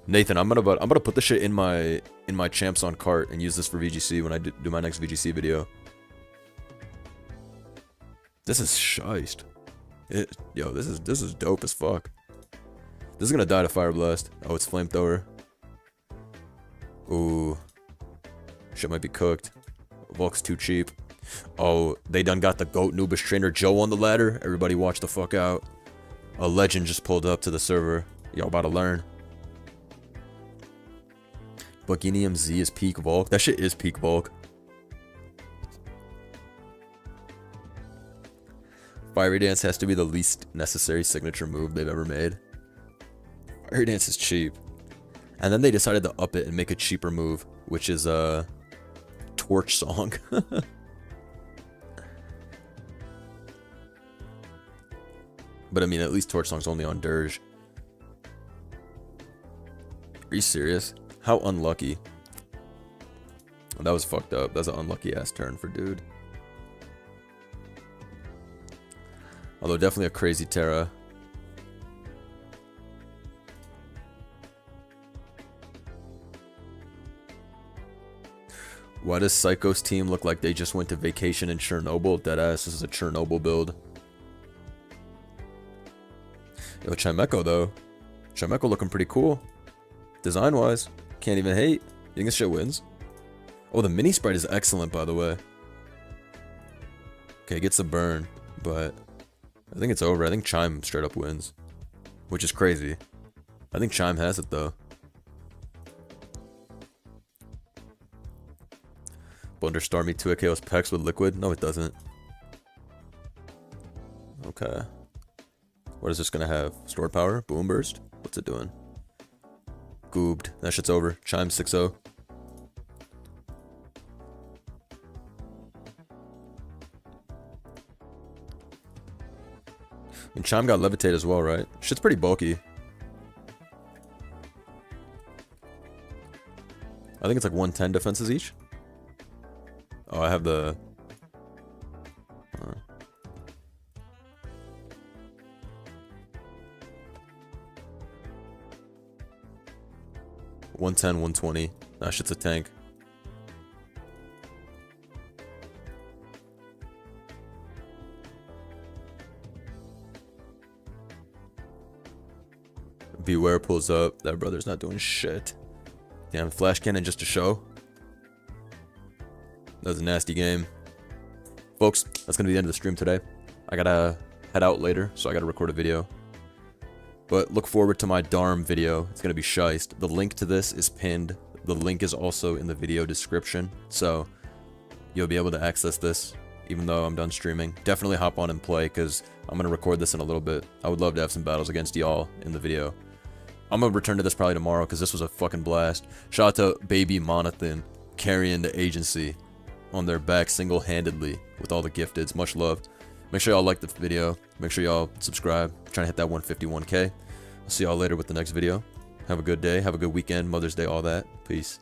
Nathan, I'm gonna put this shit in my champs on cart and use this for VGC when I do my next VGC video. This is shiced. Yo, this is dope as fuck. This is gonna die to Fire Blast. Oh, it's Flamethrower. Ooh. Shit might be cooked. Volk's too cheap. Oh, they done got the GOAT Noobish Trainer Joe on the ladder. Everybody watch the fuck out. A legend just pulled up to the server. Y'all about to learn. Bugginium Z is peak Volk. That shit is peak Volk. Fiery Dance has to be the least necessary signature move they've ever made. Fiery Dance is cheap. And then they decided to up it and make a cheaper move, which is a Torch Song. But I mean, at least Torch Song's only on Dirge. Are you serious? How unlucky. Oh, that was fucked up. That's an unlucky ass turn for dude. Although definitely a crazy Terra. Why does Psycho's team look like they just went to vacation in Chernobyl? Deadass, this is a Chernobyl build. Yo, Chimeco though. Chimeco looking pretty cool. Design-wise. Can't even hate. You think this shit wins? Oh, the mini sprite is excellent, by the way. Okay, gets a burn, but I think it's over. I think Chime straight up wins, which is crazy. I think Chime has it, though. Blunder Stormy 2 KO's Pex with Liquid? No, it doesn't. Okay. What is this gonna have? Stored power? Boom burst? What's it doing? Goobed. That shit's over. Chime 6-0. And Chime got Levitate as well, right? Shit's pretty bulky. I think it's like 110 defenses each. Oh, I have the... 110, 120. That shit's a tank. Beware pulls up. That brother's not doing shit. Damn, flash cannon just to show. That was a nasty game. Folks, that's going to be the end of the stream today. I got to head out later, so I got to record a video. But look forward to my Darm video. It's going to be shiced. The link to this is pinned. The link is also in the video description. So you'll be able to access this even though I'm done streaming. Definitely hop on and play because I'm going to record this in a little bit. I would love to have some battles against y'all in the video. I'm going to return to this probably tomorrow because this was a fucking blast. Shout out to Baby Monathan carrying the agency on their back single-handedly with all the gifteds. Much love. Make sure y'all like the video. Make sure y'all subscribe. I'm trying to hit that 151K. I'll see y'all later with the next video. Have a good day. Have a good weekend. Mother's Day, all that. Peace.